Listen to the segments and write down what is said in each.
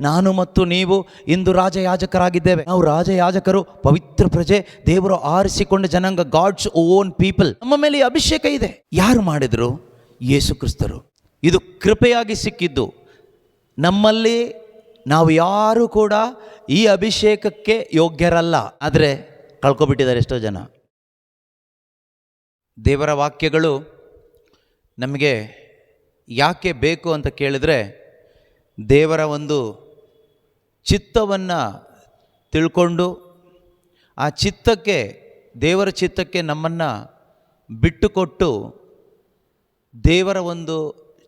ನಾನು ಮತ್ತು ನೀವು ಇಂದು ರಾಜಯಾಜಕರಾಗಿದ್ದೇವೆ. ನಾವು ರಾಜಯಾಜಕರು, ಪವಿತ್ರ ಪ್ರಜೆ, ದೇವರು ಆರಿಸಿಕೊಂಡ ಜನಾಂಗ, ಗಾಡ್ಸ್ ಓನ್ ಪೀಪಲ್. ನಮ್ಮ ಮೇಲೆ ಈ ಅಭಿಷೇಕ ಇದೆ. ಯಾರು ಮಾಡಿದ್ರು? ಯೇಸು ಕ್ರಿಸ್ತರು. ಇದು ಕೃಪೆಯಾಗಿ ಸಿಕ್ಕಿದ್ದು. ನಮ್ಮಲ್ಲಿ ನಾವು ಯಾರು ಕೂಡ ಈ ಅಭಿಷೇಕಕ್ಕೆ ಯೋಗ್ಯರಲ್ಲ, ಆದರೆ ಕಳ್ಕೊಬಿಟ್ಟಿದ್ದಾರೆ ಎಷ್ಟೋ ಜನ. ದೇವರ ವಾಕ್ಯಗಳು ನಮಗೆ ಯಾಕೆ ಬೇಕು ಅಂತ ಕೇಳಿದರೆ, ದೇವರ ಒಂದು ಚಿತ್ತವನ್ನು ತಿಳ್ಕೊಂಡು ಆ ಚಿತ್ತಕ್ಕೆ, ದೇವರ ಚಿತ್ತಕ್ಕೆ ನಮ್ಮನ್ನು ಬಿಟ್ಟುಕೊಟ್ಟು ದೇವರ ಒಂದು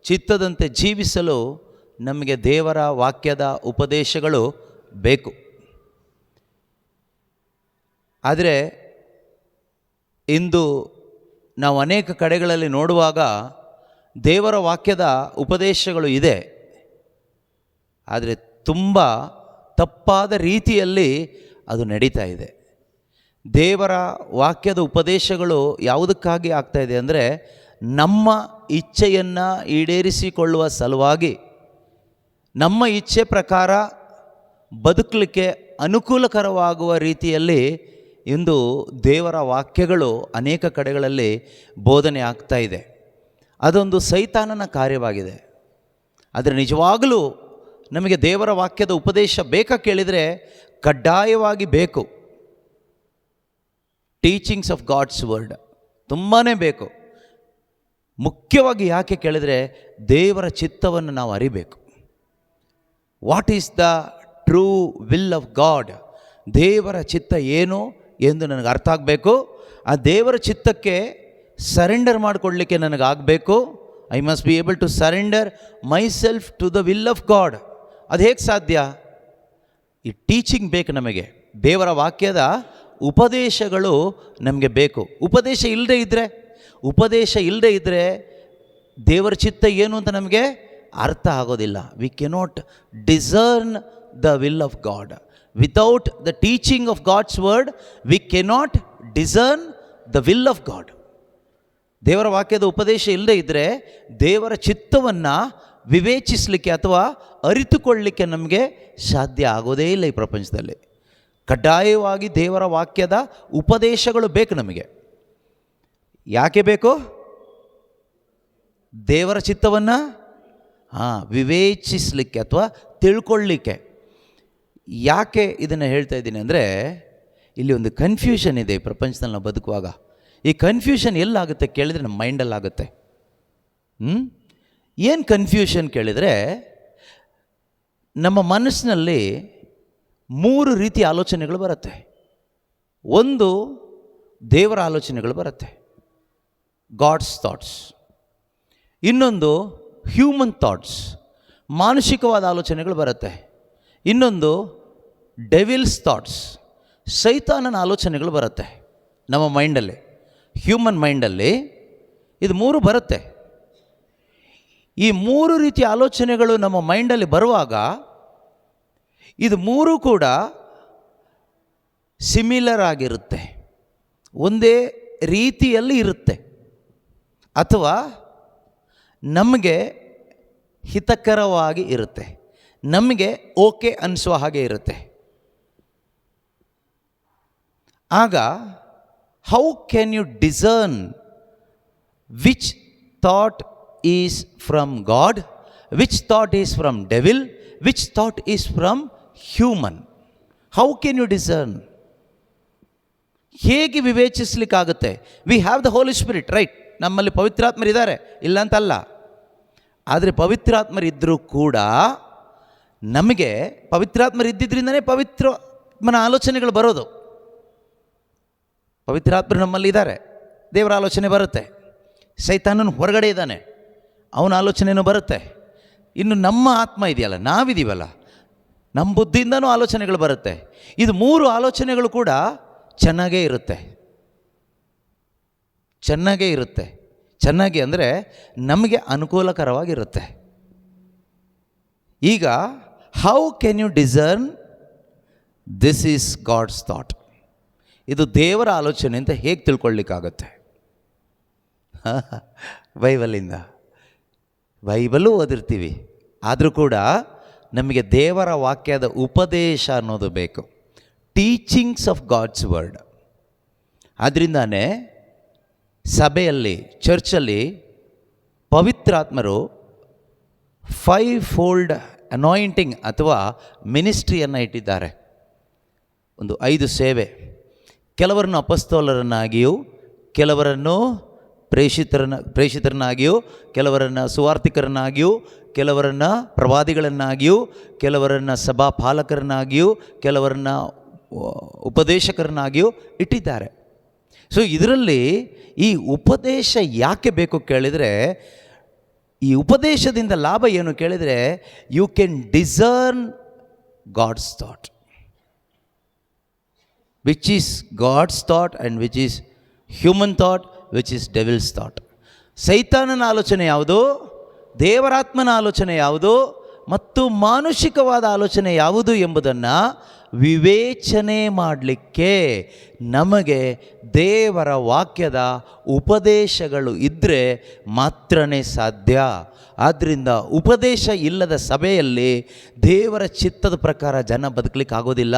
ಚಿತ್ತದಂತೆ ಜೀವಿಸಲು ನಮಗೆ ದೇವರ ವಾಕ್ಯದ ಉಪದೇಶಗಳು ಬೇಕು. ಆದರೆ ಇಂದು ನಾವು ಅನೇಕ ಕಡೆಗಳಲ್ಲಿ ನೋಡುವಾಗ ದೇವರ ವಾಕ್ಯದ ಉಪದೇಶಗಳು ಇದೆ, ಆದರೆ ತುಂಬ ತಪ್ಪಾದ ರೀತಿಯಲ್ಲಿ ಅದು ನಡೀತಾ ಇದೆ. ದೇವರ ವಾಕ್ಯದ ಉಪದೇಶಗಳು ಯಾವುದಕ್ಕಾಗಿ ಆಗ್ತಾ ಇದೆ ಅಂದರೆ, ನಮ್ಮ ಇಚ್ಛೆಯನ್ನು ಈಡೇರಿಸಿಕೊಳ್ಳುವ ಸಲುವಾಗಿ, ನಮ್ಮ ಇಚ್ಛೆ ಪ್ರಕಾರ ಬದುಕಲಿಕ್ಕೆ ಅನುಕೂಲಕರವಾಗುವ ರೀತಿಯಲ್ಲಿ ಇಂದು ದೇವರ ವಾಕ್ಯಗಳು ಅನೇಕ ಕಡೆಗಳಲ್ಲಿ ಬೋಧನೆ ಆಗ್ತಾ ಇದೆ. ಅದೊಂದು ಸೈತಾನನ ಕಾರ್ಯವಾಗಿದೆ. ಆದರೆ ನಿಜವಾಗಲೂ ನಮಗೆ ದೇವರ ವಾಕ್ಯದ ಉಪದೇಶ ಬೇಕಾ ಕೇಳಿದರೆ ಕಡ್ಡಾಯವಾಗಿ ಬೇಕು. ಟೀಚಿಂಗ್ಸ್ ಆಫ್ ಗಾಡ್ಸ್ ವರ್ಡ್ ತುಂಬಾ ಬೇಕು. ಮುಖ್ಯವಾಗಿ ಯಾಕೆ ಕೇಳಿದರೆ, ದೇವರ ಚಿತ್ತವನ್ನು ನಾವು ಅರಿಬೇಕು. What is the true will of God? ದೇವರ ಚಿತ್ತ ಏನು ಎಂದು ನನಗೆ ಅರ್ಥ ಆಗಬೇಕು. ಆ ದೇವರ ಚಿತ್ತಕ್ಕೆ ಸರೆಂಡರ್ ಮಾಡಿಕೊಡ್ಲಿಕ್ಕೆ ನನಗಾಗಬೇಕು. I must be able to surrender myself to the will of God. ಅದು ಹೇಗೆ ಸಾಧ್ಯ? ಈ ಟೀಚಿಂಗ್ ಬೇಕು ನಮಗೆ. ದೇವರ ವಾಕ್ಯದ ಉಪದೇಶಗಳು ನಮಗೆ ಬೇಕು. ಉಪದೇಶ ಇಲ್ಲದೆ ಇದ್ದರೆ ದೇವರ ಚಿತ್ತ ಏನು ಅಂತ ನಮಗೆ ಅರ್ಥ ಆಗೋದಿಲ್ಲ. We cannot discern the will of God. Without the teaching of God's word we cannot discern the will of God. ದೇವರ ವಾಕ್ಯದ ಉಪದೇಶ ಇಲ್ಲದೆ ಇದ್ದರೆ ದೇವರ ಚಿತ್ತವನ್ನು ವಿವೇಚಿಸಲಿಕ್ಕೆ ಅಥವಾ ಅರಿತುಕೊಳ್ಳಲಿಕ್ಕೆ ನಮಗೆ ಸಾಧ್ಯ ಆಗೋದೇ ಇಲ್ಲ ಈ ಪ್ರಪಂಚದಲ್ಲಿ. ಕಡ್ಡಾಯವಾಗಿ ದೇವರ ವಾಕ್ಯದ ಉಪದೇಶಗಳು ಬೇಕು ನಮಗೆ. ಯಾಕೆ ಬೇಕು? ದೇವರ ಚಿತ್ತವನ್ನು ವಿವೇಚಿಸಲಿಕ್ಕೆ ಅಥವಾ ತಿಳ್ಕೊಳ್ಳಿಕ್ಕೆ. ಯಾಕೆ ಇದನ್ನು ಹೇಳ್ತಾ ಇದ್ದೀನಿ ಅಂದರೆ, ಇಲ್ಲಿ ಒಂದು ಕನ್ಫ್ಯೂಷನ್ ಇದೆ ಈ ಪ್ರಪಂಚದಲ್ಲಿ ನಾವು ಬದುಕುವಾಗ. ಈ ಕನ್ಫ್ಯೂಷನ್ ಎಲ್ಲಾಗುತ್ತೆ ಕೇಳಿದರೆ ನಮ್ಮ ಮೈಂಡಲ್ಲಾಗುತ್ತೆ. ಏನು ಕನ್ಫ್ಯೂಷನ್ ಕೇಳಿದರೆ, ನಮ್ಮ ಮನಸ್ಸಿನಲ್ಲಿ 3 ರೀತಿಯ ಆಲೋಚನೆಗಳು ಬರುತ್ತೆ. ಒಂದು ದೇವರ ಆಲೋಚನೆಗಳು ಬರುತ್ತೆ, ಗಾಡ್ಸ್ ಥಾಟ್ಸ್. ಇನ್ನೊಂದು ಹ್ಯೂಮನ್ ಥಾಟ್ಸ್, ಮಾನುಷಿಕವಾದ ಆಲೋಚನೆಗಳು ಬರುತ್ತೆ. ಇನ್ನೊಂದು ಡೆವಿಲ್ಸ್ ಥಾಟ್ಸ್, ಸೈತಾನನ ಆಲೋಚನೆಗಳು ಬರುತ್ತೆ ನಮ್ಮ ಮೈಂಡಲ್ಲಿ. ಹ್ಯೂಮನ್ ಮೈಂಡಲ್ಲಿ ಇದು 3 ಬರುತ್ತೆ. ಈ 3 ರೀತಿಯ ಆಲೋಚನೆಗಳು ನಮ್ಮ ಮೈಂಡಲ್ಲಿ ಬರುವಾಗ ಇದು 3 ಕೂಡ ಸಿಮಿಲರ್ ಆಗಿರುತ್ತೆ, ಒಂದೇ ರೀತಿಯಲ್ಲಿ ಇರುತ್ತೆ, ಅಥವಾ ನಮಗೆ ಹಿತಕರವಾಗಿ ಇರುತ್ತೆ, ನಮಗೆ ಓಕೆ ಅನಿಸುವ ಹಾಗೆ ಇರುತ್ತೆ. ಆಗ how can you discern which thought is from God, which thought is from devil, which thought is from human? How can you discern? ಹೇಗೆ ವಿವೇಚಿಸಲಿಕ್ಕಾಗುತ್ತೆ? We have the Holy Spirit, right? ನಮ್ಮಲ್ಲಿ ಪವಿತ್ರಾತ್ಮರಿದ್ದಾರೆ, ಇಲ್ಲ ಅಂತಲ್ಲ. ಆದರೆ ಪವಿತ್ರಾತ್ಮರಿದ್ದರೂ ಕೂಡ ನಮಗೆ ಪವಿತ್ರಾತ್ಮರಿದ್ದಿದ್ದರಿಂದನೇ ಪವಿತ್ರನ ಆಲೋಚನೆಗಳು ಬರೋದು. ಪವಿತ್ರಾತ್ಮರು ನಮ್ಮಲ್ಲಿ ಇದ್ದಾರೆ, ದೇವರ ಆಲೋಚನೆ ಬರುತ್ತೆ. ಸೈತಾನನು ಹೊರಗಡೆ ಇದ್ದಾನೆ, ಅವನ ಆಲೋಚನೆಯೂ ಬರುತ್ತೆ. ಇನ್ನು ನಮ್ಮ ಆತ್ಮ ಇದೆಯಲ್ಲ, ನಾವಿದ್ದೀವಲ್ಲ, ನಮ್ಮ ಬುದ್ಧಿಯಿಂದನೂ ಆಲೋಚನೆಗಳು ಬರುತ್ತೆ. ಇದು 3 ಆಲೋಚನೆಗಳು ಕೂಡ ಚೆನ್ನಾಗೇ ಇರುತ್ತೆ. ಚೆನ್ನಾಗಿ ಅಂದರೆ ನಮಗೆ ಅನುಕೂಲಕರವಾಗಿರುತ್ತೆ. ಈಗ how can you discern this is God's thought? ಇದು ದೇವರ ಆಲೋಚನೆ ಅಂತ ಹೇಗೆ ತಿಳ್ಕೊಳ್ಳಿಕ್ಕಾಗತ್ತೆ? ಬೈಬಲಿಂದ. ಬೈಬಲು ಓದಿರ್ತೀವಿ, ಆದರೂ ಕೂಡ ನಮಗೆ ದೇವರ ವಾಕ್ಯದ ಉಪದೇಶ ಅನ್ನೋದು ಬೇಕು, ಟೀಚಿಂಗ್ಸ್ ಆಫ್ ಗಾಡ್ಸ್ ವರ್ಡ್. ಆದ್ದರಿಂದಾನೇ ಸಭೆಯಲ್ಲಿ, ಚರ್ಚಲ್ಲಿ ಪವಿತ್ರಾತ್ಮರು 5 ಫೋಲ್ಡ್ ಅನಾಯಿಂಟಿಂಗ್ ಅಥವಾ ಮಿನಿಸ್ಟ್ರಿಯನ್ನು ಇಟ್ಟಿದ್ದಾರೆ. ಒಂದು 5 ಸೇವೆ. ಕೆಲವರನ್ನು ಅಪೊಸ್ತಲರನ್ನಾಗಿಯೂ, ಕೆಲವರನ್ನು ಪ್ರೇಷಿತರನ್ನಾಗಿಯೂ, ಕೆಲವರನ್ನು ಸುವಾರ್ತಿಕರನ್ನಾಗಿಯೂ, ಕೆಲವರನ್ನು ಪ್ರವಾದಿಗಳನ್ನಾಗಿಯೂ, ಕೆಲವರನ್ನು ಸಭಾಪಾಲಕರನ್ನಾಗಿಯೂ, ಕೆಲವರನ್ನು ಉಪದೇಶಕರನ್ನಾಗಿಯೂ ಇಟ್ಟಿದ್ದಾರೆ. ಸೊ ಇದರಲ್ಲಿ ಈ ಉಪದೇಶ ಯಾಕೆ ಬೇಕು ಕೇಳಿದರೆ, ಈ ಉಪದೇಶದಿಂದ ಲಾಭ ಏನು ಕೇಳಿದರೆ, you can discern God's thought, which is God's thought and which is human thought, which is devil's thought. ಸೈತಾನನ ಆಲೋಚನೆ ಯಾವುದು, ದೇವರಾತ್ಮನ ಆಲೋಚನೆ ಯಾವುದು ಮತ್ತು ಮಾನುಷಿಕವಾದ ಆಲೋಚನೆ ಯಾವುದು ಎಂಬುದನ್ನು ವಿವೇಚನೆ ಮಾಡಲಿಕ್ಕೆ ನಮಗೆ ದೇವರ ವಾಕ್ಯದ ಉಪದೇಶಗಳು ಇದ್ದರೆ ಮಾತ್ರನೇ ಸಾಧ್ಯ. ಆದ್ದರಿಂದ ಉಪದೇಶ ಇಲ್ಲದ ಸಭೆಯಲ್ಲಿ ದೇವರ ಚಿತ್ತದ ಪ್ರಕಾರ ಜನ ಬದುಕಲಿಕ್ಕೆ ಆಗೋದಿಲ್ಲ.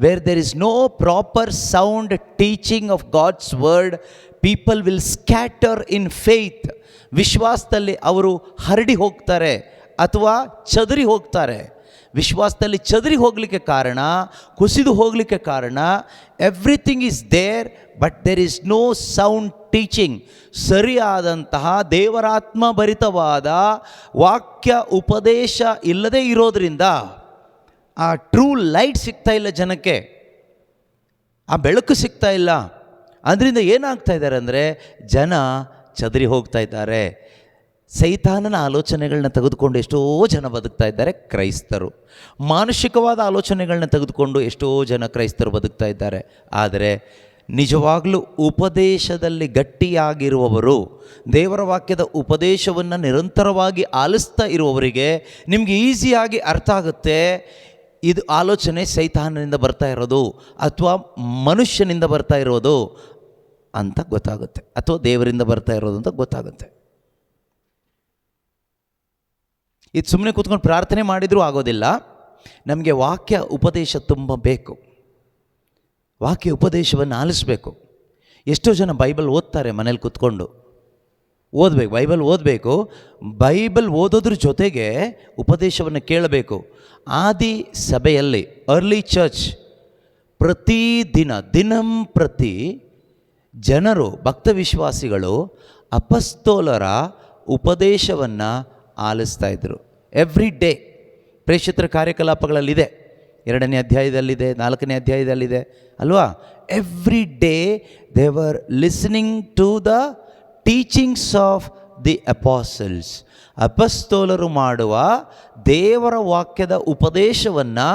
Where there is no proper sound teaching of God's word, people will scatter in faith. ವಿಶ್ವಾಸದಲ್ಲಿ ಅವರು ಹರಡಿ ಹೋಗ್ತಾರೆ ಅಥವಾ ಚದರಿ ಹೋಗ್ತಾರೆ. ವಿಶ್ವಾಸದಲ್ಲಿ ಚದರಿ ಹೋಗಲಿಕ್ಕೆ ಕಾರಣ, ಕುಸಿದು ಹೋಗಲಿಕ್ಕೆ ಕಾರಣ, everything is there but there is no sound teaching. ಸರಿಯಾದಂತಹ ದೇವರಾತ್ಮ ಭರಿತವಾದ ವಾಕ್ಯ ಉಪದೇಶ ಇಲ್ಲದೇ ಇರೋದರಿಂದ ಆ ಟ್ರೂ ಲೈಟ್ ಸಿಗ್ತಾ ಇಲ್ಲ ಜನಕ್ಕೆ, ಆ ಬೆಳಕು ಸಿಗ್ತಾ ಇಲ್ಲ. ಅದರಿಂದ ಏನಾಗ್ತಾ ಇದ್ದಾರೆ ಅಂದರೆ ಜನ ಚದರಿ ಹೋಗ್ತಾ ಇದ್ದಾರೆ. ಸೈತಾನನ ಆಲೋಚನೆಗಳನ್ನ ತೆಗೆದುಕೊಂಡು ಎಷ್ಟೋ ಜನ ಬದುಕ್ತಾ ಇದ್ದಾರೆ ಕ್ರೈಸ್ತರು. ಮಾನುಷಿಕವಾದ ಆಲೋಚನೆಗಳನ್ನ ತೆಗೆದುಕೊಂಡು ಎಷ್ಟೋ ಜನ ಕ್ರೈಸ್ತರು ಬದುಕ್ತಾ ಇದ್ದಾರೆ. ಆದರೆ ನಿಜವಾಗಲೂ ಉಪದೇಶದಲ್ಲಿ ಗಟ್ಟಿಯಾಗಿರುವವರು, ದೇವರ ವಾಕ್ಯದ ಉಪದೇಶವನ್ನು ನಿರಂತರವಾಗಿ ಆಲಿಸ್ತಾ ಇರುವವರಿಗೆ ನಿಮಗೆ ಈಸಿಯಾಗಿ ಅರ್ಥ ಆಗುತ್ತೆ, ಇದು ಆಲೋಚನೆ ಸೈತಾನನಿಂದ ಬರ್ತಾ ಇರೋದು ಅಥವಾ ಮನುಷ್ಯನಿಂದ ಬರ್ತಾ ಇರೋದು ಅಂತ ಗೊತ್ತಾಗುತ್ತೆ, ಅಥವಾ ದೇವರಿಂದ ಬರ್ತಾ ಇರೋದು ಅಂತ ಗೊತ್ತಾಗುತ್ತೆ. ಇದು ಸುಮ್ಮನೆ ಕೂತ್ಕೊಂಡು ಪ್ರಾರ್ಥನೆ ಮಾಡಿದರೂ ಆಗೋದಿಲ್ಲ. ನಮಗೆ ವಾಕ್ಯ ಉಪದೇಶ ತುಂಬ ಬೇಕು. ವಾಕ್ಯ ಉಪದೇಶವನ್ನು ಆಲಿಸಬೇಕು. ಎಷ್ಟೋ ಜನ ಬೈಬಲ್ ಓದ್ತಾರೆ ಮನೇಲಿ ಕೂತ್ಕೊಂಡು. ಓದಬೇಕು, ಬೈಬಲ್ ಓದಬೇಕು. ಬೈಬಲ್ ಓದೋದ್ರ ಜೊತೆಗೆ ಉಪದೇಶವನ್ನು ಕೇಳಬೇಕು. ಆದಿ ಸಭೆಯಲ್ಲಿ, ಅರ್ಲಿ ಚರ್ಚ್, ದಿನಂಪ್ರತಿ ಜನರು, ಭಕ್ತ ವಿಶ್ವಾಸಿಗಳು ಅಪಸ್ತೋಲರ ಉಪದೇಶವನ್ನು ಆಲಿಸ್ತಾ ಇದ್ದರು. ಎವ್ರಿ ಡೇ ಪ್ರೇಷಿತರ ಕಾರ್ಯಕಲಾಪಗಳಲ್ಲಿದೆ, 2ನೇ ಅಧ್ಯಾಯದಲ್ಲಿದೆ, 4ನೇ ಅಧ್ಯಾಯದಲ್ಲಿದೆ ಅಲ್ವಾ. Every day they were listening to the teachings of the apostles. ಅಪಸ್ತೋಲರು ಮಾಡುವ ದೇವರ ವಾಕ್ಯದ ಉಪದೇಶವನ್ನು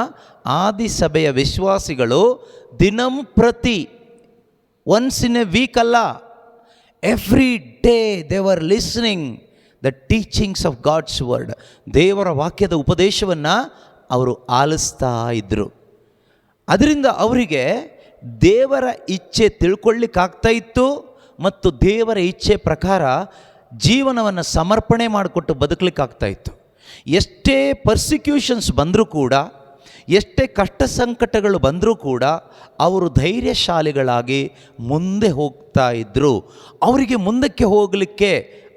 ಆದಿ ಸಭೆಯ ವಿಶ್ವಾಸಿಗಳು ದಿನಂಪ್ರತಿ, ಒನ್ಸ್ ಇನ್ ಎ ವೀಕ್ ಅಲ್ಲ, every day they were listening the teachings of God's word. ದೇವರ ವಾಕ್ಯದ ಉಪದೇಶವನ್ನು ಅವರು ಆಲಿಸ್ತಾ ಇದ್ದರು. ಅದರಿಂದ ಅವರಿಗೆ ದೇವರ ಇಚ್ಛೆ ತಿಳ್ಕೊಳ್ಳಿಕ್ಕಾಗ್ತಾ ಇತ್ತು ಮತ್ತು ದೇವರ ಇಚ್ಛೆ ಪ್ರಕಾರ ಜೀವನವನ್ನು ಸಮರ್ಪಣೆ ಮಾಡಿಕೊಟ್ಟು ಬದುಕಲಿಕ್ಕಾಗ್ತಾ ಇತ್ತು. ಎಷ್ಟೇ ಪರ್ಸಿಕ್ಯೂಷನ್ಸ್ ಬಂದರೂ ಕೂಡ, ಎಷ್ಟೇ ಕಷ್ಟ ಸಂಕಟಗಳು ಬಂದರೂ ಕೂಡ ಅವರು ಧೈರ್ಯಶಾಲಿಗಳಾಗಿ ಮುಂದೆ ಹೋಗ್ತಾ ಇದ್ದರು. ಅವರಿಗೆ ಮುಂದಕ್ಕೆ ಹೋಗಲಿಕ್ಕೆ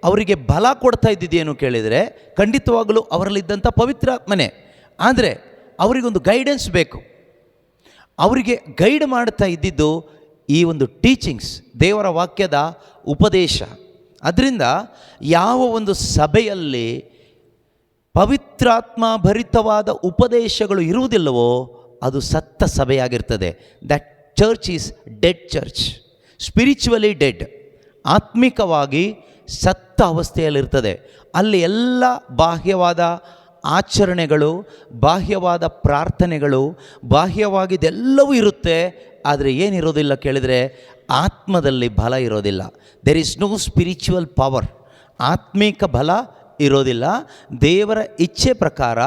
ಅವರಿಗೆ ಬಲ ಕೊಡ್ತಾ ಇದ್ದಿದ್ದೇನು ಕೇಳಿದರೆ, ಖಂಡಿತವಾಗಲೂ ಅವರಲ್ಲಿದ್ದಂಥ ಪವಿತ್ರಾತ್ಮನೇ. ಆದರೆ ಅವರಿಗೊಂದು ಗೈಡೆನ್ಸ್ ಬೇಕು. ಅವರಿಗೆ ಗೈಡ್ ಮಾಡ್ತಾ ಇದ್ದಿದ್ದು ಈ ಒಂದು ಟೀಚಿಂಗ್ಸ್, ದೇವರ ವಾಕ್ಯದ ಉಪದೇಶ. ಅದರಿಂದ ಯಾವ ಒಂದು ಸಭೆಯಲ್ಲಿ ಪವಿತ್ರಾತ್ಮ ಭರಿತವಾದ ಉಪದೇಶಗಳು ಇರುವುದಿಲ್ಲವೋ ಅದು ಸತ್ತ ಸಭೆಯಾಗಿರ್ತದೆ. That church is dead church, spiritually dead. ಆತ್ಮಿಕವಾಗಿ ಸತ್ತ ಅವಸ್ಥೆಯಲ್ಲಿರ್ತದೆ. ಅಲ್ಲಿ ಎಲ್ಲ ಬಾಹ್ಯವಾದ ಆಚರಣೆಗಳು, ಬಾಹ್ಯವಾದ ಪ್ರಾರ್ಥನೆಗಳು, ಬಾಹ್ಯವಾಗಿದೆಲ್ಲವೂ ಇರುತ್ತೆ. ಆದರೆ ಏನಿರೋದಿಲ್ಲ ಕೇಳಿದರೆ ಆತ್ಮದಲ್ಲಿ ಬಲ ಇರೋದಿಲ್ಲ. There is no spiritual power. ಆತ್ಮಿಕ ಬಲ ಇರೋದಿಲ್ಲ. ದೇವರ ಇಚ್ಛೆ ಪ್ರಕಾರ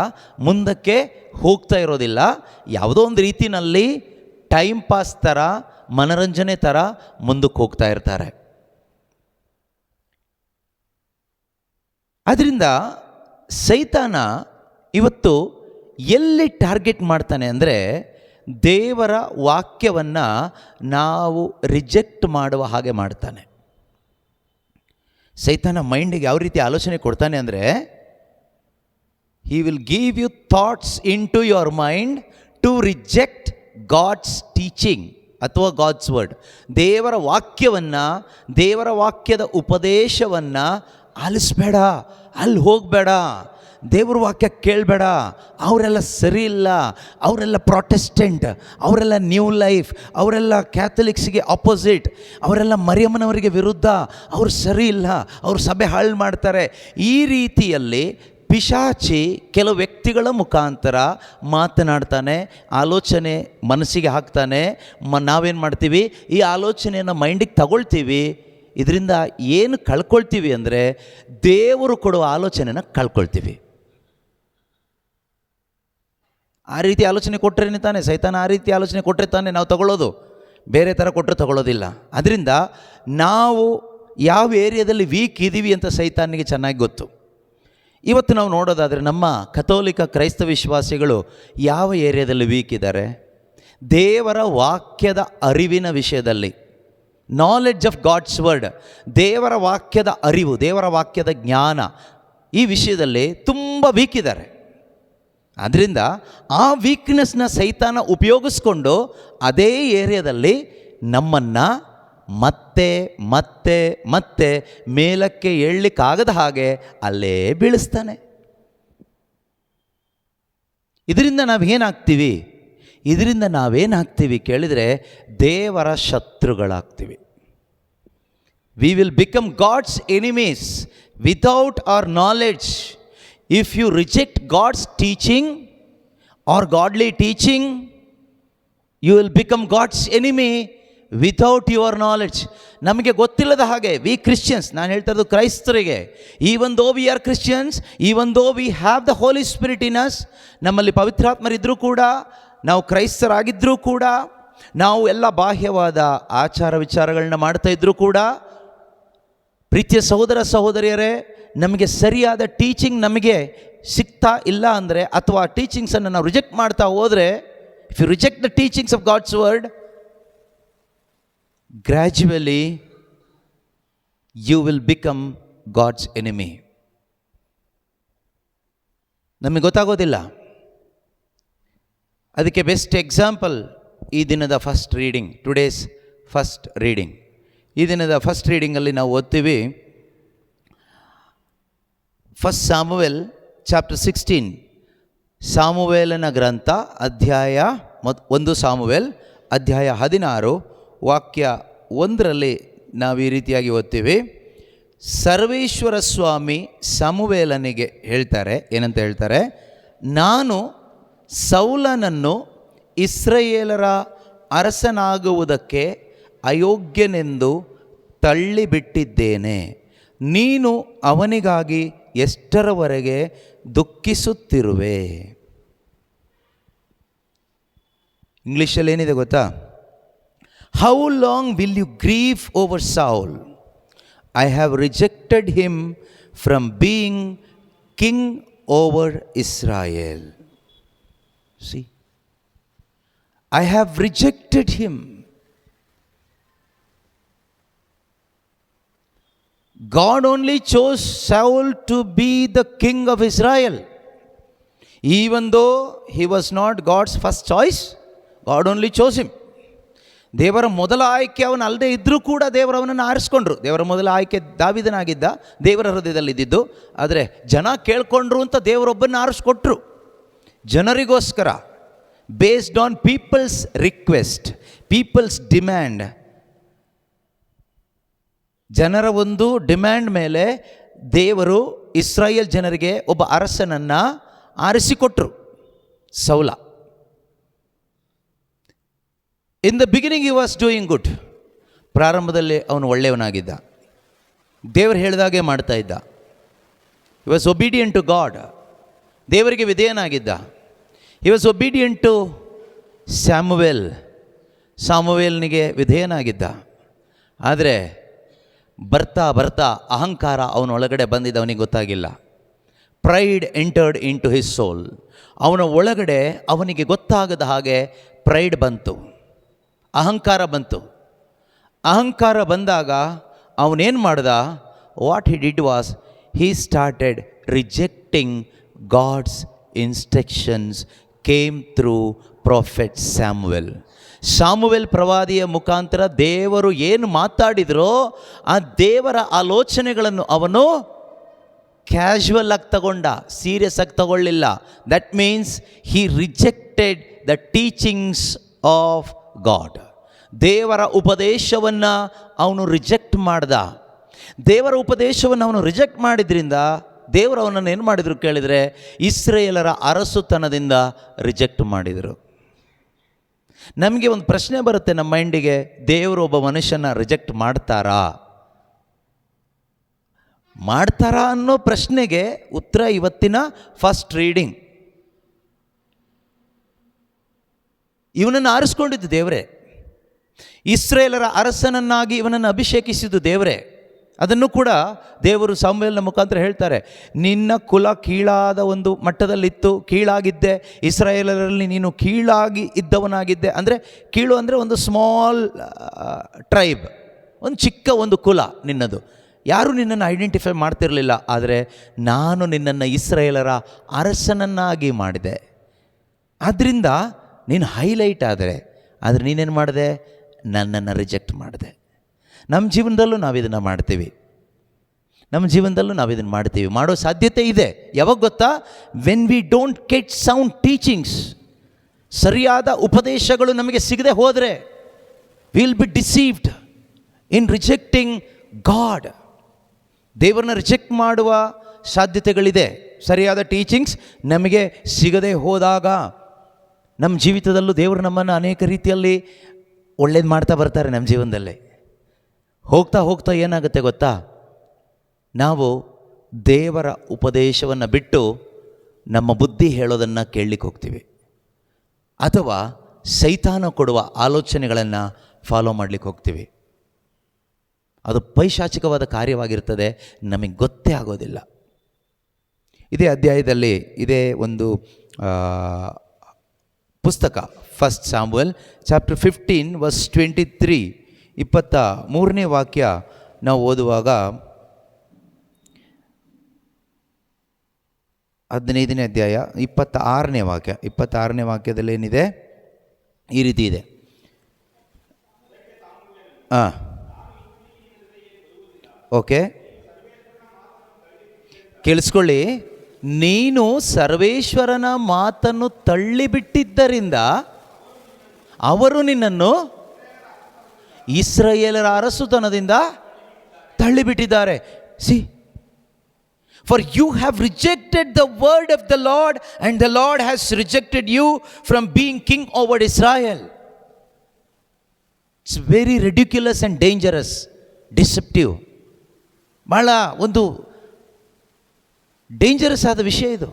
ಮುಂದಕ್ಕೆ ಹೋಗ್ತಾ ಇರೋದಿಲ್ಲ. ಯಾವುದೋ ಒಂದು ರೀತಿಯಲ್ಲಿ ಟೈಮ್ ಪಾಸ್ ಥರ, ಮನರಂಜನೆ ಥರ ಮುಂದಕ್ಕೆ ಹೋಗ್ತಾ ಇರ್ತಾರೆ. ಅದರಿಂದ ಸೈತಾನ ಇವತ್ತು ಎಲ್ಲಿ ಟಾರ್ಗೆಟ್ ಮಾಡ್ತಾನೆ ಅಂದರೆ, ದೇವರ ವಾಕ್ಯವನ್ನು ನಾವು ರಿಜೆಕ್ಟ್ ಮಾಡುವ ಹಾಗೆ ಮಾಡ್ತಾನೆ. ಸೈತಾನ ಮೈಂಡಿಗೆ ಯಾವ ರೀತಿ ಆಲೋಚನೆ ಕೊಡ್ತಾನೆ ಅಂದರೆ, he will give you thoughts into your mind to reject God's teaching ಅಥವಾ ಗಾಡ್ಸ್ ವರ್ಡ್. ದೇವರ ವಾಕ್ಯವನ್ನು, ದೇವರ ವಾಕ್ಯದ ಉಪದೇಶವನ್ನು ಆಲಿಸ್ಬೇಡ, ಅಲ್ಲಿ ಹೋಗಬೇಡ, ದೇವ್ರ ವಾಕ್ಯ ಕೇಳಬೇಡ, ಅವರೆಲ್ಲ ಸರಿ ಇಲ್ಲ, ಅವರೆಲ್ಲ ಪ್ರೊಟೆಸ್ಟೆಂಟ್, ಅವರೆಲ್ಲ ನ್ಯೂ ಲೈಫ್, ಅವರೆಲ್ಲ ಕ್ಯಾಥಲಿಕ್ಸ್ಗೆ ಅಪೋಸಿಟ್, ಅವರೆಲ್ಲ ಮರಿಯಮ್ಮನವರಿಗೆ ವಿರುದ್ಧ, ಅವರು ಸರಿ ಇಲ್ಲ, ಅವರು ಸಭೆ ಹಾಳು ಮಾಡ್ತಾರೆ. ಈ ರೀತಿಯಲ್ಲಿ ಪಿಶಾಚಿ ಕೆಲವು ವ್ಯಕ್ತಿಗಳ ಮುಖಾಂತರ ಮಾತನಾಡ್ತಾನೆ, ಆಲೋಚನೆ ಮನಸ್ಸಿಗೆ ಹಾಕ್ತಾನೆ. ನಾವೇನು ಮಾಡ್ತೀವಿ, ಈ ಆಲೋಚನೆಯನ್ನು ಮೈಂಡಿಗೆ ತಗೊಳ್ತೀವಿ. ಇದರಿಂದ ಏನು ಕಳ್ಕೊಳ್ತೀವಿ ಅಂದರೆ, ದೇವರು ಕೊಡುವ ಆಲೋಚನೆನ ಕಳ್ಕೊಳ್ತೀವಿ. ಆ ರೀತಿ ಆಲೋಚನೆ ಕೊಟ್ಟರೆ ತಾನೆ, ಸೈತಾನ ಆ ರೀತಿ ಆಲೋಚನೆ ಕೊಟ್ಟರೆ ತಾನೆ ನಾವು ತಗೊಳ್ಳೋದು, ಬೇರೆ ಥರ ಕೊಟ್ಟರೆ ತಗೊಳ್ಳೋದಿಲ್ಲ. ಅದರಿಂದ ನಾವು ಯಾವ ಏರಿಯಾದಲ್ಲಿ ವೀಕ್ ಇದ್ದೀವಿ ಅಂತ ಸೈತಾನಿಗೆ ಚೆನ್ನಾಗಿ ಗೊತ್ತು. ಇವತ್ತು ನಾವು ನೋಡೋದಾದರೆ ನಮ್ಮ ಕಥೋಲಿಕ ಕ್ರೈಸ್ತ ವಿಶ್ವಾಸಿಗಳು ಯಾವ ಏರಿಯಾದಲ್ಲಿ ವೀಕ್ ಇದ್ದಾರೆ? ದೇವರ ವಾಕ್ಯದ ಅರಿವಿನ ವಿಷಯದಲ್ಲಿ, ನಾಲೆಡ್ಜ್ ಆಫ್ ಗಾಡ್ಸ್ ವರ್ಡ್, ದೇವರ ವಾಕ್ಯದ ಅರಿವು, ದೇವರ ವಾಕ್ಯದ ಜ್ಞಾನ, ಈ ವಿಷಯದಲ್ಲಿ ತುಂಬ ವೀಕ್ ಇದ್ದಾರೆ. ಆದ್ದರಿಂದ ಆ ವೀಕ್ನೆಸ್ನ ಸೈತಾನ ಉಪಯೋಗಿಸ್ಕೊಂಡು ಅದೇ ಏರಿಯಾದಲ್ಲಿ ನಮ್ಮನ್ನು ಮತ್ತೆ ಮತ್ತೆ ಮತ್ತೆ ಮೇಲಕ್ಕೆ ಏಳಲಿಕ್ಕಾಗದ ಹಾಗೆ ಅಲ್ಲೇ ಬೀಳಿಸ್ತಾನೆ. ಇದರಿಂದ ನಾವೇನಾಗ್ತೀವಿ ಕೇಳಿದರೆ, ದೇವರ ಶತ್ರುಗಳಾಗ್ತೀವಿ. We will become God's enemies without our knowledge. If you reject God's teaching or godly teaching, you will become God's enemy without your knowledge. ನಮಗೆ ಗೊತ್ತಿಲ್ಲದ ಹಾಗೆ, ವಿ ಕ್ರಿಶ್ಚಿಯನ್ಸ್, ನಾನು ಹೇಳ್ತಾ ಇರೋದು ಕ್ರೈಸ್ತರಿಗೆ, even though we are Christians, even though we have the Holy Spirit in us, ನಮ್ಮಲ್ಲಿ ಪವಿತ್ರಾತ್ಮರಿದ್ದರೂ ಕೂಡ, ನಾವು ಕ್ರೈಸ್ತರಾಗಿದ್ದರೂ ಕೂಡ, ನಾವು ಎಲ್ಲ ಬಾಹ್ಯವಾದ ಆಚಾರ ವಿಚಾರಗಳನ್ನ ಮಾಡ್ತಾ ಇದ್ದರೂ ಕೂಡ, ಪ್ರೀತಿಯ ಸಹೋದರ ಸಹೋದರಿಯರೇ, ನಮಗೆ ಸರಿಯಾದ ಟೀಚಿಂಗ್ ನಮಗೆ ಸಿಗ್ತಾ ಇಲ್ಲ ಅಂದರೆ, ಅಥವಾ ಟೀಚಿಂಗ್ಸನ್ನು ನಾವು ರಿಜೆಕ್ಟ್ ಮಾಡ್ತಾ ಹೋದರೆ, if you reject the teachings of God's word, gradually you will become God's enemy. ನಮಗೆ ಗೊತ್ತಾಗೋದಿಲ್ಲ. ಅದಕ್ಕೆ ಬೆಸ್ಟ್ ಎಕ್ಸಾಂಪಲ್ ಈ ದಿನದ first reading, today's first reading. ಈ ದಿನದ ಫಸ್ಟ್ ರೀಡಿಂಗಲ್ಲಿ ನಾವು ಓದ್ತೀವಿ, ಫಸ್ಟ್ ಸಾಮುವೇಲ್ ಚಾಪ್ಟರ್ 16, ಸಾಮುವೇಲನ ಗ್ರಂಥ ಅಧ್ಯಾಯ 1, ಸಾಮುವೇಲ್ ಅಧ್ಯಾಯ 16 ವಾಕ್ಯ 1ರಲ್ಲಿ ನಾವು ಈ ರೀತಿಯಾಗಿ ಓದ್ತೀವಿ. ಸರ್ವೇಶ್ವರ ಸ್ವಾಮಿ ಸಮುವೇಲನಿಗೆ ಹೇಳ್ತಾರೆ, ಏನಂತ ಹೇಳ್ತಾರೆ? ನಾನು ಸೌಲನನ್ನು ಇಸ್ರಾಯೇಲರ ಅರಸನಾಗುವುದಕ್ಕೆ ಅಯೋಗ್ಯನೆಂದು ತಳ್ಳಿಬಿಟ್ಟಿದ್ದೇನೆ. ನೀನು ಅವನಿಗಾಗಿ ಎಷ್ಟರವರೆಗೆ ದುಃಖಿಸುತ್ತಿರುವೆ? ಇಂಗ್ಲೀಷಲ್ಲಿ ಏನಿದೆ ಗೊತ್ತಾ? How long will you grieve over Saul? I have rejected him from being king over Israel. See, I have rejected him. God only chose Saul to be the king of Israel. Even though he was not God's first choice, God only chose him. ದೇವರ ಮೊದಲ ಆಯ್ಕೆ ಅವನು ಅಲ್ಲದೆ ಇದ್ದರೂ ಕೂಡ ದೇವರು ಅವನನ್ನು ಆರಿಸ್ಕೊಂಡ್ರು. ದೇವರ ಮೊದಲ ಆಯ್ಕೆ ದಾವೀದನಾಗಿದ್ದ, ದೇವರ ಹೃದಯದಲ್ಲಿದ್ದಿದ್ದು. ಆದರೆ ಜನ ಕೇಳ್ಕೊಂಡ್ರು ಅಂತ ದೇವರೊಬ್ಬನ ಆರಿಸ್ಕೊಟ್ರು ಜನರಿಗೋಸ್ಕರ, based on people's request, people's demand. ಜನರ ಒಂದು ಡಿಮ್ಯಾಂಡ್ ಮೇಲೆ ದೇವರು ಇಸ್ರಾಯೇಲ್ ಜನರಿಗೆ ಒಬ್ಬ ಅರಸನನ್ನು ಆರಿಸಿಕೊಟ್ರು, ಸೌಲ. In the beginning he was doing good. ಪ್ರಾರಂಭದಲ್ಲಿ ಅವನು ಒಳ್ಳೆಯವನಾಗಿದ್ದ, ದೇವರು ಹೇಳಿದಾಗೆ ಮಾಡ್ತಾ ಇದ್ದ. He was obedient to God, ದೇವರಿಗೆ ವಿಧೇಯನಾಗಿದ್ದ. He was obedient to Samuel, ಸಾಮುವೇಲ್ನಿಗೆ ವಿಧೇಯನಾಗಿದ್ದ. ಆದರೆ ಬರ್ತಾ ಬರ್ತಾ ಅಹಂಕಾರ ಅವನೊಳಗಡೆ ಬಂದಿದ್ದು ಅವನಿಗೆ ಗೊತ್ತಾಗಿಲ್ಲ. Pride entered into his soul. ಅವನ ಒಳಗಡೆ ಅವನಿಗೆ ಗೊತ್ತಾಗದ ಹಾಗೆ ಪ್ರೈಡ್ ಬಂತು, ಅಹಂಕಾರ ಬಂತು. ಅಹಂಕಾರ ಬಂದಾಗ ಅವನೇನು ಮಾಡ್ದ? What he did was, he started rejecting God's instructions came through prophet Samuel. Samuel ಪ್ರವಾದಿಯ ಮುಖಾಂತರ ದೇವರು ಏನು ಮಾತಾಡಿದ್ರೋ ಆ ದೇವರ ಆಲೋಚನೆಗಳನ್ನು ಅವನು ಕ್ಯಾಶುವಲ್ ಆಗಿ ತಗೊಂಡ, ಸೀರಿಯಸ್ ಆಗಿ ತಗೊಳ್ಳಿಲ್ಲ. That means he rejected the teachings of God. ದೇವರ ಉಪದೇಶವನ್ನು ಅವನು ರಿಜೆಕ್ಟ್ ಮಾಡ್ದ. ದೇವರ ಉಪದೇಶವನ್ನು ಅವನು ರಿಜೆಕ್ಟ್ ಮಾಡಿದ್ರಿಂದ ದೇವರು ಅವನನ್ನು ಏನು ಮಾಡಿದರು ಕೇಳಿದರೆ, ಇಸ್ರಾಯೇಲರ ಅರಸುತನದಿಂದ ರಿಜೆಕ್ಟ್ ಮಾಡಿದರು. ನಮಗೆ ಒಂದು ಪ್ರಶ್ನೆ ಬರುತ್ತೆ ನಮ್ಮ ಮೈಂಡಿಗೆ, ದೇವರು ಒಬ್ಬ ಮನುಷ್ಯನ ರಿಜೆಕ್ಟ್ ಮಾಡ್ತಾರಾ ಅನ್ನೋ ಪ್ರಶ್ನೆಗೆ ಉತ್ತರ ಇವತ್ತಿನ ಫಸ್ಟ್ ರೀಡಿಂಗ್. ಇವನನ್ನು ಆರಿಸ್ಕೊಂಡಿದ್ದು ದೇವರೇ, ಇಸ್ರಾಯೇಲರ ಅರಸನನ್ನಾಗಿ ಇವನನ್ನು ಅಭಿಷೇಕಿಸಿದ್ದು ದೇವರೇ. ಅದನ್ನು ಕೂಡ ದೇವರು ಸಾಮುವೇಲನ ಮುಖಾಂತರ ಹೇಳ್ತಾರೆ, ನಿನ್ನ ಕುಲ ಕೀಳಾದ ಒಂದು ಮಟ್ಟದಲ್ಲಿತ್ತು, ಕೀಳಾಗಿದ್ದೆ, ಇಸ್ರಾಯೇಲರಲ್ಲಿ ನೀನು ಕೀಳಾಗಿ ಇದ್ದವನಾಗಿದ್ದೆ. ಅಂದರೆ ಕೀಳು ಅಂದರೆ ಒಂದು ಸ್ಮಾಲ್ ಟ್ರೈಬ್, ಒಂದು ಚಿಕ್ಕ ಒಂದು ಕುಲ ನಿನ್ನದು, ಯಾರೂ ನಿನ್ನನ್ನು ಐಡೆಂಟಿಫೈ ಮಾಡ್ತಿರಲಿಲ್ಲ. ಆದರೆ ನಾನು ನಿನ್ನನ್ನು ಇಸ್ರಾಯೇಲರ ಅರಸನನ್ನಾಗಿ ಮಾಡಿದೆ. ಆದ್ದರಿಂದ ನೀನು ಹೈಲೈಟ್ ಆದರೆ ನೀನೇನು ಮಾಡಿದೆ? ನನ್ನನ್ನು ರಿಜೆಕ್ಟ್ ಮಾಡಿದೆ. ನಮ್ಮ ಜೀವನದಲ್ಲೂ ನಾವು ಇದನ್ನು ಮಾಡ್ತೀವಿ, ಮಾಡೋ ಸಾಧ್ಯತೆ ಇದೆ. ಯಾವಾಗ ಗೊತ್ತಾ? When we don't get sound teachings, ಸರಿಯಾದ ಉಪದೇಶಗಳು ನಮಗೆ ಸಿಗದೆ ಹೋದರೆ will be deceived in rejecting god. ದೇವರನ್ನ ರಿಜೆಕ್ಟ್ ಮಾಡುವ ಸಾಧ್ಯತೆಗಳಿದೆ. ಸರಿಯಾದ ಟೀಚಿಂಗ್ಸ್ ನಮಗೆ ಸಿಗದೆ ಹೋದಾಗ ನಮ್ಮ ಜೀವಿತದಲ್ಲೂ ದೇವರು ನಮ್ಮನ್ನು ಅನೇಕ ರೀತಿಯಲ್ಲಿ ಒಳ್ಳೇದು ಮಾಡ್ತಾ ಬರ್ತಾರೆ. ನಮ್ಮ ಜೀವನದಲ್ಲಿ ಹೋಗ್ತಾ ಹೋಗ್ತಾ ಏನಾಗುತ್ತೆ ಗೊತ್ತಾ? ನಾವು ದೇವರ ಉಪದೇಶವನ್ನು ಬಿಟ್ಟು ನಮ್ಮ ಬುದ್ಧಿ ಹೇಳೋದನ್ನು ಕೇಳಲಿಕ್ಕೆ ಹೋಗ್ತೀವಿ, ಅಥವಾ ಸೈತಾನ ಕೊಡುವ ಆಲೋಚನೆಗಳನ್ನು ಫಾಲೋ ಮಾಡಲಿಕ್ಕೆ ಹೋಗ್ತೀವಿ. ಅದು ಪೈಶಾಚಿಕವಾದ ಕಾರ್ಯವಾಗಿರ್ತದೆ, ನಮಗೆ ಗೊತ್ತೇ ಆಗೋದಿಲ್ಲ. ಇದೇ ಅಧ್ಯಾಯದಲ್ಲಿ ಇದೇ ಒಂದು ಪುಸ್ತಕ ಫಸ್ಟ್ ಸ್ಯಾಮುವೆಲ್ ಚಾಪ್ಟರ್ 15 ವರ್ಸ್ 23, 23ನೇ ವಾಕ್ಯ ನಾವು ಓದುವಾಗ 15ನೇ ಅಧ್ಯಾಯ 26ನೇ ವಾಕ್ಯ, 26ನೇ ವಾಕ್ಯದಲ್ಲಿ ಏನಿದೆ? ಈ ರೀತಿ ಇದೆ. ಓಕೆ, ಕೇಳಿಸ್ಕೊಳ್ಳಿ. ನೀನು ಸರ್ವೇಶ್ವರನ ಮಾತನ್ನು ತಳ್ಳಿಬಿಟ್ಟಿದ್ದರಿಂದ ಅವರು ನಿನ್ನನ್ನು ಇಸ್ರಾಯೇಲರ ಅರಸುತನದಿಂದ ತಳ್ಳಿಬಿಟ್ಟಿದ್ದಾರೆ. See, for you have rejected the word of the Lord, and the Lord has rejected you from being king over Israel. It's very ridiculous and dangerous, deceptive. ಬಹಳ ಒಂದು ಡೇಂಜರಸ್ ಆದ ವಿಷಯ ಇದು.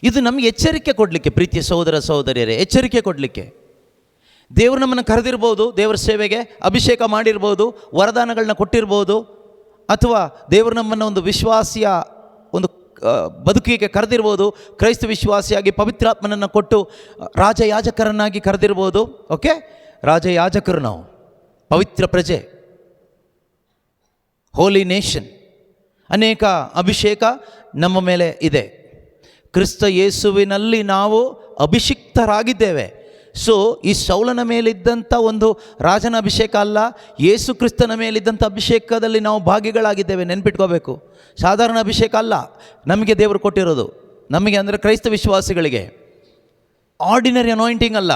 ಇದು ನಮಗೆ ಎಚ್ಚರಿಕೆ ಕೊಡಲಿಕ್ಕೆ, ಪ್ರೀತಿಯ ಸಹೋದರ ಸಹೋದರಿಯರೇ, ಎಚ್ಚರಿಕೆ ಕೊಡಲಿಕ್ಕೆ. ದೇವರು ನಮ್ಮನ್ನು ಕರೆದಿರ್ಬೋದು, ದೇವರ ಸೇವೆಗೆ ಅಭಿಷೇಕ ಮಾಡಿರ್ಬೋದು, ವರದಾನಗಳನ್ನ ಕೊಟ್ಟಿರ್ಬೋದು, ಅಥವಾ ದೇವರು ನಮ್ಮನ್ನು ಒಂದು ವಿಶ್ವಾಸಿಯ ಒಂದು ಬದುಕಿಗೆ ಕರೆದಿರ್ಬೋದು, ಕ್ರೈಸ್ತ ವಿಶ್ವಾಸಿಯಾಗಿ ಪವಿತ್ರಾತ್ಮನನ್ನು ಕೊಟ್ಟು ರಾಜಯಾಜಕರನ್ನಾಗಿ ಕರೆದಿರ್ಬೋದು. ಓಕೆ, ರಾಜಯಾಜಕರು ನಾವು, ಪವಿತ್ರ ಪ್ರಜೆ, ಹೋಲಿ ನೇಷನ್. ಅನೇಕ ಅಭಿಷೇಕ ನಮ್ಮ ಮೇಲೆ ಇದೆ. ಕ್ರಿಸ್ತ ಯೇಸುವಿನಲ್ಲಿ ನಾವು ಅಭಿಷಿಕ್ತರಾಗಿದ್ದೇವೆ. ಸೊ ಈ ಸೌಲನ ಮೇಲಿದ್ದಂಥ ಒಂದು ರಾಜನ ಅಭಿಷೇಕ ಅಲ್ಲ, ಯೇಸು ಕ್ರಿಸ್ತನ ಮೇಲಿದ್ದಂಥ ಅಭಿಷೇಕದಲ್ಲಿ ನಾವು ಭಾಗಿಗಳಾಗಿದ್ದೇವೆ. ನೆನ್ಪಿಟ್ಕೋಬೇಕು, ಸಾಧಾರಣ ಅಭಿಷೇಕ ಅಲ್ಲ ನಮಗೆ ದೇವರು ಕೊಟ್ಟಿರೋದು. ನಮಗೆ ಅಂದರೆ ಕ್ರೈಸ್ತ ವಿಶ್ವಾಸಿಗಳಿಗೆ ಆರ್ಡಿನರಿ ಅನಾಯಿಂಟಿಂಗ್ ಅಲ್ಲ.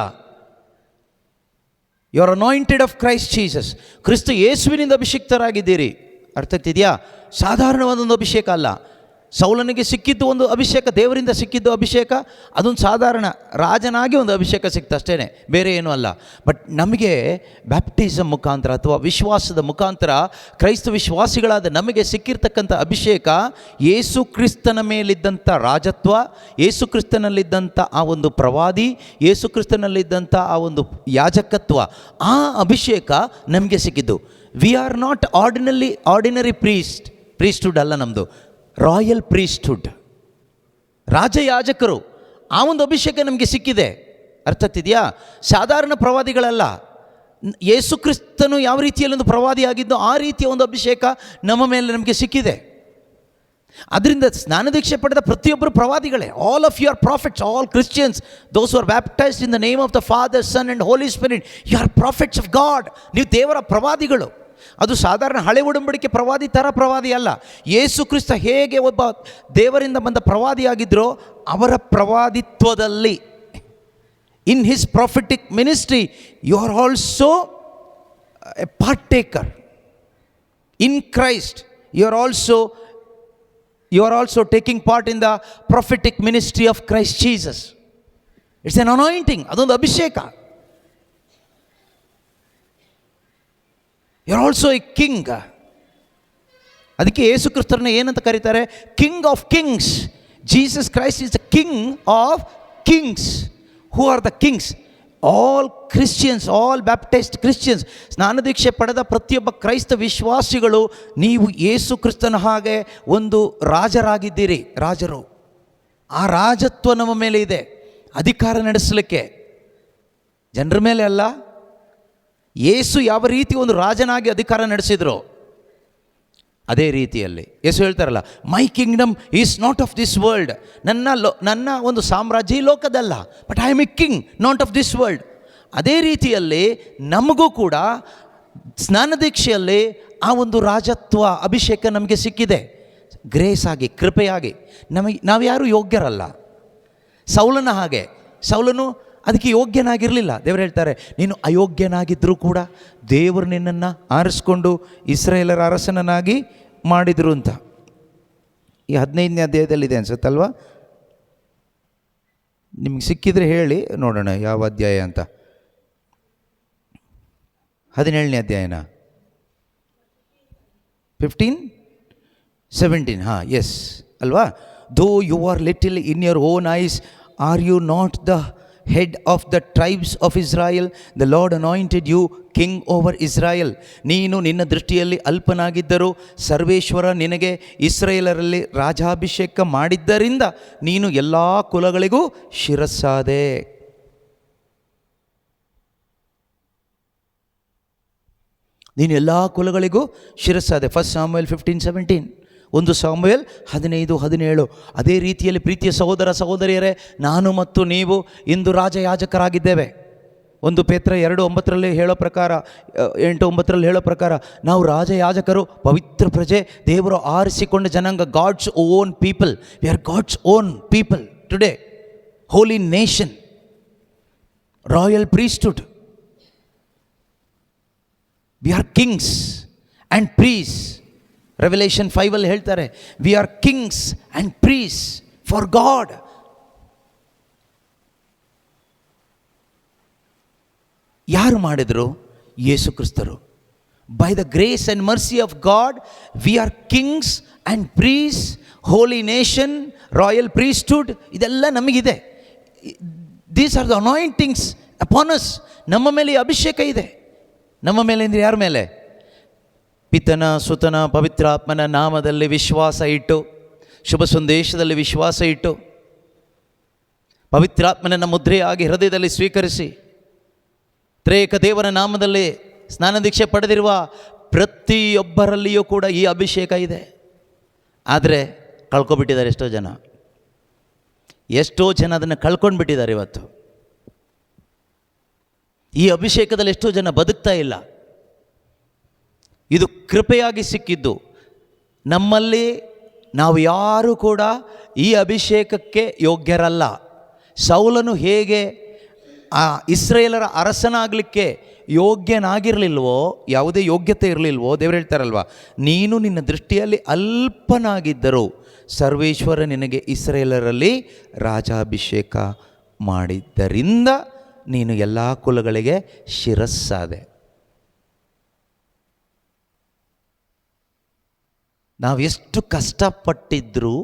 You are anointed of Christ Jesus. ಕ್ರಿಸ್ತ ಯೇಸುವಿನಿಂದ ಅಭಿಷಿಕ್ತರಾಗಿದ್ದೀರಿ. ಅರ್ಥ ಆಗ್ತಿದೆಯಾ? ಸಾಧಾರಣವಾದೊಂದು ಅಭಿಷೇಕ ಅಲ್ಲ. ಸೌಲನಿಗೆ ಸಿಕ್ಕಿದ್ದು ಒಂದು ಅಭಿಷೇಕ, ದೇವರಿಂದ ಸಿಕ್ಕಿದ್ದು ಅಭಿಷೇಕ, ಅದೊಂದು ಸಾಧಾರಣ ರಾಜನಾಗಿ ಒಂದು ಅಭಿಷೇಕ ಸಿಕ್ತು ಅಷ್ಟೇ, ಬೇರೆ ಏನೂ ಅಲ್ಲ. ಬಟ್ ನಮಗೆ ಬ್ಯಾಪ್ಟಿಸಮ್ ಮುಖಾಂತರ ಅಥವಾ ವಿಶ್ವಾಸದ ಮುಖಾಂತರ ಕ್ರೈಸ್ತ ವಿಶ್ವಾಸಿಗಳಾದ ನಮಗೆ ಸಿಕ್ಕಿರ್ತಕ್ಕಂಥ ಅಭಿಷೇಕ ಯೇಸು ಕ್ರಿಸ್ತನ ಮೇಲಿದ್ದಂಥ ರಾಜತ್ವ, ಯೇಸು ಕ್ರಿಸ್ತನಲ್ಲಿದ್ದಂಥ ಆ ಒಂದು ಪ್ರವಾದಿ, ಯೇಸು ಕ್ರಿಸ್ತನಲ್ಲಿದ್ದಂಥ ಆ ಒಂದು ಯಾಜಕತ್ವ, ಆ ಅಭಿಷೇಕ ನಮಗೆ ಸಿಕ್ಕಿದ್ದು. ವಿ ಆರ್ ನಾಟ್ ಆರ್ಡಿನರಿ ಪ್ರೀಸ್ಟ್ಹುಡ್ ಅಲ್ಲ ನಮ್ಮದು, ರಾಯಲ್ ಪ್ರೀಸ್ಟ್ಹುಡ್. ರಾಜಯಾಜಕರು. ಆ ಒಂದು ಅಭಿಷೇಕ ನಮಗೆ ಸಿಕ್ಕಿದೆ. ಅರ್ಥ ಆಗ್ತಿದೆಯಾ? ಸಾಧಾರಣ ಪ್ರವಾದಿಗಳಲ್ಲ. ಯೇಸು ಕ್ರಿಸ್ತನು ಯಾವ ರೀತಿಯಲ್ಲಿ ಒಂದು ಪ್ರವಾದಿಯಾಗಿದ್ದೋ ಆ ರೀತಿಯ ಒಂದು ಅಭಿಷೇಕ ನಮ್ಮ ಮೇಲೆ ನಮಗೆ ಸಿಕ್ಕಿದೆ. ಅದರಿಂದ ಸ್ನಾನದೀಕ್ಷೆ ಪಡೆದ ಪ್ರತಿಯೊಬ್ಬರು ಪ್ರವಾದಿಗಳೇ. All of you are prophets, all Christians, those are baptized in the name of the Father, Son and Holy Spirit, you are prophets of God. ನೀವು ದೇವರ ಪ್ರವಾದಿಗಳು. ಅದು ಸಾಧಾರಣ ಹಳೆ ಒಡಂಬಡಿಕೆ ಪ್ರವಾದಿ ಥರ ಪ್ರವಾದಿ ಅಲ್ಲ. ಯೇಸು ಕ್ರಿಸ್ತ ಹೇಗೆ ಒಬ್ಬ ದೇವರಿಂದ ಬಂದ ಪ್ರವಾದಿಯಾಗಿದ್ದರೋ ಅವರ ಪ್ರವಾದಿತ್ವದಲ್ಲಿ, in his prophetic ministry, you are also a partaker. In Christ you are also taking part in the prophetic ministry of Christ Jesus. It's an anointing. ಅದೊಂದು ಅಭಿಷೇಕ. You are also a king. ಅದಕ್ಕೆ ಯೇಸು ಕ್ರಿಸ್ತರನ್ನ ಏನಂತ ಕರೀತಾರೆ? King of kings. Jesus Christ is the king of kings. Who are the kings? All Christians, all baptized Christians. ಸ್ನಾನದೀಕ್ಷೆ ಪಡೆದ ಪ್ರತಿಯೊಬ್ಬ ಕ್ರೈಸ್ತ ವಿಶ್ವಾಸಿಗಳು ನೀವು ಯೇಸು ಕ್ರಿಸ್ತನ ಹಾಗೆ ಒಂದು ರಾಜರಾಗಿದ್ದೀರಿ. ರಾಜರು. ಆ ರಾಜತ್ವ ನಮ್ಮ ಮೇಲೆ ಇದೆ, ಅಧಿಕಾರ ನಡೆಸಲಿಕ್ಕೆ. ಜನರ ಮೇಲೆ ಅಲ್ಲ. ಯೇಸು ಯಾವ ರೀತಿ ಒಂದು ರಾಜನಾಗಿ ಅಧಿಕಾರ ನಡೆಸಿದ್ರು ಅದೇ ರೀತಿಯಲ್ಲಿ ಯೇಸು ಹೇಳ್ತಾರಲ್ಲ, my kingdom is not of this world. ನನ್ನ ಒಂದು ಸಾಮ್ರಾಜ್ಯ ಈ ಲೋಕದಲ್ಲ, but I am a king not of this world. ಅದೇ ರೀತಿಯಲ್ಲಿ ನಮಗೂ ಕೂಡ ಸ್ನಾನದೀಕ್ಷೆಯಲ್ಲಿ ಆ ಒಂದು ರಾಜತ್ವ ಅಭಿಷೇಕ ನಮಗೆ ಸಿಕ್ಕಿದೆ. ಗ್ರೇಸ್ ಆಗಿ, ಕೃಪೆಯಾಗಿ. ನಾವು ಯಾರೂ ಯೋಗ್ಯರಲ್ಲ. ಸೌಲನ ಹಾಗೆ. ಸೌಲನು ಅದಕ್ಕೆ ಯೋಗ್ಯನಾಗಿರಲಿಲ್ಲ. ದೇವರು ಹೇಳ್ತಾರೆ, ನೀನು ಅಯೋಗ್ಯನಾಗಿದ್ದರೂ ಕೂಡ ದೇವರು ನಿನ್ನನ್ನು ಆರಿಸ್ಕೊಂಡು ಇಸ್ರಾಯೇಲರ ಅರಸನನ್ನಾಗಿ ಮಾಡಿದರು ಅಂತ. ಈ 15ನೇ ಅಧ್ಯಾಯದಲ್ಲಿದೆ ಅನ್ಸುತ್ತಲ್ವ? ನಿಮ್ಗೆ ಸಿಕ್ಕಿದ್ರೆ ಹೇಳಿ ನೋಡೋಣ ಯಾವ ಅಧ್ಯಾಯ ಅಂತ. 17ನೇ ಅಧ್ಯಾಯನ 15-17. ಹಾಂ, ಎಸ್ ಅಲ್ವಾ? Though you are little in your own eyes, are you not the head of the tribes of Israel? The Lord anointed you king over Israel. ನೀನು ನಿನ್ನ ದೃಷ್ಟಿಯಲ್ಲಿ ಅಲ್ಪನಾಗಿದ್ದರೂ ಸರ್ವೇಶ್ವರ ನಿನಗೆ ಇಸ್ರಾಯೇಲರಲ್ಲಿ ರಾಜಾಭಿಷೇಕ ಮಾಡಿದ್ದರಿಂದ ನೀನು ಎಲ್ಲ ಕುಲಗಳಿಗೂ ಶಿರಸ್ಸಾದೆ. ನೀನು ಎಲ್ಲ ಕುಲಗಳಿಗೂ ಶಿರಸ್ಸಾದೆ. 1 Samuel 15-17. 1 ಸಾಮುವೇಲ್ 15-17. ಅದೇ ರೀತಿಯಲ್ಲಿ ಪ್ರೀತಿಯ ಸಹೋದರ ಸಹೋದರಿಯರೇ, ನಾನು ಮತ್ತು ನೀವು ಇಂದು ರಾಜಯಾಜಕರಾಗಿದ್ದೇವೆ. 1 ಪೇತ್ರ 2:9 ಹೇಳೋ ಪ್ರಕಾರ, 8-9 ಹೇಳೋ ಪ್ರಕಾರ ನಾವು ರಾಜಯಾಜಕರು, ಪವಿತ್ರ ಪ್ರಜೆ, ದೇವರು ಆರಿಸಿಕೊಂಡ ಜನಾಂಗ, God's own people. We are God's own people today. Holy nation, royal priesthood. We are kings and priests. Revelation 5 ಹೇಳ್ತಾರೆ, we are kings and priests for God. ಯಾರು ಮಾಡಿದರು? ಯೇಸು ಕ್ರಿಸ್ತರು. By the grace and mercy of God we are kings and priests, holy nation, royal priesthood. ಇದೆಲ್ಲ ನಮಗಿದೆ. These are the anointings upon us. ನಮ್ಮ ಮೇಲೆ ಅಭಿಷೇಕ ಇದೆ. ನಮ್ಮ ಮೇಲೆ ಅಂದರೆ ಯಾರ ಮೇಲೆ? ಪಿತನ, ಸುತನ, ಪವಿತ್ರಾತ್ಮನ ನಾಮದಲ್ಲಿ ವಿಶ್ವಾಸ ಇಟ್ಟು, ಶುಭ ಸಂದೇಶದಲ್ಲಿ ವಿಶ್ವಾಸ ಇಟ್ಟು, ಪವಿತ್ರಾತ್ಮನನ್ನು ಮುದ್ರೆಯಾಗಿ ಹೃದಯದಲ್ಲಿ ಸ್ವೀಕರಿಸಿ, ತ್ರೇಕ ದೇವರ ನಾಮದಲ್ಲಿ ಸ್ನಾನದೀಕ್ಷೆ ಪಡೆದಿರುವ ಪ್ರತಿಯೊಬ್ಬರಲ್ಲಿಯೂ ಕೂಡ ಈ ಅಭಿಷೇಕ ಇದೆ. ಆದರೆ ಕಳ್ಕೊಬಿಟ್ಟಿದ್ದಾರೆ ಎಷ್ಟೋ ಜನ ಅದನ್ನು ಕಳ್ಕೊಂಡ್ಬಿಟ್ಟಿದ್ದಾರೆ. ಇವತ್ತು ಈ ಅಭಿಷೇಕದಲ್ಲಿ ಎಷ್ಟೋ ಜನ ಬದುಕ್ತಾ ಇಲ್ಲ. ಇದು ಕೃಪೆಯಾಗಿ ಸಿಕ್ಕಿದ್ದು. ನಮ್ಮಲ್ಲಿ ನಾವು ಯಾರೂ ಕೂಡ ಈ ಅಭಿಷೇಕಕ್ಕೆ ಯೋಗ್ಯರಲ್ಲ. ಸೌಲನು ಹೇಗೆ ಆ ಇಸ್ರಾಯೇಲರ ಅರಸನಾಗಲಿಕ್ಕೆ ಯೋಗ್ಯನಾಗಿರಲಿಲ್ವೋ, ಯಾವುದೇ ಯೋಗ್ಯತೆ ಇರಲಿಲ್ವೋ, ದೇವರು ಹೇಳ್ತಾರಲ್ವ, ನೀನು ನಿನ್ನ ದೃಷ್ಟಿಯಲ್ಲಿ ಅಲ್ಪನಾಗಿದ್ದರೂ ಸರ್ವೇಶ್ವರ ನಿನಗೆ ಇಸ್ರಾಯೇಲರಲ್ಲಿ ರಾಜಾಭಿಷೇಕ ಮಾಡಿದ್ದರಿಂದ ನೀನು ಎಲ್ಲ ಕುಲಗಳಿಗೆ ಶಿರಸ್ಸಾದೆ. ನಾವೆಷ್ಟು ಕಷ್ಟಪಟ್ಟಿದ್ದರೂ,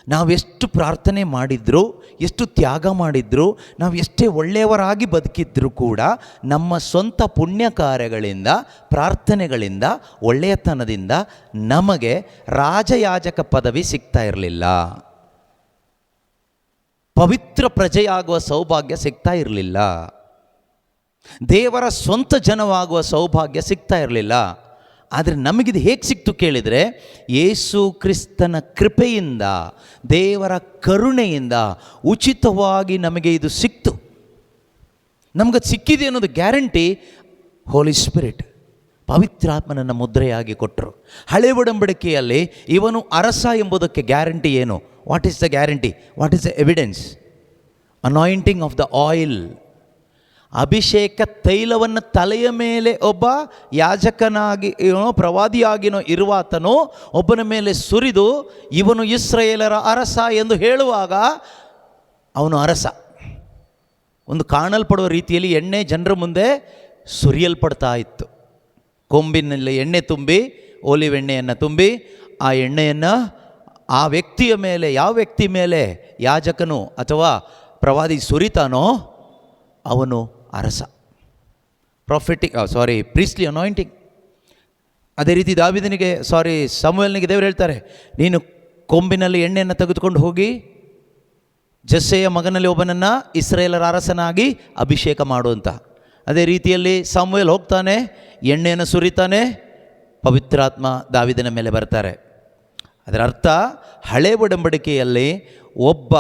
ನಾವೆಷ್ಟು ಪ್ರಾರ್ಥನೆ ಮಾಡಿದ್ರು, ಎಷ್ಟು ತ್ಯಾಗ ಮಾಡಿದ್ರು, ನಾವು ಎಷ್ಟೇ ಒಳ್ಳೆಯವರಾಗಿ ಬದುಕಿದ್ರೂ ಕೂಡ ನಮ್ಮ ಸ್ವಂತ ಪುಣ್ಯ ಕಾರ್ಯಗಳಿಂದ, ಪ್ರಾರ್ಥನೆಗಳಿಂದ, ಒಳ್ಳೆಯತನದಿಂದ ನಮಗೆ ರಾಜಯಾಜಕ ಪದವಿ ಸಿಗ್ತಾ ಇರಲಿಲ್ಲ. ಪವಿತ್ರ ಪ್ರಜೆಯಾಗುವ ಸೌಭಾಗ್ಯ ಸಿಗ್ತಾ ಇರಲಿಲ್ಲ. ದೇವರ ಸ್ವಂತ ಜನವಾಗುವ ಸೌಭಾಗ್ಯ ಸಿಗ್ತಾ ಇರಲಿಲ್ಲ. ಆದರೆ ನಮಗಿದು ಹೇಗೆ ಸಿಕ್ತು ಕೇಳಿದರೆ, ಯೇಸು ಕ್ರಿಸ್ತನ ಕೃಪೆಯಿಂದ, ದೇವರ ಕರುಣೆಯಿಂದ ಉಚಿತವಾಗಿ ನಮಗೆ ಇದು ಸಿಕ್ತು. ನಮ್ಗೆ ಸಿಕ್ಕಿದೆ ಅನ್ನೋದು ಗ್ಯಾರಂಟಿ ಹೋಲಿ ಸ್ಪಿರಿಟ್, ಪವಿತ್ರಾತ್ಮನನ್ನು ಮುದ್ರೆಯಾಗಿ ಕೊಟ್ಟರು. ಹಳೆ ಒಡಂಬಡಿಕೆಯಲ್ಲಿ ಇವನು ಅರಸ ಎಂಬುದಕ್ಕೆ ಗ್ಯಾರಂಟಿ ಏನು? What is the guarantee? What is the evidence? Anointing of the oil. ಅಭಿಷೇಕ ತೈಲವನ್ನು ತಲೆಯ ಮೇಲೆ ಒಬ್ಬ ಯಾಜಕನಾಗಿ ಪ್ರವಾದಿಯಾಗಿನೋ ಇರುವಾತನು ಒಬ್ಬನ ಮೇಲೆ ಸುರಿದು ಇವನು ಇಸ್ರಾಯೇಲರ ಅರಸ ಎಂದು ಹೇಳುವಾಗ ಅವನು ಅರಸ. ಒಂದು ಕಾಣಲ್ಪಡುವ ರೀತಿಯಲ್ಲಿ ಎಣ್ಣೆ ಜನರ ಮುಂದೆ ಸುರಿಯಲ್ಪಡ್ತಾ ಇತ್ತು. ಕೊಂಬಿನಲ್ಲಿ ಎಣ್ಣೆ ತುಂಬಿ, ಓಲಿವ್ ಎಣ್ಣೆಯನ್ನು ತುಂಬಿ, ಆ ಎಣ್ಣೆಯನ್ನು ಆ ವ್ಯಕ್ತಿಯ ಮೇಲೆ, ಯಾವ ವ್ಯಕ್ತಿ ಮೇಲೆ ಯಾಜಕನು ಅಥವಾ ಪ್ರವಾದಿ ಸುರಿತಾನೋ ಅವನು ಅರಸ. ಪ್ರೀಸ್ಟ್ಲಿ ಅನಾಯಿಂಟಿಂಗ್. ಅದೇ ರೀತಿ ದಾವೀದನಿಗೆ ಸಮುವೇಲನಿಗೆ ದೇವರು ಹೇಳ್ತಾರೆ, ನೀನು ಕೊಂಬಿನಲ್ಲಿ ಎಣ್ಣೆಯನ್ನು ತೆಗೆದುಕೊಂಡು ಹೋಗಿ ಜಸ್ಸೆಯ ಮಗನಲ್ಲಿ ಒಬ್ಬನನ್ನು ಇಸ್ರಾಯೇಲರ ಅರಸನಾಗಿ ಅಭಿಷೇಕ ಮಾಡುವಂತ. ಅದೇ ರೀತಿಯಲ್ಲಿ ಸಮುವೇಲ್ ಹೋಗ್ತಾನೆ, ಎಣ್ಣೆಯನ್ನು ಸುರಿತಾನೆ, ಪವಿತ್ರಾತ್ಮ ದಾವೀದನ ಮೇಲೆ ಬರ್ತಾರೆ. ಅದರ ಅರ್ಥ, ಹಳೆ ಒಡಂಬಡಿಕೆಯಲ್ಲಿ ಒಬ್ಬ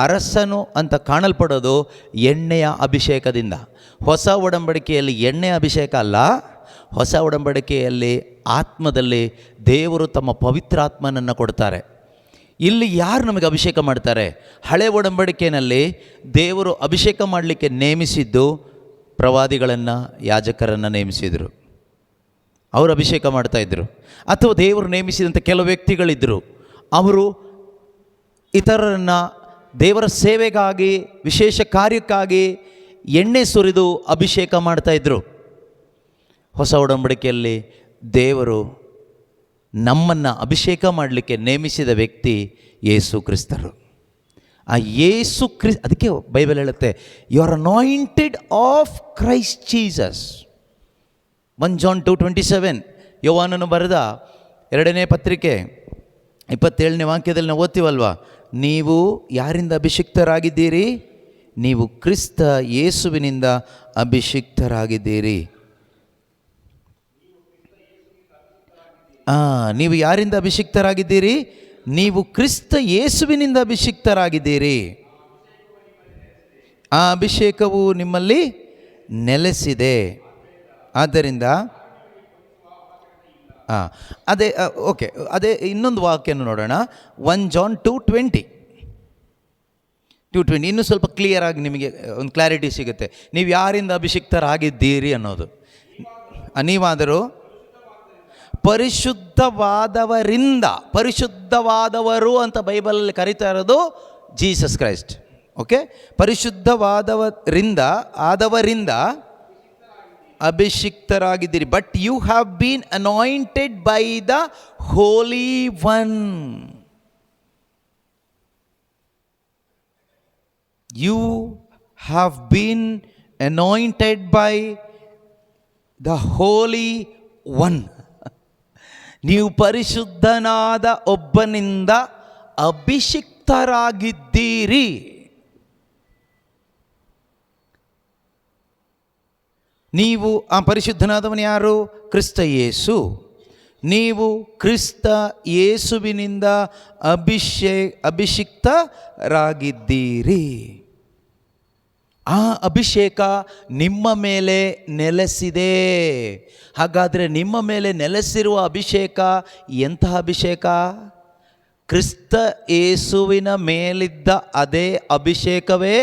ಅರಸನು ಅಂತ ಕಾಣಲ್ಪಡೋದು ಎಣ್ಣೆಯ ಅಭಿಷೇಕದಿಂದ. ಹೊಸ ಒಡಂಬಡಿಕೆಯಲ್ಲಿ ಎಣ್ಣೆಯ ಅಭಿಷೇಕ ಅಲ್ಲ, ಹೊಸ ಒಡಂಬಡಿಕೆಯಲ್ಲಿ ಆತ್ಮದಲ್ಲಿ ದೇವರು ತಮ್ಮ ಪವಿತ್ರಾತ್ಮನನ್ನು ಕೊಡ್ತಾರೆ. ಇಲ್ಲಿ ಯಾರು ನಮಗೆ ಅಭಿಷೇಕ ಮಾಡ್ತಾರೆ? ಹಳೆ ಒಡಂಬಡಿಕೆಯಲ್ಲಿ ದೇವರು ಅಭಿಷೇಕ ಮಾಡಲಿಕ್ಕೆ ನೇಮಿಸಿದ್ದು ಪ್ರವಾದಿಗಳನ್ನು, ಯಾಜಕರನ್ನು ನೇಮಿಸಿದರು. ಅವರು ಅಭಿಷೇಕ ಮಾಡ್ತಾಯಿದ್ರು. ಅಥವಾ ದೇವರು ನೇಮಿಸಿದಂಥ ಕೆಲವು ವ್ಯಕ್ತಿಗಳಿದ್ದರು, ಅವರು ಇತರರನ್ನು ದೇವರ ಸೇವೆಗಾಗಿ, ವಿಶೇಷ ಕಾರ್ಯಕ್ಕಾಗಿ ಎಣ್ಣೆ ಸುರಿದು ಅಭಿಷೇಕ ಮಾಡ್ತಾಯಿದ್ರು. ಹೊಸ ಒಡಂಬಡಿಕೆಯಲ್ಲಿ ದೇವರು ನಮ್ಮನ್ನು ಅಭಿಷೇಕ ಮಾಡಲಿಕ್ಕೆ ನೇಮಿಸಿದ ವ್ಯಕ್ತಿ ಯೇಸು ಕ್ರಿಸ್ತರು. ಆ ಯೇಸು ಅದಕ್ಕೆ ಬೈಬಲ್ ಹೇಳುತ್ತೆ, you are anointed of Christ Jesus. 1 John 2:27 ಯೋವಾನನು ಬರೆದ 2ನೇ ಪತ್ರಿಕೆ 27ನೇ ವಾಕ್ಯದಲ್ಲಿ ನಾವು ಓದ್ತೀವಲ್ವಾ, ನೀವು ಯಾರಿಂದ ಅಭಿಷಿಕ್ತರಾಗಿದ್ದೀರಿ? ನೀವು ಕ್ರಿಸ್ತ ಯೇಸುವಿನಿಂದ ಅಭಿಷಿಕ್ತರಾಗಿದ್ದೀರಿ. ನೀವು ಯಾರಿಂದ ಅಭಿಷಿಕ್ತರಾಗಿದ್ದೀರಿ? ನೀವು ಕ್ರಿಸ್ತ ಯೇಸುವಿನಿಂದ ಅಭಿಷಿಕ್ತರಾಗಿದ್ದೀರಿ. ಆ ಅಭಿಷೇಕವು ನಿಮ್ಮಲ್ಲಿ ನೆಲೆಸಿದೆ. ಆದ್ದರಿಂದ ಅದೇ ಇನ್ನೊಂದು ವಾಕ್ಯನ ನೋಡೋಣ. 1 John 2:20 ಇನ್ನೂ ಸ್ವಲ್ಪ ಕ್ಲಿಯರ್ ಆಗಿ ನಿಮಗೆ ಒಂದು ಕ್ಲಾರಿಟಿ ಸಿಗುತ್ತೆ. ನೀವು ಯಾರಿಂದ ಅಭಿಷಿಕ್ತರಾಗಿದ್ದೀರಿ ಅನ್ನೋದು. ನೀವಾದರೂ ಪರಿಶುದ್ಧವಾದವರಿಂದ, ಪರಿಶುದ್ಧವಾದವರು ಅಂತ ಬೈಬಲಲ್ಲಿ ಕರೀತಾ ಇರೋದು ಜೀಸಸ್ ಕ್ರೈಸ್ಟ್. ಓಕೆ, ಆದವರಿಂದ ಅಭಿಷಿಕ್ತರಾಗಿದ್ದೀರಿ. But you have been anointed by the holy one. You have been anointed by the holy one. ನೀವು ಪರಿಶುದ್ಧನಾದ ಒಬ್ಬನಿಂದ ಅಭಿಷಿಕ್ತರಾಗಿದ್ದೀರಿ. ನೀವು ಆ ಪರಿಶುದ್ಧನಾದವನು ಯಾರು? ಕ್ರಿಸ್ತ ಯೇಸು. ನೀವು ಕ್ರಿಸ್ತ ಯೇಸುವಿನಿಂದ ಅಭಿಷಿಕ್ತರಾಗಿದ್ದೀರಿ. ಆ ಅಭಿಷೇಕ ನಿಮ್ಮ ಮೇಲೆ ನೆಲೆಸಿದೆ. ಹಾಗಾದರೆ ನಿಮ್ಮ ಮೇಲೆ ನೆಲೆಸಿರುವ ಅಭಿಷೇಕ ಎಂತಹ ಅಭಿಷೇಕ? ಕ್ರಿಸ್ತ ಯೇಸುವಿನ ಮೇಲಿದ್ದ ಅದೇ ಅಭಿಷೇಕವೇ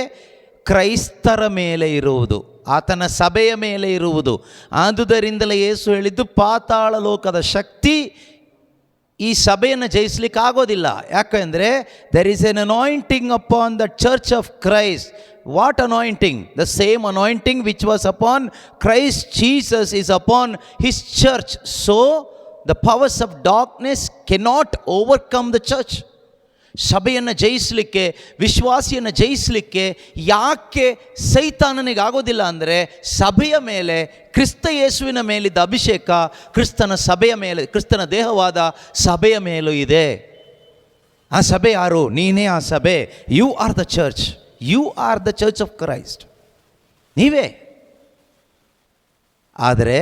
ಕ್ರೈಸ್ತರ ಮೇಲೆ ಇರುವುದು, ಆತನ ಸಭೆಯ ಮೇಲೆ ಇರುವುದು. ಆದುದರಿಂದಲೇ ಯೇಸು ಹೇಳಿದ್ದು, ಪಾತಾಳ ಲೋಕದ ಶಕ್ತಿ ಈ ಸಭೆಯನ್ನು ಜಯಿಸಲಿಕ್ಕೆ ಆಗೋದಿಲ್ಲ. ಯಾಕೆಂದರೆ there is N anointing upon the church of Christ. What anointing? The same anointing which was upon Christ Jesus is upon his church. So the powers of darkness cannot overcome the church. ಸಭೆಯನ್ನು ಜಯಿಸಲಿಕ್ಕೆ, ವಿಶ್ವಾಸಿಯನ್ನು ಜಯಿಸಲಿಕ್ಕೆ ಯಾಕೆ ಸೈತಾನನಿಗೆ ಆಗೋದಿಲ್ಲ ಅಂದರೆ, ಸಭೆಯ ಮೇಲೆ, ಕ್ರಿಸ್ತ ಯೇಸುವಿನ ಮೇಲಿದ್ದ ಅಭಿಷೇಕ ಕ್ರಿಸ್ತನ ಸಭೆಯ ಮೇಲೆ, ಕ್ರಿಸ್ತನ ದೇಹವಾದ ಸಭೆಯ ಮೇಲೂ ಇದೆ. ಆ ಸಭೆ ಯಾರು? ನೀನೇ ಆ ಸಭೆ. You are the church. You are the church of Christ. ನೀವೇ. ಆದರೆ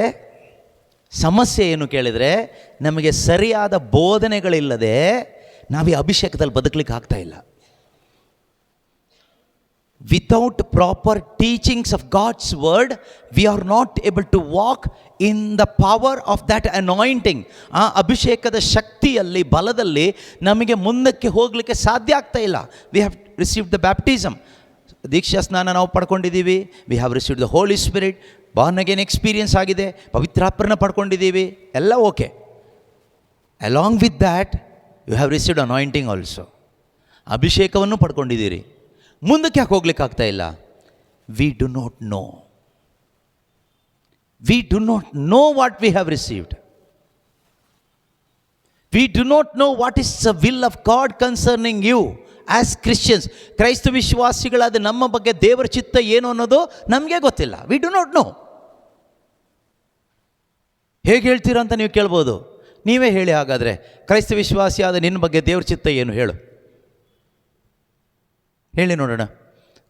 ಸಮಸ್ಯೆ ಏನು ಕೇಳಿದರೆ, ನಮಗೆ ಸರಿಯಾದ ಬೋಧನೆಗಳಿಲ್ಲದೆ ನಾವು ಈ ಅಭಿಷೇಕದಲ್ಲಿ ಬದುಕಲಿಕ್ಕೆ ಆಗ್ತಾ ಇಲ್ಲ. Without proper teachings of God's word, we are not able to walk in the power of that anointing. ಆ ಅಭಿಷೇಕದ ಶಕ್ತಿಯಲ್ಲಿ, ಬಲದಲ್ಲಿ ನಮಗೆ ಮುಂದಕ್ಕೆ ಹೋಗಲಿಕ್ಕೆ ಸಾಧ್ಯ ಆಗ್ತಾ ಇಲ್ಲ. We have received the baptism. ದೀಕ್ಷಾ ಸ್ನಾನ ನಾವು ಪಡ್ಕೊಂಡಿದ್ದೀವಿ. We have received the Holy Spirit. born again experience ಆಗಿದೆ. ಪವಿತ್ರಾತ್ಮನ ಪಡ್ಕೊಂಡಿದ್ದೀವಿ. ಎಲ್ಲ okay. Along with that, you have received anointing also. ಅಭಿಷೇಕವನ್ನು ಪಡ್ಕೊಂಡಿದ್ದೀರಿ. ಮುಂದಕ್ಕೆ ಯಾಕೆ ಹೋಗ್ಲಿಕ್ಕೆ ಆಗ್ತಾ ಇಲ್ಲ? We do not know. We do not know what we have received. We do not know what is the will of God concerning you as Christians. ಕ್ರೈಸ್ತ ವಿಶ್ವಾಸಿಗಳಾದ ನಮ್ಮ ಬಗ್ಗೆ ದೇವರ ಚಿತ್ತ ಏನು ಅನ್ನೋದು ನಮಗೆ ಗೊತ್ತಿಲ್ಲ. We do not know. ಹೇಗೆ ಹೇಳ್ತೀರಾ ಅಂತ ನೀವು ಕೇಳ್ಬೋದು. ನೀವೇ ಹೇಳಿ ಹಾಗಾದರೆ, ಕ್ರೈಸ್ತ ವಿಶ್ವಾಸಿಯಾದ ನಿನ್ನ ಬಗ್ಗೆ ದೇವ್ರ ಚಿತ್ತ ಏನು ಹೇಳು, ಹೇಳಿ ನೋಡೋಣ.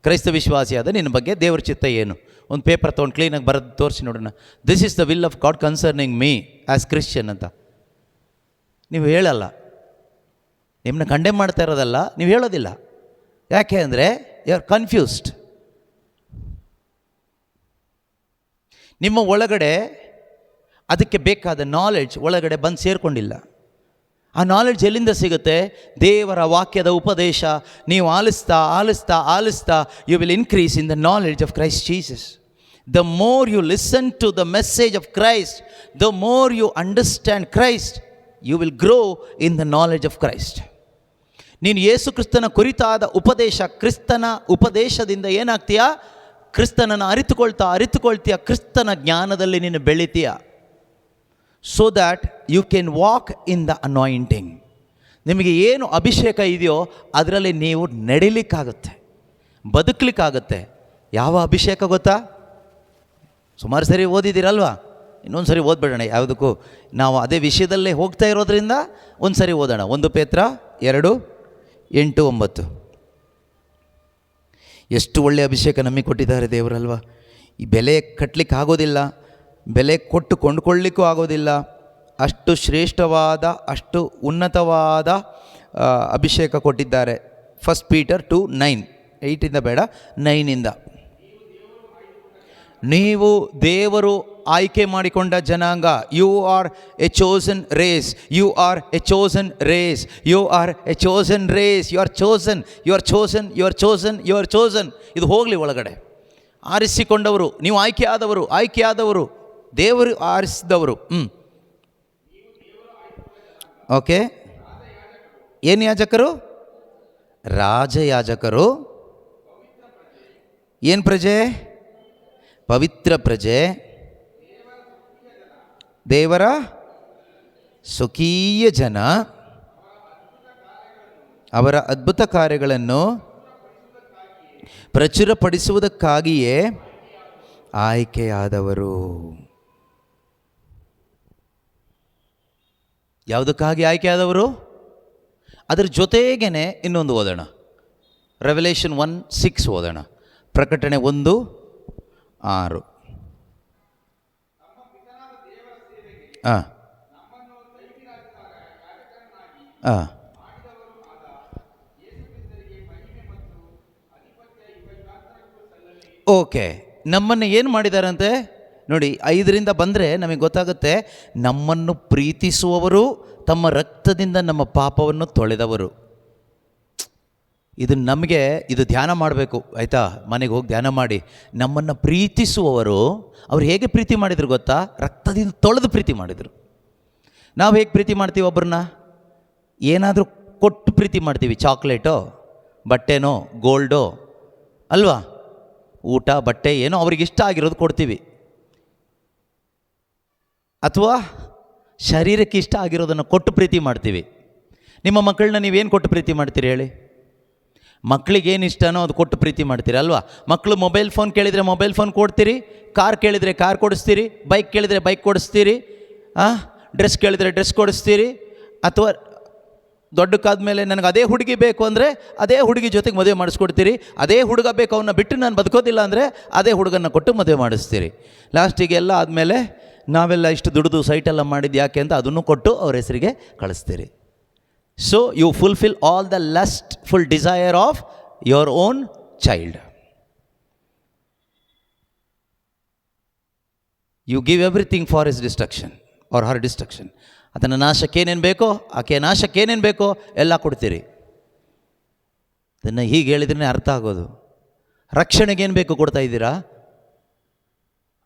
ಕ್ರೈಸ್ತ ವಿಶ್ವಾಸಿಯಾದ ನಿನ್ನ ಬಗ್ಗೆ ದೇವ್ರ ಚಿತ್ತ ಏನು? ಒಂದು ಪೇಪರ್ ತೊಗೊಂಡು ಕ್ಲೀನಾಗಿ ಬರೆದು ತೋರಿಸಿ ನೋಡೋಣ. This is the will of God concerning me as Christian ಅಂತ. ನೀವು ಹೇಳಲ್ಲ. ನಿಮ್ಮನ್ನ ಕಂಡೆಮ್ ಮಾಡ್ತಾ ಇರೋದಲ್ಲ, ನೀವು ಹೇಳೋದಿಲ್ಲ. ಯಾಕೆ ಅಂದರೆ ಯು ಆರ್ ಕನ್ಫ್ಯೂಸ್ಡ್. ನಿಮ್ಮ ಒಳಗಡೆ ಅದಕ್ಕೆ ಬೇಕಾದ ನಾಲೆಡ್ಜ್ ಒಳಗಡೆ ಬಂದು ಸೇರಿಕೊಂಡಿಲ್ಲ. ಆ ನಾಲೆಡ್ಜ್ ಎಲ್ಲಿಂದ ಸಿಗುತ್ತೆ? ದೇವರ ವಾಕ್ಯದ ಉಪದೇಶ ನೀವು ಆಲಿಸ್ತಾ ಆಲಿಸ್ತಾ ಆಲಿಸ್ತಾ you will increase in the knowledge of Christ Jesus. The more you listen to the message of Christ, the more you understand Christ, you will grow in the knowledge of Christ. ನೀನು ಯೇಸು ಕ್ರಿಸ್ತನ ಕುರಿತಾದ ಉಪದೇಶ, ಕ್ರಿಸ್ತನ ಉಪದೇಶದಿಂದ ಏನಾಗ್ತೀಯಾ? ಕ್ರಿಸ್ತನನ್ನು ಅರಿತುಕೊಳ್ತೀಯ. ಕ್ರಿಸ್ತನ ಜ್ಞಾನದಲ್ಲಿ ನೀನು ಬೆಳಿತೀಯ. So that you can walk in the anointing. ನಿಮಗೆ ಏನು ಅಭಿಷೇಕ ಇದೆಯೋ ಅದರಲ್ಲಿ ನೀವು ನಡಿಲಿಕ್ಕಾಗುತ್ತೆ, ಬದುಕಲಿಕ್ಕಾಗುತ್ತೆ. ಯಾವ ಅಭಿಷೇಕ ಗೊತ್ತಾ? ಸುಮಾರು ಸರಿ ಓದಿದ್ದೀರಲ್ವಾ? ಇನ್ನೊಂದು ಸರಿ ಓದ್ಬೇಡೋಣ. ಯಾವುದಕ್ಕೂ ನಾವು ಅದೇ ವಿಷಯದಲ್ಲೇ ಹೋಗ್ತಾ ಇರೋದ್ರಿಂದ ಒಂದು ಸರಿ ಓದೋಣ. 1 ಪೇತ್ರ 2:8-9. ಎಷ್ಟು ಒಳ್ಳೆಯ ಅಭಿಷೇಕ ನಮಗೆ ಕೊಟ್ಟಿದ್ದಾರೆ ದೇವರಲ್ವಾ. ಈ ಬೆಲೆ ಕಟ್ಟಲಿಕ್ಕೆ ಆಗೋದಿಲ್ಲ, ಬೆಲೆ ಕೊಟ್ಟು ಕೊಂಡುಕೊಳ್ಳಲಿಕ್ಕೂ ಆಗೋದಿಲ್ಲ. ಅಷ್ಟು ಶ್ರೇಷ್ಠವಾದ, ಅಷ್ಟು ಉನ್ನತವಾದ ಅಭಿಷೇಕ ಕೊಟ್ಟಿದ್ದಾರೆ. 1 ಪೀಟರ್ 2:9. 8 ಬೇಡ, 9. ನೀವು ದೇವರು ಆಯ್ಕೆ ಮಾಡಿಕೊಂಡ ಜನಾಂಗ. You are a chosen race. You are a chosen race. You are a chosen race. You are chosen, you are chosen, you are chosen, you are chosen. ಇದು ಹೋಗಲಿ ಒಳಗಡೆ. ಆರಿಸಿಕೊಂಡವರು, ನೀವು ಆಯ್ಕೆಯಾದವರು, ದೇವರು ಆರಿಸಿದವರು. ಓಕೆ. ಏನು ಯಾಜಕರು? ರಾಜಯಾಜಕರು. ಏನು ಪ್ರಜೆ? ಪವಿತ್ರ ಪ್ರಜೆ. ದೇವರ ಸ್ವಕೀಯ ಜನ. ಅವರ ಅದ್ಭುತ ಕಾರ್ಯಗಳನ್ನು ಪ್ರಚುರಪಡಿಸುವುದಕ್ಕಾಗಿಯೇ ಆಯ್ಕೆಯಾದವರು. ಯಾವುದಕ್ಕಾಗಿ ಆಯ್ಕೆಯಾದವರು? ಅದರ ಜೊತೆಗೇನೆ ಇನ್ನೊಂದು ಓದೋಣ. ರೆವಲೇಷನ್ 1:6 ಓದೋಣ. ಪ್ರಕಟಣೆ 1:6. ಓಕೆ. ನಮ್ಮನ್ನು ಏನು ಮಾಡಿದಾರಂತೆ ನೋಡಿ. 5ರಿಂದ ಬಂದರೆ ನಮಗೆ ಗೊತ್ತಾಗುತ್ತೆ. ನಮ್ಮನ್ನು ಪ್ರೀತಿಸುವವರು, ತಮ್ಮ ರಕ್ತದಿಂದ ನಮ್ಮ ಪಾಪವನ್ನು ತೊಳೆದವರು. ಇದು ಧ್ಯಾನ ಮಾಡಬೇಕು, ಆಯಿತಾ? ಮನೆಗೆ ಹೋಗಿ ಧ್ಯಾನ ಮಾಡಿ. ನಮ್ಮನ್ನು ಪ್ರೀತಿಸುವವರು, ಅವ್ರು ಹೇಗೆ ಪ್ರೀತಿ ಮಾಡಿದರು ಗೊತ್ತಾ? ರಕ್ತದಿಂದ ತೊಳೆದು ಪ್ರೀತಿ ಮಾಡಿದರು. ನಾವು ಹೇಗೆ ಪ್ರೀತಿ ಮಾಡ್ತೀವಿ? ಒಬ್ಬರನ್ನ ಏನಾದರೂ ಕೊಟ್ಟು ಪ್ರೀತಿ ಮಾಡ್ತೀವಿ. ಚಾಕ್ಲೇಟೋ, ಬಟ್ಟೆನೋ, ಗೋಲ್ಡೋ ಅಲ್ವಾ? ಊಟ, ಬಟ್ಟೆ, ಏನೋ ಅವ್ರಿಗೆ ಇಷ್ಟ ಆಗಿರೋದು ಕೊಡ್ತೀವಿ. ಅಥವಾ ಶರೀರಕ್ಕೆ ಇಷ್ಟ ಆಗಿರೋದನ್ನು ಕೊಟ್ಟು ಪ್ರೀತಿ ಮಾಡ್ತೀವಿ. ನಿಮ್ಮ ಮಕ್ಕಳನ್ನ ನೀವೇನು ಕೊಟ್ಟು ಪ್ರೀತಿ ಮಾಡ್ತೀರಿ ಹೇಳಿ? ಮಕ್ಕಳಿಗೇನು ಇಷ್ಟನೋ ಅದು ಕೊಟ್ಟು ಪ್ರೀತಿ ಮಾಡ್ತೀರಿ ಅಲ್ವಾ? ಮಕ್ಕಳು ಮೊಬೈಲ್ ಫೋನ್ ಕೇಳಿದರೆ ಮೊಬೈಲ್ ಫೋನ್ ಕೊಡ್ತೀರಿ, ಕಾರ್ ಕೇಳಿದರೆ ಕಾರ್ ಕೊಡಿಸ್ತೀರಿ, ಬೈಕ್ ಕೇಳಿದರೆ ಬೈಕ್ ಕೊಡಿಸ್ತೀರಿ, ಡ್ರೆಸ್ ಕೇಳಿದರೆ ಡ್ರೆಸ್ ಕೊಡಿಸ್ತೀರಿ. ಅಥವಾ ದೊಡ್ಡಕ್ಕಾದ್ಮೇಲೆ ನನಗೆ ಅದೇ ಹುಡುಗಿ ಬೇಕು ಅಂದರೆ ಅದೇ ಹುಡುಗಿ ಜೊತೆಗೆ ಮದುವೆ ಮಾಡಿಸ್ಕೊಡ್ತೀರಿ. ಅದೇ ಹುಡುಗ ಬೇಕು, ಅವನ್ನ ಬಿಟ್ಟು ನಾನು ಬದುಕೋದಿಲ್ಲ ಅಂದರೆ ಅದೇ ಹುಡುಗನ್ನ ಕೊಟ್ಟು ಮದುವೆ ಮಾಡಿಸ್ತೀರಿ. ಲಾಸ್ಟಿಗೆ ಎಲ್ಲ ಆದಮೇಲೆ ನಾವೆಲ್ಲ ಇಷ್ಟು ದುಡಿದು ಸೈಟೆಲ್ಲ ಮಾಡಿದ್ದು ಯಾಕೆ ಅಂತ ಅದನ್ನು ಕೊಟ್ಟು ಅವ್ರ ಹೆಸರಿಗೆ ಕಳಿಸ್ತೀರಿ. So you fulfil all the lustful desire of your own child. You give everything for his destruction or her destruction. ಅದನ್ನ ನಾಶಕ್ಕೆ ಏನೇನು ಬೇಕೋ, ಆಕೆ ನಾಶಕ್ಕೆ ಏನೇನು ಬೇಕೋ ಎಲ್ಲ ಕೊಡ್ತೀರಿ. ಅದನ್ನು ಹೀಗೆ ಹೇಳಿದ್ರೇ ಅರ್ಥ ಆಗೋದು. ರಕ್ಷಣೆಗೆ ಏನು ಬೇಕು ಕೊಡ್ತಾ ಇದ್ದೀರಾ?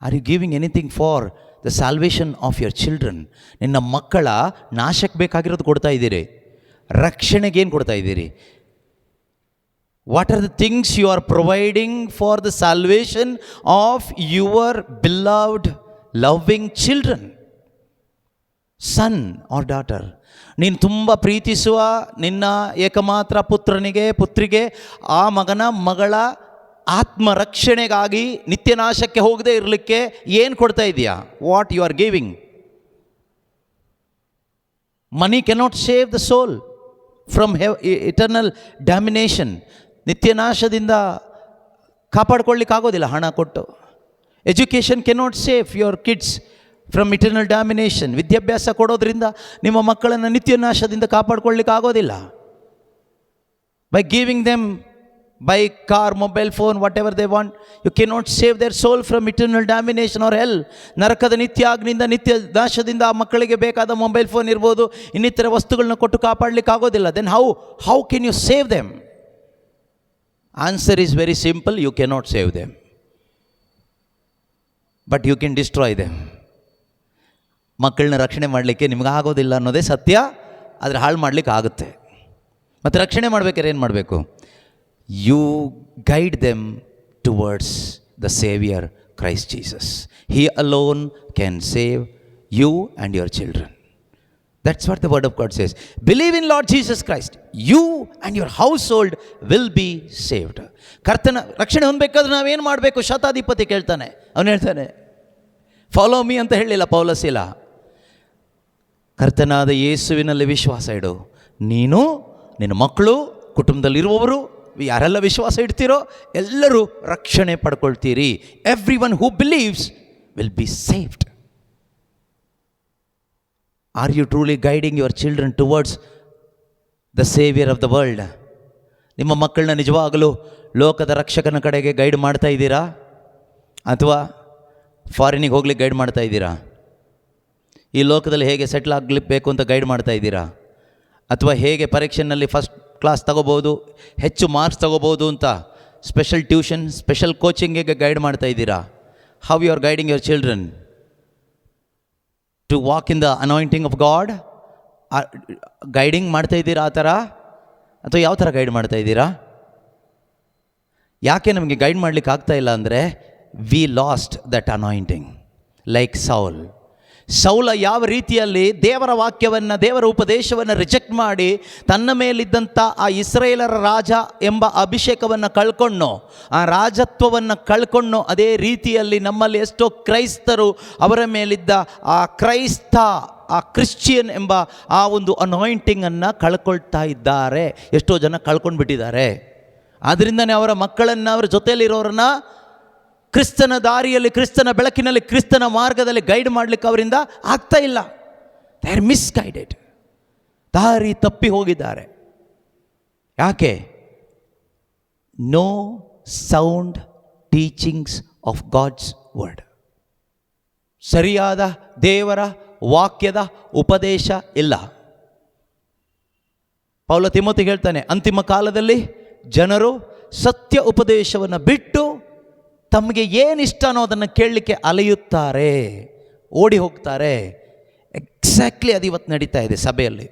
Are you giving anything for the salvation of your children? ನಿನ್ನ ಮಕ್ಕಳ ನಾಶಕ್ಕೆ ಬೇಕಾಗಿರೋದು ಕೊಡ್ತಾ ಇದ್ದೀರಿ. ರಕ್ಷಣೆಗೇನು ಕೊಡ್ತಾ ಇದ್ದೀರಿ? What are the things you are providing for the salvation of your beloved loving children, son or daughter? ನೀನು ತುಂಬ ಪ್ರೀತಿಸುವ ನಿನ್ನ ಏಕಮಾತ್ರ ಪುತ್ರಿಗೆ ಆ ಮಗಳ ಆತ್ಮರಕ್ಷಣೆಗಾಗಿ ನಿತ್ಯನಾಶಕ್ಕೆ ಹೋಗದೆ ಇರಲಿಕ್ಕೆ ಏನು ಕೊಡ್ತಾ ಇದೆಯಾ? What you are giving? Money cannot save the soul from eternal damnation. ನಿತ್ಯನಾಶದಿಂದ ಕಾಪಾಡ್ಕೊಳ್ಳಿಕ್ಕಾಗೋದಿಲ್ಲ ಹಣ ಕೊಟ್ಟು. Education cannot save your kids from eternal damnation. ವಿದ್ಯಾಭ್ಯಾಸ ಕೊಡೋದ್ರಿಂದ ನಿಮ್ಮ ಮಕ್ಕಳನ್ನು ನಿತ್ಯನಾಶದಿಂದ ಕಾಪಾಡ್ಕೊಳ್ಳಿಕ್ಕಾಗೋದಿಲ್ಲ. By giving them buy car, mobile phone, whatever they want, you cannot save their soul from eternal damnation or hell. ನರಕದ ನಿತ್ಯ ಅಗ್ನಿಯಿಂದ, ನಿತ್ಯ ನಾಶದಿಂದ ಆ ಮಕ್ಕಳಿಗೆ ಬೇಕಾದ ಮೊಬೈಲ್ ಫೋನ್ ಇರ್ಬೋದು, ಇನ್ನಿತರ ವಸ್ತುಗಳನ್ನ ಕೊಟ್ಟು ಕಾಪಾಡಲಿಕ್ಕಾಗೋದಿಲ್ಲ. Then how can you save them? Answer is very simple, you cannot save them, but you can destroy them. ಮಕ್ಕಳನ್ನ ರಕ್ಷಣೆ ಮಾಡಲಿಕ್ಕೆ ನಿಮಗಾಗೋದಿಲ್ಲ ಅನ್ನೋದೇ ಸತ್ಯ, ಆದರೆ ಹಾಳು ಮಾಡಲಿಕ್ಕೆ ಆಗುತ್ತೆ. ಮತ್ತು ರಕ್ಷಣೆ ಮಾಡಬೇಕಾದ್ರೆ ಏನು ಮಾಡಬೇಕು? You guide them towards the saviour Christ Jesus. He alone can save you and your children. That's what the word of God says. Believe in Lord Jesus Christ. You and your household will be saved. ಕರ್ತನ ರಕ್ಷಣೆ ಹೊಂದಬೇಕಾದ್ರೆ ನಾವೇನು ಮಾಡಬೇಕು? ಶತಾಧಿಪತಿ ಕೇಳ್ತಾನೆ. ಅವನು ಹೇಳ್ತಾನೆ, follow me ಅಂತ ಹೇಳಿಲ್ಲ ಪೌಲಸಿಲ. ಕರ್ತನಾದ ಯೇಸುವಿನಲ್ಲಿ ವಿಶ್ವಾಸ ಇಡು. ನೀನು, ನಿನ್ನ ಮಕ್ಕಳು, ಕುಟುಂಬದಲ್ಲಿರುವವರು ಯಾರೆಲ್ಲ ವಿಶ್ವಾಸ ಇಡ್ತೀರೋ ಎಲ್ಲರೂ ರಕ್ಷಣೆ ಪಡ್ಕೊಳ್ತೀರಿ. Everyone who believes will be saved. Are you truly guiding your children towards the saviour of the world? ನಿಮ್ಮ ಮಕ್ಕಳನ್ನ ನಿಜವಾಗಲೂ ಲೋಕದ ರಕ್ಷಕನ ಕಡೆಗೆ ಗೈಡ್ ಮಾಡ್ತಾ ಇದ್ದೀರಾ, ಅಥವಾ ಫಾರಿನಿಗೆ ಹೋಗ್ಲಿಕ್ಕೆ ಗೈಡ್ ಮಾಡ್ತಾ ಇದ್ದೀರಾ? ಈ ಲೋಕದಲ್ಲಿ ಹೇಗೆ ಸೆಟ್ಲ್ ಆಗಲಿಕ್ಕೆ ಅಂತ ಗೈಡ್ ಮಾಡ್ತಾ ಇದ್ದೀರಾ? ಅಥವಾ ಹೇಗೆ ಪರೀಕ್ಷೆಯಲ್ಲಿ ಫಸ್ಟ್ ಕ್ಲಾಸ್ ತಗೋಬೋದು, ಹೆಚ್ಚು ಮಾರ್ಕ್ಸ್ ತಗೋಬೋದು ಅಂತ ಸ್ಪೆಷಲ್ ಟ್ಯೂಷನ್, ಸ್ಪೆಷಲ್ ಕೋಚಿಂಗಿಗೆ ಗೈಡ್ ಮಾಡ್ತಾ ಇದ್ದೀರಾ? How you are guiding your children to walk in the anointing of God? Guiding ಮಾಡ್ತಾ ಇದ್ದೀರಾ ಆ ಥರ, ಅಥವಾ ಯಾವ ಥರ ಗೈಡ್ ಮಾಡ್ತಾ ಇದ್ದೀರಾ? ಯಾಕೆ ನಮಗೆ ಗೈಡ್ ಮಾಡಲಿಕ್ಕೆ ಆಗ್ತಾ ಇಲ್ಲ ಅಂದರೆ, we lost that anointing. Like Saul ಯಾವ ರೀತಿಯಲ್ಲಿ ದೇವರ ವಾಕ್ಯವನ್ನು, ದೇವರ ಉಪದೇಶವನ್ನು ರಿಜೆಕ್ಟ್ ಮಾಡಿ ತನ್ನ ಮೇಲಿದ್ದಂಥ ಆ ಇಸ್ರೇಲರ ರಾಜ ಎಂಬ ಅಭಿಷೇಕವನ್ನು ಕಳ್ಕೊಂಡೋ, ಆ ರಾಜತ್ವವನ್ನು ಕಳ್ಕೊಂಡೋ, ಅದೇ ರೀತಿಯಲ್ಲಿ ನಮ್ಮಲ್ಲಿ ಎಷ್ಟೋ ಕ್ರೈಸ್ತರು ಅವರ ಮೇಲಿದ್ದ ಆ ಕ್ರಿಶ್ಚಿಯನ್ ಎಂಬ ಆ ಒಂದು ಅನಾಯಿಂಟಿಂಗನ್ನು ಕಳ್ಕೊಳ್ತಾ ಇದ್ದಾರೆ. ಎಷ್ಟೋ ಜನ ಕಳ್ಕೊಂಡ್ಬಿಟ್ಟಿದ್ದಾರೆ. ಆದ್ದರಿಂದನೇ ಅವರ ಮಕ್ಕಳನ್ನು, ಅವರ ಜೊತೆಯಲ್ಲಿರೋರನ್ನ ಕ್ರಿಸ್ತನ ದಾರಿಯಲ್ಲಿ, ಕ್ರಿಸ್ತನ ಬೆಳಕಿನಲ್ಲಿ, ಕ್ರಿಸ್ತನ ಮಾರ್ಗದಲ್ಲಿ ಗೈಡ್ ಮಾಡಲಿಕ್ಕೆ ಅವರಿಂದ ಆಗ್ತಾ ಇಲ್ಲ. They are misguided. ದಾರಿ ತಪ್ಪಿ ಹೋಗಿದ್ದಾರೆ. ಯಾಕೆ? No sound teachings of God's word. ಸರಿಯಾದ ದೇವರ ವಾಕ್ಯದ ಉಪದೇಶ ಇಲ್ಲ. ಪೌಲ ತಿಮೋತಿಗೆ ಹೇಳ್ತಾನೆ, ಅಂತಿಮ ಕಾಲದಲ್ಲಿ ಜನರು ಸತ್ಯ ಉಪದೇಶವನ್ನು ಬಿಟ್ಟು ತಮಗೆ ಏನಿಷ್ಟ ಅನ್ನೋದನ್ನು ಕೇಳಲಿಕ್ಕೆ ಅಲೆಯುತ್ತಾರೆ, ಓಡಿ ಹೋಗ್ತಾರೆ. ಎಕ್ಸಾಕ್ಟ್ಲಿ ಅದು ಇವತ್ತು ನಡೀತಾ ಇದೆ ಸಭೆಯಲ್ಲಿ,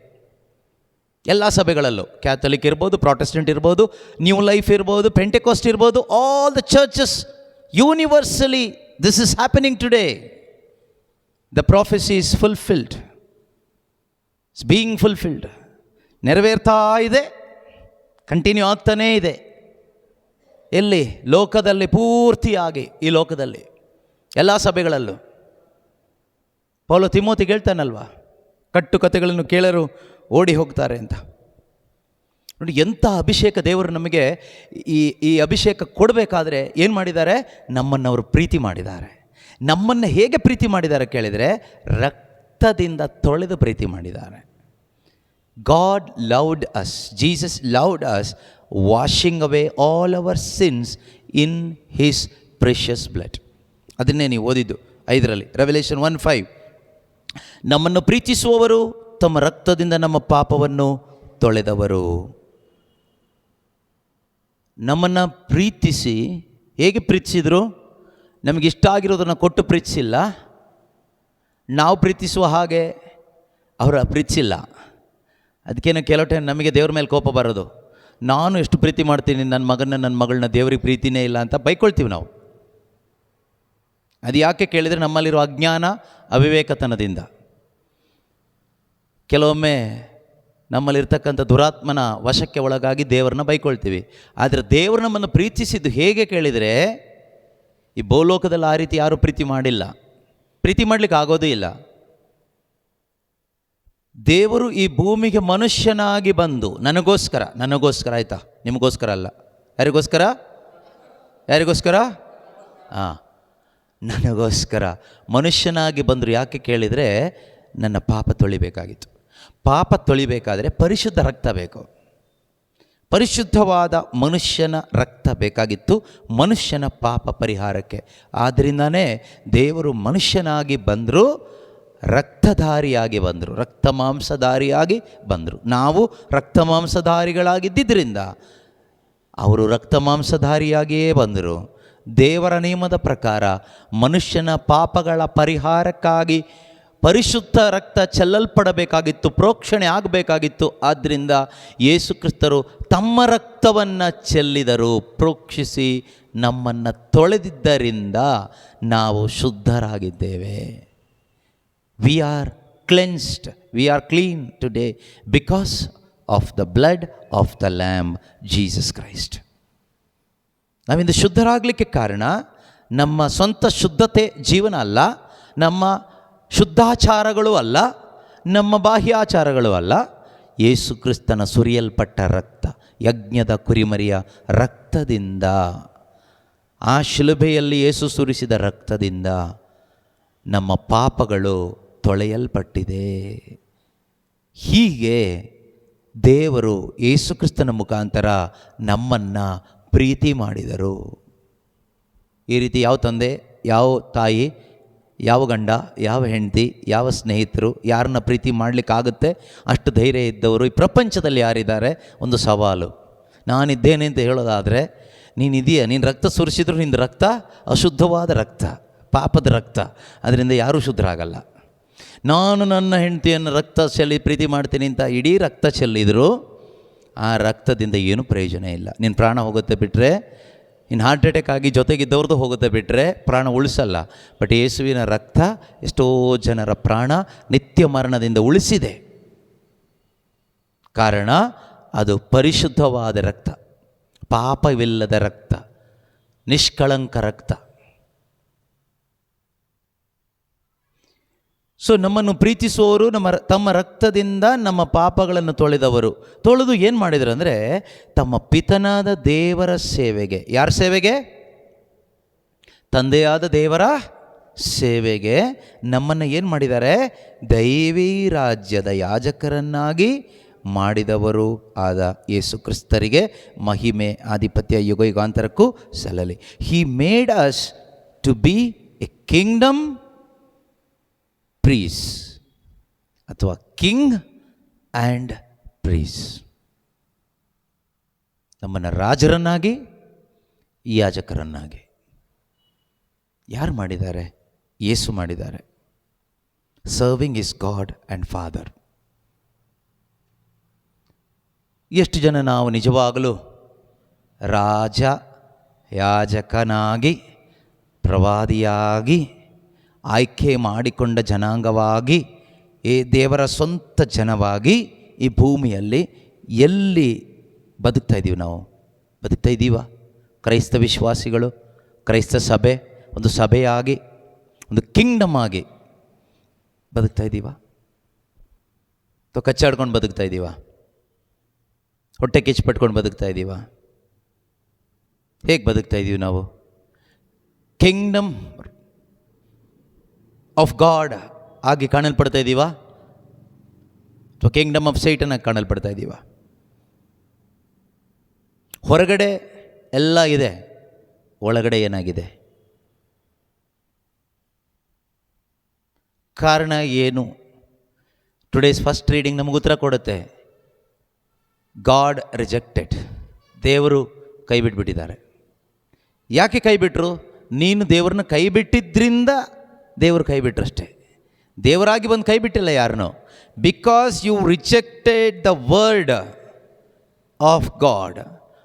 ಎಲ್ಲ ಸಭೆಗಳಲ್ಲೂ. ಕ್ಯಾಥಲಿಕ್ ಇರ್ಬೋದು, ಪ್ರಾಟೆಸ್ಟೆಂಟ್ ಇರ್ಬೋದು, ನ್ಯೂ ಲೈಫ್ ಇರ್ಬೋದು, ಪೆಂಟೆಕೋಸ್ಟ್ ಇರ್ಬೋದು, all the churches universally this is happening today. The prophecy is fulfilled, it's being fulfilled. ನೆರವೇರ್ತಾ ಇದೆ, ಕಂಟಿನ್ಯೂ ಆಗ್ತಾನೇ ಇದೆ. ಎಲ್ಲಿ? ಲೋಕದಲ್ಲಿ, ಪೂರ್ತಿಯಾಗಿ ಈ ಲೋಕದಲ್ಲಿ ಎಲ್ಲ ಸಭೆಗಳಲ್ಲೂ. ಪೌಲ ತಿಮೋತಿಗೆ ಹೇಳ್ತಾನಲ್ವ, ಕಟ್ಟುಕತೆಗಳನ್ನು ಕೇಳರು ಓಡಿ ಹೋಗ್ತಾರೆ ಅಂತ. ನೋಡಿ, ಎಂಥ ಅಭಿಷೇಕ ದೇವರು ನಮಗೆ ಈ ಅಭಿಷೇಕ ಕೊಡಬೇಕಾದ್ರೆ ಏನು ಮಾಡಿದ್ದಾರೆ? ನಮ್ಮನ್ನು ಅವರು ಪ್ರೀತಿ ಮಾಡಿದ್ದಾರೆ. ನಮ್ಮನ್ನು ಹೇಗೆ ಪ್ರೀತಿ ಮಾಡಿದ್ದಾರೆ ಕೇಳಿದರೆ, ರಕ್ತದಿಂದ ತೊಳೆದು ಪ್ರೀತಿ ಮಾಡಿದ್ದಾರೆ. God loved us, Jesus loved us, washing away all our since in his precious blood. ಅದನ್ನೇ ನೀವು ಓದಿದ್ದು 5ರಲ್ಲಿ, ರೆವಲ್ಯೂಷನ್ 1:5. ನಮ್ಮನ್ನು ಪ್ರೀತಿಸುವವರು ತಮ್ಮ ರಕ್ತದಿಂದ ನಮ್ಮ ಪಾಪವನ್ನು ತೊಳೆದವರು. ನಮ್ಮನ್ನು ಪ್ರೀತಿಸಿ ಹೇಗೆ ಪ್ರೀತಿಸಿದರು? ನಮಗಿಷ್ಟ ಆಗಿರೋದನ್ನು ಕೊಟ್ಟು ಪ್ರೀತಿಸಿಲ್ಲ, ನಾವು ಪ್ರೀತಿಸುವ ಹಾಗೆ ಅವರ ಪ್ರೀತಿಸಿಲ್ಲ. ಅದಕ್ಕೇನು ಕೆಲವು ಟೈಮ್ ನಮಗೆ ದೇವ್ರ ಮೇಲೆ ಕೋಪ ಬರೋದು, ನಾನು ಎಷ್ಟು ಪ್ರೀತಿ ಮಾಡ್ತೀನಿ ನನ್ನ ಮಗಳನ್ನ, ದೇವ್ರಿಗೆ ಪ್ರೀತಿನೇ ಇಲ್ಲ ಅಂತ ಬೈಕೊಳ್ತೀವಿ ನಾವು. ಅದು ಯಾಕೆ ಕೇಳಿದರೆ, ನಮ್ಮಲ್ಲಿರೋ ಅಜ್ಞಾನ, ಅವಿವೇಕತನದಿಂದ. ಕೆಲವೊಮ್ಮೆ ನಮ್ಮಲ್ಲಿರ್ತಕ್ಕಂಥ ದುರಾತ್ಮನ ವಶಕ್ಕೆ ಒಳಗಾಗಿ ದೇವರನ್ನ ಬೈಕೊಳ್ತೀವಿ. ಆದರೆ ದೇವರು ನಮ್ಮನ್ನು ಪ್ರೀತಿಸಿದ್ದು ಹೇಗೆ ಕೇಳಿದರೆ, ಈ ಭೂಲೋಕದಲ್ಲಿ ಆ ರೀತಿ ಯಾರೂ ಪ್ರೀತಿ ಮಾಡಿಲ್ಲ, ಪ್ರೀತಿ ಮಾಡಲಿಕ್ಕೆ ಆಗೋದೇ ಇಲ್ಲ. ದೇವರು ಈ ಭೂಮಿಗೆ ಮನುಷ್ಯನಾಗಿ ಬಂದು ನನಗೋಸ್ಕರ ಆಯಿತಾ, ನಿಮಗೋಸ್ಕರ ಅಲ್ಲ. ಯಾರಿಗೋಸ್ಕರ? ನನಗೋಸ್ಕರ ಮನುಷ್ಯನಾಗಿ ಬಂದರು. ಯಾಕೆ ಕೇಳಿದರೆ, ನನ್ನ ಪಾಪ ತೊಳಿಬೇಕಾಗಿತ್ತು. ಪಾಪ ತೊಳಿಬೇಕಾದರೆ ಪರಿಶುದ್ಧ ರಕ್ತ ಬೇಕು, ಪರಿಶುದ್ಧವಾದ ಮನುಷ್ಯನ ರಕ್ತ ಬೇಕಾಗಿತ್ತು ಮನುಷ್ಯನ ಪಾಪ ಪರಿಹಾರಕ್ಕೆ. ಆದ್ದರಿಂದನೇ ದೇವರು ಮನುಷ್ಯನಾಗಿ ಬಂದರು, ರಕ್ತಧಾರಿಯಾಗಿ ಬಂದರು, ರಕ್ತ ಮಾಂಸಧಾರಿಯಾಗಿ ಬಂದರು. ನಾವು ರಕ್ತ ಮಾಂಸಧಾರಿಗಳಾಗಿದ್ದರಿಂದ ಅವರು ರಕ್ತ ಮಾಂಸಧಾರಿಯಾಗಿಯೇ ಬಂದರು. ದೇವರ ನಿಯಮದ ಪ್ರಕಾರ ಮನುಷ್ಯನ ಪಾಪಗಳ ಪರಿಹಾರಕ್ಕಾಗಿ ಪರಿಶುದ್ಧ ರಕ್ತ ಚೆಲ್ಲಲ್ಪಡಬೇಕಾಗಿತ್ತು, ಪ್ರೋಕ್ಷಣೆ ಆಗಬೇಕಾಗಿತ್ತು. ಆದ್ದರಿಂದ ಯೇಸು ಕ್ರಿಸ್ತರು ತಮ್ಮ ರಕ್ತವನ್ನು ಚೆಲ್ಲಿದರು, ಪ್ರೋಕ್ಷಿಸಿ ನಮ್ಮನ್ನು ತೊಳೆದಿದ್ದರಿಂದ ನಾವು ಶುದ್ಧರಾಗಿದ್ದೇವೆ. We are cleansed, we are clean today because of the blood of the lamb Jesus Christ. ನಾವಿಂದು ಶುದ್ಧರಾಗಲಿಕ್ಕೆ ಕಾರಣ ನಮ್ಮ ಸ್ವಂತ ಶುದ್ಧತೆ ಜೀವನ ಅಲ್ಲ, ನಮ್ಮ ಶುದ್ಧಾಚಾರಗಳು ಅಲ್ಲ, ನಮ್ಮ ಬಾಹ್ಯಾಚಾರಗಳು ಅಲ್ಲ. ಯೇಸು ಕ್ರಿಸ್ತನ ಸುರಿಯಲ್ಪಟ್ಟ ರಕ್ತ, ಯಜ್ಞದ ಕುರಿಮರಿಯ ರಕ್ತದಿಂದ, ಆ ಶಿಲುಬೆಯಲ್ಲಿ ಯೇಸು ಸುರಿಸಿದ ರಕ್ತದಿಂದ ನಮ್ಮ ಪಾಪಗಳು ತೊಳೆಯಲ್ಪಟ್ಟಿದೆ. ಹೀಗೆ ದೇವರು ಯೇಸು ಕ್ರಿಸ್ತನ ಮುಖಾಂತರ ನಮ್ಮನ್ನು ಪ್ರೀತಿ ಮಾಡಿದರು. ಈ ರೀತಿ ಯಾವ ತಂದೆ, ಯಾವ ತಾಯಿ, ಯಾವ ಗಂಡ, ಯಾವ ಹೆಂಡತಿ, ಯಾವ ಸ್ನೇಹಿತರು ಯಾರನ್ನ ಪ್ರೀತಿ ಮಾಡಲಿಕ್ಕಾಗುತ್ತೆ ಅಷ್ಟು ಧೈರ್ಯ ಇದ್ದವರು ಈ ಪ್ರಪಂಚದಲ್ಲಿ ಯಾರಿದ್ದಾರೆ? ಒಂದು ಸವಾಲು. ನಾನಿದ್ದೇನೆ ಅಂತ ಹೇಳೋದಾದರೆ, ನೀನಿದೆಯಾ, ನೀನು ರಕ್ತ ಸುರಿಸಿದ್ರು ನಿಂದು ರಕ್ತ ಅಶುದ್ಧವಾದ ರಕ್ತ, ಪಾಪದ ರಕ್ತ, ಅದರಿಂದ ಯಾರೂ ಶುದ್ಧರಾಗಲ್ಲ. ನಾನು ನನ್ನ ಹೆಂಡತಿಯನ್ನು ರಕ್ತ ಚೆಲ್ಲಿ ಪ್ರೀತಿ ಮಾಡ್ತೀನಿ ಅಂತ ಇಡೀ ರಕ್ತ ಚೆಲ್ಲಿದ್ರು ಆ ರಕ್ತದಿಂದ ಏನೂ ಪ್ರಯೋಜನ ಇಲ್ಲ. ನಿನ್ನ ಪ್ರಾಣ ಹೋಗುತ್ತೆ ಬಿಟ್ಟರೆ, ಇನ್ನು ಹಾರ್ಟ್ ಅಟ್ಯಾಕ್ ಆಗಿ ಜೊತೆಗಿದ್ದವ್ರದ್ದು ಹೋಗುತ್ತೆ ಬಿಟ್ಟರೆ ಪ್ರಾಣ ಉಳಿಸಲ್ಲ. ಬಟ್ ಯೇಸುವಿನ ರಕ್ತ ಎಷ್ಟೋ ಜನರ ಪ್ರಾಣ ನಿತ್ಯ ಮರಣದಿಂದ ಉಳಿಸಿದೆ. ಕಾರಣ ಅದು ಪರಿಶುದ್ಧವಾದ ರಕ್ತ, ಪಾಪವಿಲ್ಲದ ರಕ್ತ, ನಿಷ್ಕಳಂಕ ರಕ್ತ. ಸೊ ನಮ್ಮನ್ನು ಪ್ರೀತಿಸುವವರು ತಮ್ಮ ರಕ್ತದಿಂದ ನಮ್ಮ ಪಾಪಗಳನ್ನು ತೊಳೆದು ಏನು ಮಾಡಿದರು ಅಂದರೆ, ತಮ್ಮ ಪಿತನಾದ ದೇವರ ಸೇವೆಗೆ, ಯಾರ ಸೇವೆಗೆ? ತಂದೆಯಾದ ದೇವರ ಸೇವೆಗೆ ನಮ್ಮನ್ನು ಏನು ಮಾಡಿದ್ದಾರೆ? ದೈವಿ ರಾಜ್ಯದ ಯಾಜಕರನ್ನಾಗಿ ಮಾಡಿದವರು ಆದ ಯೇಸು ಕ್ರಿಸ್ತರಿಗೆ ಮಹಿಮೆ ಆಧಿಪತ್ಯ ಯುಗ ಯುಗಾಂತರಕ್ಕೂ ಸಲ್ಲಲಿ. He made us to be a kingdom priests, ಅಥವಾ ಕಿಂಗ್ ಆ್ಯಂಡ್ ಪ್ರೀಸ್. ನಮ್ಮನ್ನು ರಾಜರನ್ನಾಗಿ, ಯಾಜಕರನ್ನಾಗಿ ಯಾರು ಮಾಡಿದ್ದಾರೆ? ಯೇಸು ಮಾಡಿದ್ದಾರೆ. Serving is god and father. ಎಷ್ಟು ಜನ ನಾವು ನಿಜವಾಗಲೂ ರಾಜ, ಯಾಜಕನಾಗಿ, ಪ್ರವಾದಿಯಾಗಿ, ಆಯ್ಕೆ ಮಾಡಿಕೊಂಡ ಜನಾಂಗವಾಗಿ, ದೇವರ ಸ್ವಂತ ಜನವಾಗಿ ಈ ಭೂಮಿಯಲ್ಲಿ ಎಲ್ಲಿ ಬದುಕ್ತಾ ಇದ್ದೀವಿ? ನಾವು ಬದುಕ್ತಾ ಇದ್ದೀವ? ಕ್ರೈಸ್ತ ವಿಶ್ವಾಸಿಗಳು, ಕ್ರೈಸ್ತ ಸಭೆ ಒಂದು ಸಭೆಯಾಗಿ, ಒಂದು ಕಿಂಗ್ಡಮ್ ಆಗಿ ಬದುಕ್ತಾ ಇದ್ದೀವ? ಅಥವಾ ಕಚ್ಚಾಡ್ಕೊಂಡು ಬದುಕ್ತಾ ಇದ್ದೀವ? ಹೊಟ್ಟೆ ಕಿಚ್ಚು ಪಟ್ಕೊಂಡು ಬದುಕ್ತಾ ಇದ್ದೀವ? ಹೇಗೆ ಬದುಕ್ತಾ ಇದ್ದೀವಿ ನಾವು? ಕಿಂಗ್ಡಮ್ ಆಫ್ ಗಾಡ್ ಆಗಿ ಕಾಣಲ್ಪಡ್ತಾ ಇದ್ದೀವ ಅಥವಾ ಕಿಂಗ್ಡಮ್ ಆಫ್ ಸೈಟನ್ ಆಗಿ ಕಾಣಲ್ಪಡ್ತಾ ಇದ್ದೀವ? ಹೊರಗಡೆ ಎಲ್ಲ ಇದೆ, ಒಳಗಡೆ ಏನಾಗಿದೆ? ಕಾರಣ ಏನು? ಟುಡೇಸ್ ಫಸ್ಟ್ ರೀಡಿಂಗ್ ನಮಗೆ ಉತ್ತರ ಕೊಡುತ್ತೆ. God rejected. ದೇವರು ಕೈ ಬಿಟ್ಬಿಟ್ಟಿದ್ದಾರೆ. ಯಾಕೆ ಕೈ ಬಿಟ್ಟರು? ನೀನು ದೇವ್ರನ್ನ ಕೈ ಬಿಟ್ಟಿದ್ದರಿಂದ ದೇವರು ಕೈ ಬಿಟ್ರಷ್ಟೇ. ದೇವರಾಗಿ ಬಂದು ಕೈ ಬಿಟ್ಟಿಲ್ಲ ಯಾರನ್ನು. Because you rejected the word of God.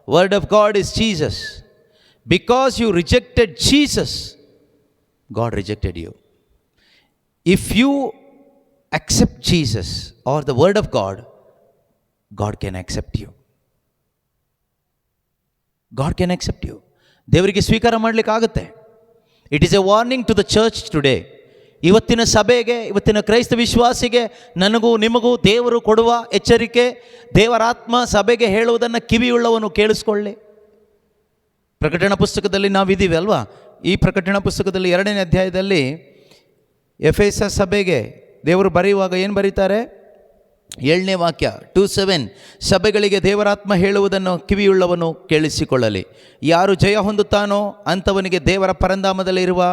Word of God is Jesus. Because you rejected Jesus, God rejected you. If you accept Jesus or the word of God, God can accept you. God can accept you. ದೇವರಿಗೆ ಸ್ವೀಕಾರ ಮಾಡಲಿಕ್ಕಾಗುತ್ತೆ. It is a warning to the church today. ಇವತ್ತಿನ ಸಭೆಗೆ, ಇವತ್ತಿನ ಕ್ರೈಸ್ತ ವಿಶ್ವಾಸಿಗೆ, ನನಗೂ ನಿಮಗೂ ದೇವರು ಕೊಡುವ ಎಚ್ಚರಿಕೆ, ದೇವರಾತ್ಮ ಸಭೆಗೆ ಹೇಳುವುದನ್ನು ಕಿವಿಯುಳ್ಳವನು ಕೇಳಿಸ್ಕೊಳ್ಳಿ. ಪ್ರಕಟಣಾ ಪುಸ್ತಕದಲ್ಲಿ ನಾವಿದ್ದೀವಿ ಅಲ್ವಾ? ಈ ಪ್ರಕಟಣಾ ಪುಸ್ತಕದಲ್ಲಿ 2ನೇ ಅಧ್ಯಾಯದಲ್ಲಿ ಎಫೆಸ ಸಭೆಗೆ ದೇವರು ಬರೆಯುವಾಗ ಏನು ಬರೀತಾರೆ? 7ನೇ ವಾಕ್ಯ 2:7, ಸಭೆಗಳಿಗೆ ದೇವರಾತ್ಮ ಹೇಳುವುದನ್ನು ಕಿವಿಯುಳ್ಳವನು ಕೇಳಿಸಿಕೊಳ್ಳಲಿ. ಯಾರು ಜಯ ಹೊಂದುತ್ತಾನೋ ಅಂಥವನಿಗೆ ದೇವರ ಪರಂಧಾಮದಲ್ಲಿರುವ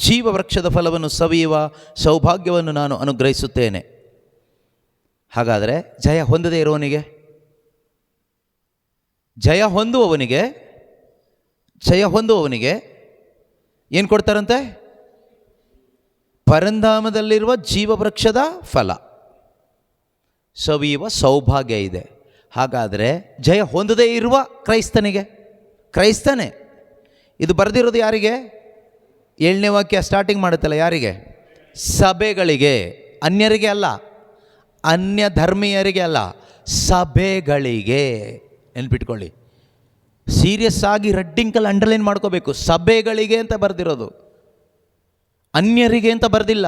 ಜೀವ ವೃಕ್ಷದ ಫಲವನ್ನು ಸವಿಯುವ ಸೌಭಾಗ್ಯವನ್ನು ನಾನು ಅನುಗ್ರಹಿಸುತ್ತೇನೆ. ಹಾಗಾದರೆ ಜಯ ಹೊಂದದೇ ಇರುವವನಿಗೆ, ಜಯ ಹೊಂದುವವನಿಗೆ ಏನು ಕೊಡ್ತಾರಂತೆ? ಪರಂಧಾಮದಲ್ಲಿರುವ ಜೀವವೃಕ್ಷದ ಫಲ ಸವಿಯುವ ಸೌಭಾಗ್ಯ ಇದೆ. ಹಾಗಾದರೆ ಜಯ ಹೊಂದದೇ ಇರುವ ಕ್ರೈಸ್ತನೇ ಇದು ಬರೆದಿರೋದು ಯಾರಿಗೆ? 7ನೇ ವಾಕ್ಯ ಸ್ಟಾರ್ಟಿಂಗ್ ಮಾಡುತ್ತಲ್ಲ, ಯಾರಿಗೆ? ಸಭೆಗಳಿಗೆ, ಅನ್ಯರಿಗೆ ಅಲ್ಲ, ಅನ್ಯ ಧರ್ಮೀಯರಿಗೆ ಅಲ್ಲ, ಸಭೆಗಳಿಗೆ. ನೆನ್ಪಿಟ್ಕೊಳ್ಳಿ, ಸೀರಿಯಸ್ ಆಗಿ ರೆಡ್ಡಿಂಕಲ್ಲಿ ಅಂಡರ್ಲೈನ್ ಮಾಡ್ಕೋಬೇಕು. ಸಭೆಗಳಿಗೆ ಅಂತ ಬರೆದಿರೋದು, ಅನ್ಯರಿಗೆ ಅಂತ ಬರೆದಿಲ್ಲ.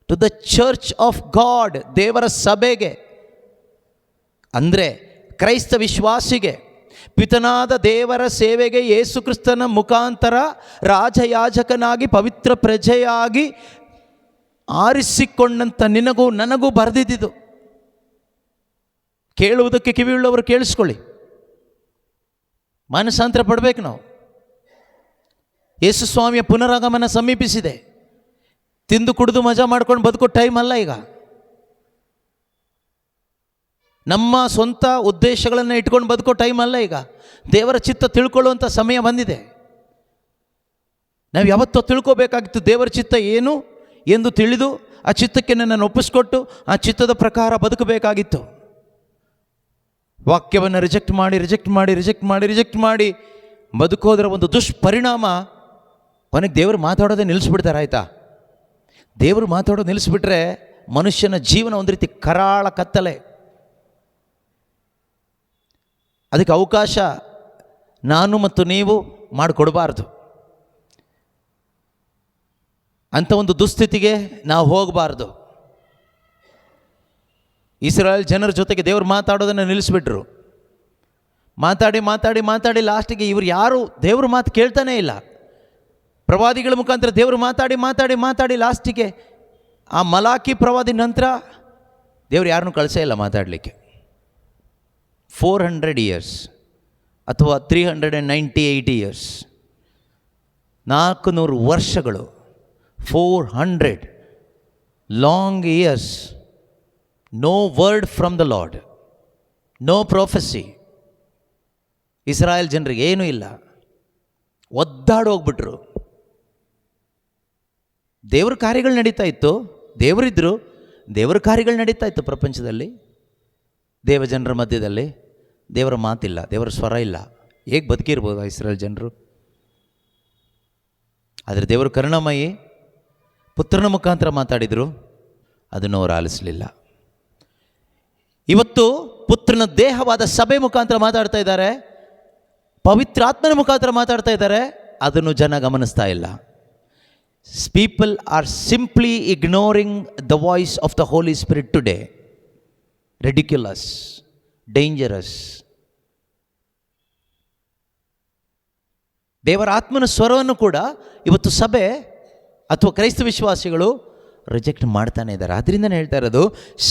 To the church of God, ದೇವರ ಸಭೆಗೆ, ಅಂದರೆ ಕ್ರೈಸ್ತ ವಿಶ್ವಾಸಿಗೆ, ಪಿತನಾದ ದೇವರ ಸೇವೆಗೆ ಯೇಸು ಕ್ರಿಸ್ತನ ಮುಖಾಂತರ ರಾಜಯಾಜಕನಾಗಿ ಪವಿತ್ರ ಪ್ರಜೆಯಾಗಿ ಆರಿಸಿಕೊಂಡಂಥ ನಿನಗೂ ನನಗೂ ಬರೆದಿದ್ದು. ಕೇಳುವುದಕ್ಕೆ ಕಿವಿಯುಳ್ಳವರು ಕೇಳಿಸ್ಕೊಳ್ಳಿ. ಮಾನಸಾಂತರ ಪಡಬೇಕು ನಾವು. ಯೇಸು ಸ್ವಾಮಿಯ ಪುನರಾಗಮನ ಸಮೀಪಿಸಿದೆ. ತಿಂದು ಕುಡಿದು ಮಜಾ ಮಾಡ್ಕೊಂಡು ಬದುಕೋ ಟೈಮ್ ಅಲ್ಲ ಈಗ. ನಮ್ಮ ಸ್ವಂತ ಉದ್ದೇಶಗಳನ್ನು ಇಟ್ಕೊಂಡು ಬದುಕೋ ಟೈಮ್ ಅಲ್ಲ ಈಗ. ದೇವರ ಚಿತ್ತ ತಿಳ್ಕೊಳ್ಳುವಂಥ ಸಮಯ ಬಂದಿದೆ. ನಾವು ಯಾವತ್ತೋ ತಿಳ್ಕೋಬೇಕಾಗಿತ್ತು ದೇವರ ಚಿತ್ತ ಏನು ಎಂದು ತಿಳಿದು ಆ ಚಿತ್ತಕ್ಕೆ ನನ್ನನ್ನು ಒಪ್ಪಿಸ್ಕೊಟ್ಟು ಆ ಚಿತ್ತದ ಪ್ರಕಾರ ಬದುಕಬೇಕಾಗಿತ್ತು. ವಾಕ್ಯವನ್ನು ರಿಜೆಕ್ಟ್ ಮಾಡಿ ಬದುಕೋದರ ಒಂದು ದುಷ್ಪರಿಣಾಮ, ಕೊನೆಗೆ ದೇವರು ಮಾತಾಡೋದೇ ನಿಲ್ಲಿಸ್ಬಿಡ್ತಾರೆ. ಆಯಿತಾ? ದೇವರು ಮಾತಾಡೋದು ನಿಲ್ಲಿಸ್ಬಿಟ್ರೆ ಮನುಷ್ಯನ ಜೀವನ ಒಂದು ರೀತಿ ಕರಾಳ ಕತ್ತಲೆ. ಅದಕ್ಕೆ ಅವಕಾಶ ನಾನು ಮತ್ತು ನೀವು ಮಾಡಿಕೊಡಬಾರ್ದು. ಅಂಥ ಒಂದು ದುಸ್ಥಿತಿಗೆ ನಾವು ಹೋಗಬಾರ್ದು. ಇಸ್ರಾಯೇಲ್ ಜನರ ಜೊತೆಗೆ ದೇವರು ಮಾತಾಡೋದನ್ನು ನಿಲ್ಲಿಸ್ಬಿಟ್ರು. ಮಾತಾಡಿ ಲಾಸ್ಟಿಗೆ ಇವರು ಯಾರು ದೇವ್ರ ಮಾತು ಕೇಳ್ತಾನೇ ಇಲ್ಲ. ಪ್ರವಾದಿಗಳ ಮುಖಾಂತರ ದೇವರು ಮಾತಾಡಿ ಲಾಸ್ಟಿಗೆ ಆ ಮಲಾಕಿ ಪ್ರವಾದಿ ನಂತರ ದೇವರು ಯಾರನ್ನೂ ಕಳಿಸೇ ಇಲ್ಲ ಮಾತಾಡಲಿಕ್ಕೆ. 400 ಇಯರ್ಸ್ ಅಥವಾ 398 ಇಯರ್ಸ್, 400 ವರ್ಷಗಳು, 400 long years, no word from the Lord, no prophecy. Israel ಜನರಿಗೆ ಏನೂ ಇಲ್ಲ, ಒದ್ದಾಡೋಗ್ಬಿಟ್ರು. ದೇವ್ರ ಕಾರ್ಯಗಳು ನಡೀತಾ ಇತ್ತು, ದೇವರಿದ್ದರು, ದೇವರ ಕಾರ್ಯಗಳು ನಡೀತಾ ಇತ್ತು ಪ್ರಪಂಚದಲ್ಲಿ, ದೇವಜನರ ಮಧ್ಯದಲ್ಲಿ. ದೇವರ ಮಾತಿಲ್ಲ, ದೇವರ ಸ್ವರ ಇಲ್ಲ. ಹೇಗೆ ಬದುಕಿರ್ಬೋದು ಇಸ್ರಾಯೇಲ್ ಜನರು? ಆದರೆ ದೇವರು ಕರುಣಾಮಯಿ, ಪುತ್ರನ ಮುಖಾಂತರ ಮಾತಾಡಿದರು, ಅದನ್ನು ಅವರು ಆಲಿಸಲಿಲ್ಲ. ಇವತ್ತು ಪುತ್ರನ ದೇಹವಾದ ಸಭೆ ಮುಖಾಂತರ ಮಾತಾಡ್ತಾ ಇದ್ದಾರೆ, ಪವಿತ್ರಾತ್ಮನ ಮುಖಾಂತರ ಮಾತಾಡ್ತಾ ಇದ್ದಾರೆ, ಅದನ್ನು ಜನ ಗಮನಿಸ್ತಾ ಇಲ್ಲ. People are simply ignoring the voice of the Holy Spirit today. Ridiculous, dangerous. ದೇವರ ಆತ್ಮನ ಸ್ವರವನ್ನು ಕೂಡ ಇವತ್ತು ಸಭೆ ಅಥವಾ ಕ್ರೈಸ್ತ ವಿಶ್ವಾಸಿಗಳು ರಿಜೆಕ್ಟ್ ಮಾಡ್ತಾನೆ ಇದ್ದಾರೆ. ಅದರಿಂದನೇ ಹೇಳ್ತಾ ಇರೋದು,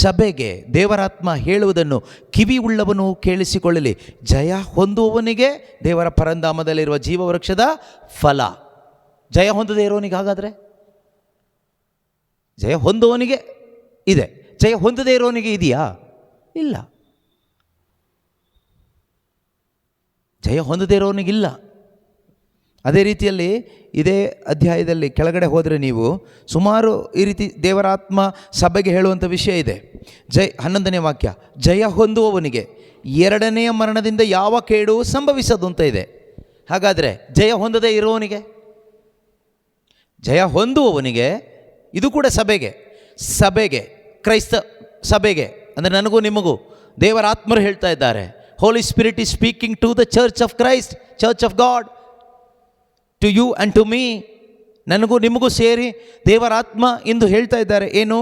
ಸಭೆಗೆ ದೇವರಾತ್ಮ ಹೇಳುವುದನ್ನು ಕಿವಿ ಉಳ್ಳವನು ಕೇಳಿಸಿಕೊಳ್ಳಲಿ. ಜಯ ಹೊಂದುವವನಿಗೆ ದೇವರ ಪರಂಧಾಮದಲ್ಲಿರುವ ಜೀವವೃಕ್ಷದ ಫಲ. ಜಯ ಹೊಂದದೇ ಇರೋನಿಗೆ, ಹಾಗಾದರೆ ಜಯ ಹೊಂದುವವನಿಗೆ ಇದೆ, ಜಯ ಹೊಂದದೇ ಇರೋನಿಗೆ ಇದೆಯಾ? ಇಲ್ಲ. ಜಯ ಹೊಂದದೇ ಇರೋನಿಗಿಲ್ಲ. ಅದೇ ರೀತಿಯಲ್ಲಿ ಇದೇ ಅಧ್ಯಾಯದಲ್ಲಿ ಕೆಳಗಡೆ ಹೋದರೆ ನೀವು ಸುಮಾರು ಈ ರೀತಿ ದೇವರಾತ್ಮ ಸಭೆಗೆ ಹೇಳುವಂಥ ವಿಷಯ ಇದೆ. 11ನೇ ವಾಕ್ಯ, ಜಯ ಹೊಂದುವವನಿಗೆ ಎರಡನೆಯ ಮರಣದಿಂದ ಯಾವ ಕೇಡು ಸಂಭವಿಸದು ಅಂತ ಇದೆ. ಹಾಗಾದರೆ ಜಯ ಹೊಂದದೇ ಇರುವವನಿಗೆ, ಜಯ ಹೊಂದುವವನಿಗೆ, ಇದು ಕೂಡ ಸಭೆಗೆ ಕ್ರೈಸ್ತ ಸಭೆಗೆ, ಅಂದರೆ ನನಗೂ ನಿಮಗೂ ದೇವರಾತ್ಮರು ಹೇಳ್ತಾ ಇದ್ದಾರೆ. Holy Spirit is speaking to the church of Christ, church of God, to you and to me. ನನಗೂ ನಿಮಗೂ ಸೇರಿ ದೇವರಾತ್ಮ ಇಂದು ಹೇಳ್ತಾ ಇದ್ದಾರೆ ಏನು?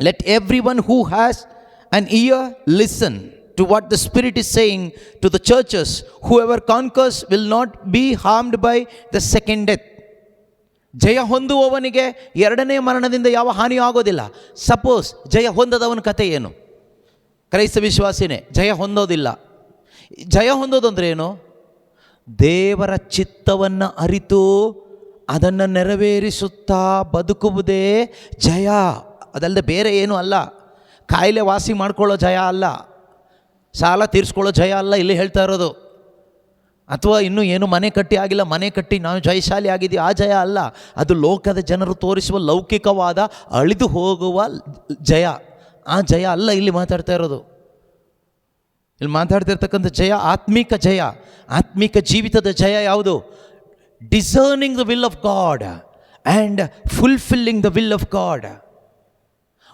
Let everyone who has an ear listen to what the Spirit is saying to the churches. Whoever conquers will not be harmed by the second death. ಜಯ ಹೊಂದುವವನಿಗೆ ಎರಡನೇ ಮರಣದಿಂದ ಯಾವ ಹಾನಿಯೂ ಆಗೋದಿಲ್ಲ. ಸಪೋಸ್ ಜಯ ಹೊಂದದವನ ಕತೆ ಏನು? ಕ್ರೈಸ್ತ ವಿಶ್ವಾಸಿನೇ ಜಯ ಹೊಂದೋದಿಲ್ಲ. ಜಯ ಹೊಂದೋದು ಅಂದರೆ ಏನು? ದೇವರ ಚಿತ್ತವನ್ನು ಅರಿತು ಅದನ್ನು ನೆರವೇರಿಸುತ್ತಾ ಬದುಕುವುದೇ ಜಯ. ಅದಲ್ಲದೆ ಬೇರೆ ಏನೂ ಅಲ್ಲ. ಕಾಯಿಲೆ ವಾಸಿ ಮಾಡ್ಕೊಳ್ಳೋ ಜಯ ಅಲ್ಲ, ಸಾಲ ತೀರಿಸ್ಕೊಳ್ಳೋ ಜಯ ಅಲ್ಲ ಇಲ್ಲಿ ಹೇಳ್ತಾ ಇರೋದು. ಅಥವಾ ಇನ್ನೂ ಏನು ಮನೆ ಕಟ್ಟಿ ಆಗಿಲ್ಲ, ಮನೆ ಕಟ್ಟಿ ನಾವು ಜಯಶಾಲಿ ಆಗಿದ್ದೀವಿ, ಆ ಜಯ ಅಲ್ಲ. ಅದು ಲೋಕದ ಜನರು ತೋರಿಸುವ ಲೌಕಿಕವಾದ ಅಳಿದು ಹೋಗುವ ಜಯ. ಆ ಜಯ ಅಲ್ಲ ಇಲ್ಲಿ ಮಾತಾಡ್ತಾ ಇರೋದು. ಇಲ್ಲಿ ಮಾತಾಡ್ತಿರ್ತಕ್ಕಂಥ ಜಯ ಆತ್ಮಿಕ ಜಯ, ಆತ್ಮಿಕ ಜೀವಿತದ ಜಯ ಯಾವುದು? Discerning the will of God and fulfilling the will of God,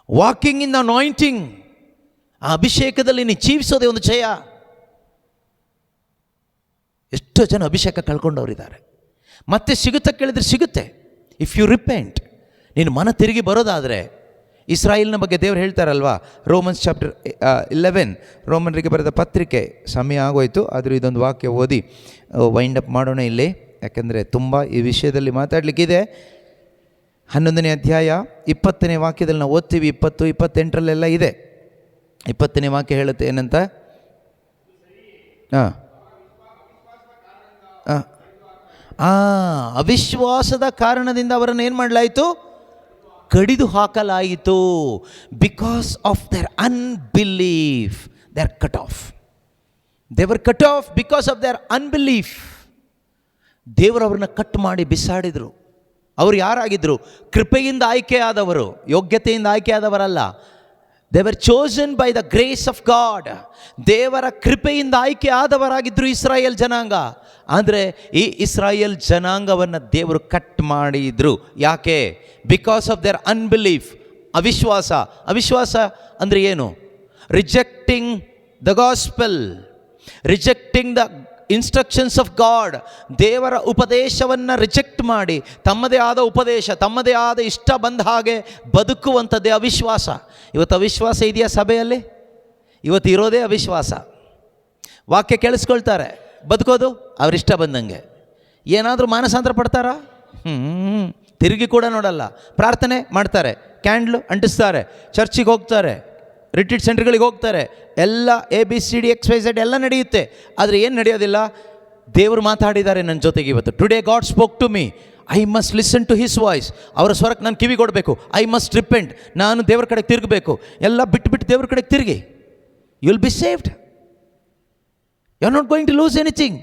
walking in the anointing. ಆ ಅಭಿಷೇಕದಲ್ಲಿ ನೀನು ಜೀವಿಸೋದೇ ಒಂದು ಜಯ. ಎಷ್ಟೋ ಜನ ಅಭಿಷೇಕ ಕಳ್ಕೊಂಡವರಿದ್ದಾರೆ. ಮತ್ತೆ ಸಿಗುತ್ತಾ ಕೇಳಿದ್ರೆ ಸಿಗುತ್ತೆ. ಇಫ್ ಯು ರಿಪೆಂಟ್, ನೀನು ಮನ ತಿರುಗಿ ಬರೋದಾದರೆ. ಇಸ್ರಾಯೇಲ್ನ ಬಗ್ಗೆ ದೇವರು ಹೇಳ್ತಾರಲ್ವಾ, ರೋಮನ್ಸ್ ಚಾಪ್ಟರ್ 11, ರೋಮನ್ರಿಗೆ ಬರೆದ ಪತ್ರಿಕೆ. ಸಮಯ ಆಗೋಯ್ತು, ಆದರೂ ಇದೊಂದು ವಾಕ್ಯ ಓದಿ ವೈಂಡ್ ಅಪ್ ಮಾಡೋಣ ಇಲ್ಲಿ, ಯಾಕೆಂದರೆ ತುಂಬ ಈ ವಿಷಯದಲ್ಲಿ ಮಾತಾಡಲಿಕ್ಕಿದೆ. 11ನೇ ಅಧ್ಯಾಯ 20ನೇ ವಾಕ್ಯದಲ್ಲಿ ನಾವು ಓದ್ತೀವಿ. 20, 28 ಇದೆ. 20ನೇ ವಾಕ್ಯ ಹೇಳುತ್ತೆ ಏನಂತ? ಅವಿಶ್ವಾಸದ ಕಾರಣದಿಂದ ಅವರನ್ನು ಏನು ಮಾಡಲಾಯಿತು? ಕಡಿದು ಹಾಕಲಾಯಿತು. Because of their unbelief they are cut off. They were cut off because of their unbelief. ದೇವರು ಅವ್ರನ್ನ ಕಟ್ ಮಾಡಿ ಬಿಸಾಡಿದರು. ಅವರು ಯಾರಾಗಿದ್ದರು? ಕೃಪೆಯಿಂದ ಆಯ್ಕೆಯಾದವರು, ಯೋಗ್ಯತೆಯಿಂದ ಆಯ್ಕೆಯಾದವರಲ್ಲ. They were chosen by the grace of God. ದೇವರ ಕೃಪೆಯಿಂದ ಆಯ್ಕೆ ಆದವರಾಗಿದ್ದರು ಇಸ್ರಾಯೇಲ್ ಜನಾಂಗ. ಆದರೆ ಈ ಇಸ್ರಾಯೇಲ್ ಜನಾಂಗವನ್ನು ದೇವರು ಕಟ್ ಮಾಡಿದ್ರು. ಯಾಕೆ? ಬಿಕಾಸ್ ಆಫ್ ದೇರ್ ಅನ್ಬಿಲೀಫ್, ಅವಿಶ್ವಾಸ. ಅವಿಶ್ವಾಸ ಅಂದರೆ ಏನು? Rejecting the gospel, rejecting the instructions of God. ದೇವರ ಉಪದೇಶವನ್ನು ರಿಜೆಕ್ಟ್ ಮಾಡಿ ತಮ್ಮದೇ ಆದ ಉಪದೇಶ, ತಮ್ಮದೇ ಆದ ಇಷ್ಟ ಬಂದ ಹಾಗೆ ಬದುಕುವಂಥದ್ದೇ ಅವಿಶ್ವಾಸ. ಇವತ್ತು ಅವಿಶ್ವಾಸ ಇದೆಯಾ ಸಭೆಯಲ್ಲಿ? ಇವತ್ತು ಇರೋದೇ ಅವಿಶ್ವಾಸ. ವಾಕ್ಯ ಕೇಳಿಸ್ಕೊಳ್ತಾರೆ, ಬದುಕೋದು ಅವರಿಷ್ಟ ಬಂದಂಗೆ. ಏನಾದರೂ ಮಾನಸಾಂತರ ಪಡ್ತಾರಾ? ತಿರುಗಿ ಕೂಡ ನೋಡಲ್ಲ. ಪ್ರಾರ್ಥನೆ ಮಾಡ್ತಾರೆ, ಕ್ಯಾಂಡ್ಲು ಅಂಟಿಸ್ತಾರೆ, ಚರ್ಚಿಗೆ ಹೋಗ್ತಾರೆ, ರಿಟ್ರೀಟ್ ಸೆಂಟರ್ಗಳಿಗೆ ಹೋಗ್ತಾರೆ, ಎಲ್ಲ ABCD XYZ ಎಲ್ಲ ನಡೆಯುತ್ತೆ. ಆದರೆ ಏನು ನಡೆಯೋದಿಲ್ಲ? ದೇವರು ಮಾತಾಡಿದ್ದಾರೆ ನನ್ನ ಜೊತೆಗೆ ಇವತ್ತು. Today God spoke to me, I must listen to his voice. ಅವರ ಸ್ವರಕ್ಕೆ ನಾನು ಕಿವಿ ಕೊಡಬೇಕು. ಐ ಮಸ್ಟ್ ರಿಪೆಂಟ್, ನಾನು ದೇವ್ರ ಕಡೆಗೆ ತಿರುಗಬೇಕು. ಎಲ್ಲ ಬಿಟ್ಟು ದೇವ್ರ ಕಡೆಗೆ ತಿರುಗಿ. You will be saved. You are not going to lose anything.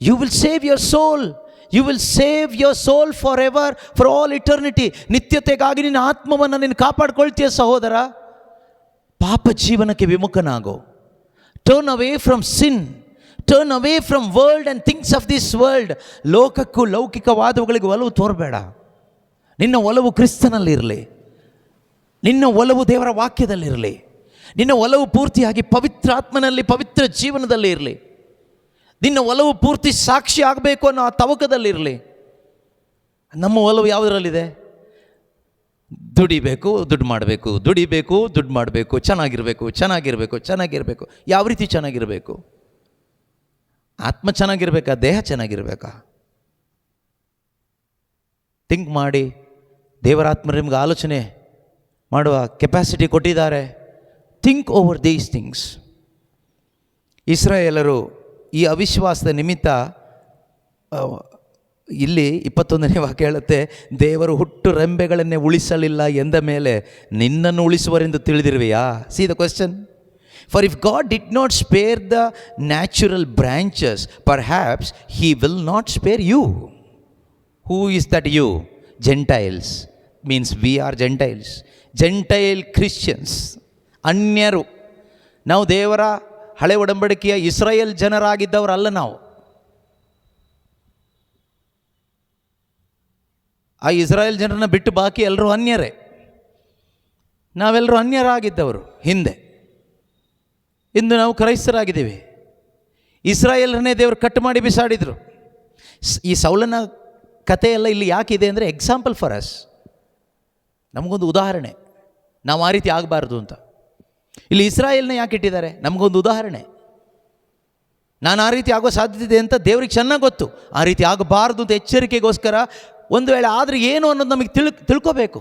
You will save your soul. You will save your soul forever, for all eternity. ನಿತ್ಯತೆಗಾಗಿ ನಿನ್ನ ಆತ್ಮವನ್ನು ನೀನು ಕಾಪಾಡ್ಕೊಳ್ತೀಯ ಸಹೋದರ. ಪಾಪ ಜೀವನಕ್ಕೆ ವಿಮುಖನಾಗೋ. Turn away from sin, turn away from world and things of this world. ಲೋಕಕ್ಕೂ ಲೌಕಿಕವಾದವುಗಳಿಗೆ ಒಲವು ತೋರಬೇಡ. ನಿನ್ನ ಒಲವು ಕ್ರಿಸ್ತನಲ್ಲಿರಲಿ, ನಿನ್ನ ಒಲವು ದೇವರ ವಾಕ್ಯದಲ್ಲಿರಲಿ, ನಿನ್ನ ಒಲವು ಪೂರ್ತಿಯಾಗಿ ಪವಿತ್ರಾತ್ಮನಲ್ಲಿ ಪವಿತ್ರ ಜೀವನದಲ್ಲಿ ಇರಲಿ. ನಿನ್ನ ಒಲವು ಪೂರ್ತಿ ಸಾಕ್ಷಿ ಆಗಬೇಕು ಅನ್ನೋ ಆ ತವಕದಲ್ಲಿರಲಿ. ನಮ್ಮ ಒಲವು ಯಾವುದರಲ್ಲಿದೆ? ದುಡಿಬೇಕು, ದುಡ್ಡು ಮಾಡಬೇಕು, ದುಡಿಬೇಕು, ದುಡ್ಡು ಮಾಡಬೇಕು, ಚೆನ್ನಾಗಿರಬೇಕು. ಯಾವ ರೀತಿ ಚೆನ್ನಾಗಿರಬೇಕು? ಆತ್ಮ ಚೆನ್ನಾಗಿರ್ಬೇಕಾ? ದೇಹ ಚೆನ್ನಾಗಿರ್ಬೇಕಾ? ಥಿಂಕ್ ಮಾಡಿ, ದೇವರಾತ್ಮರು ನಿಮ್ಗೆ ಆಲೋಚನೆ ಮಾಡುವ ಕೆಪಾಸಿಟಿ ಕೊಟ್ಟಿದ್ದಾರೆ. Think over these things. ಇಸ್ರಾಯೇಲರು ಈ ಅವಿಶ್ವಾಸದ ನಿಮಿತ್ತ ಇಲ್ಲಿ 21ನೇ ವಾಕ್ಯ ಹೇಳುತ್ತೆ, ದೇವರು ಹುಟ್ಟು ರೆಂಬೆಗಳನ್ನೇ ಉಳಿಸಲಿಲ್ಲ ಎಂದ ಮೇಲೆ ನಿನ್ನನ್ನು ಉಳಿಸುವರೆಂದು ತಿಳಿದಿರುವೆಯಾ? See the question. For if God did not spare the natural branches, perhaps He will not spare you. Who is that you? Gentiles. Means we are Gentiles. Gentile Christians. ಅನ್ಯರು. ನಾವು ದೇವರ ಹಳೆ ಒಡಂಬಡಿಕೆಯ ಇಸ್ರಾಯೇಲ್ ಜನರಾಗಿದ್ದವರಲ್ಲ. ನಾವು ಆ ಇಸ್ರಾಯೇಲ್ ಜನರನ್ನ ಬಿಟ್ಟು ಬಾಕಿ ಎಲ್ಲರೂ ಅನ್ಯರೇ. ನಾವೆಲ್ಲರೂ ಅನ್ಯರಾಗಿದ್ದವರು ಹಿಂದೆ. ಇಂದು ನಾವು ಕ್ರೈಸ್ತರಾಗಿದ್ದೀವಿ. ಇಸ್ರಾಯೇಲರನ್ನೇ ದೇವರು ಕಟ್ ಮಾಡಿ ಬಿಸಾಡಿದರು. ಈ ಸೌಲನ ಕಥೆಯೆಲ್ಲ ಇಲ್ಲಿ ಯಾಕಿದೆ ಅಂದರೆ ಎಕ್ಸಾಂಪಲ್ ಫಾರ್ ಅಸ್, ನಮಗೊಂದು ಉದಾಹರಣೆ, ನಾವು ಆ ರೀತಿ ಆಗಬಾರ್ದು ಅಂತ. ಇಲ್ಲಿ ಇಸ್ರಾಯೇಲ್ನ ಯಾಕೆ ಇಟ್ಟಿದ್ದಾರೆ? ನಮಗೊಂದು ಉದಾಹರಣೆ. ನಾನು ಆ ರೀತಿ ಆಗೋ ಸಾಧ್ಯತೆ ಇದೆ ಅಂತ ದೇವ್ರಿಗೆ ಚೆನ್ನಾಗಿ ಗೊತ್ತು. ಆ ರೀತಿ ಆಗಬಾರ್ದು ಅಂತ ಎಚ್ಚರಿಕೆಗೋಸ್ಕರ, ಒಂದು ವೇಳೆ ಆದರೆ ಏನು ಅನ್ನೋದು ನಮಗೆ ತಿಳ್ಕೋಬೇಕು.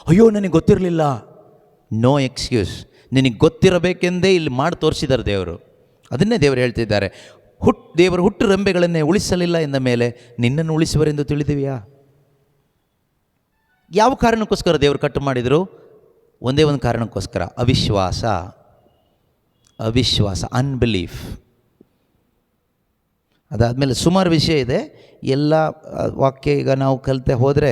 ಅಯ್ಯೋ ನನಗೆ ಗೊತ್ತಿರಲಿಲ್ಲ, ನೋ ಎಕ್ಸ್ಕ್ಯೂಸ್. ನಿನಗೆ ಗೊತ್ತಿರಬೇಕೆಂದೇ ಇಲ್ಲಿ ಮಾಡಿ ತೋರಿಸಿದ್ದಾರೆ ದೇವರು. ಅದನ್ನೇ ದೇವರು ಹೇಳ್ತಿದ್ದಾರೆ, ದೇವರು ಹುಟ್ಟು ರೆಂಬೆಗಳನ್ನೇ ಉಳಿಸಲಿಲ್ಲ ಎಂದ ಮೇಲೆ ನಿನ್ನನ್ನು ಉಳಿಸುವರೆಂದು ತಿಳಿದಿವೆಯಾ? ಯಾವ ಕಾರಣಕ್ಕೋಸ್ಕರ ದೇವರು ಕಟ್ಟು ಮಾಡಿದರು? ಒಂದೇ ಒಂದು ಕಾರಣಕ್ಕೋಸ್ಕರ, ಅವಿಶ್ವಾಸ, ಅನ್ಬಿಲೀಫ್. ಅದಾದಮೇಲೆ ಸುಮಾರು ವಿಷಯ ಇದೆ. ಎಲ್ಲ ವಾಕ್ಯ ಈಗ ನಾವು ಕಲಿತೆ ಹೋದರೆ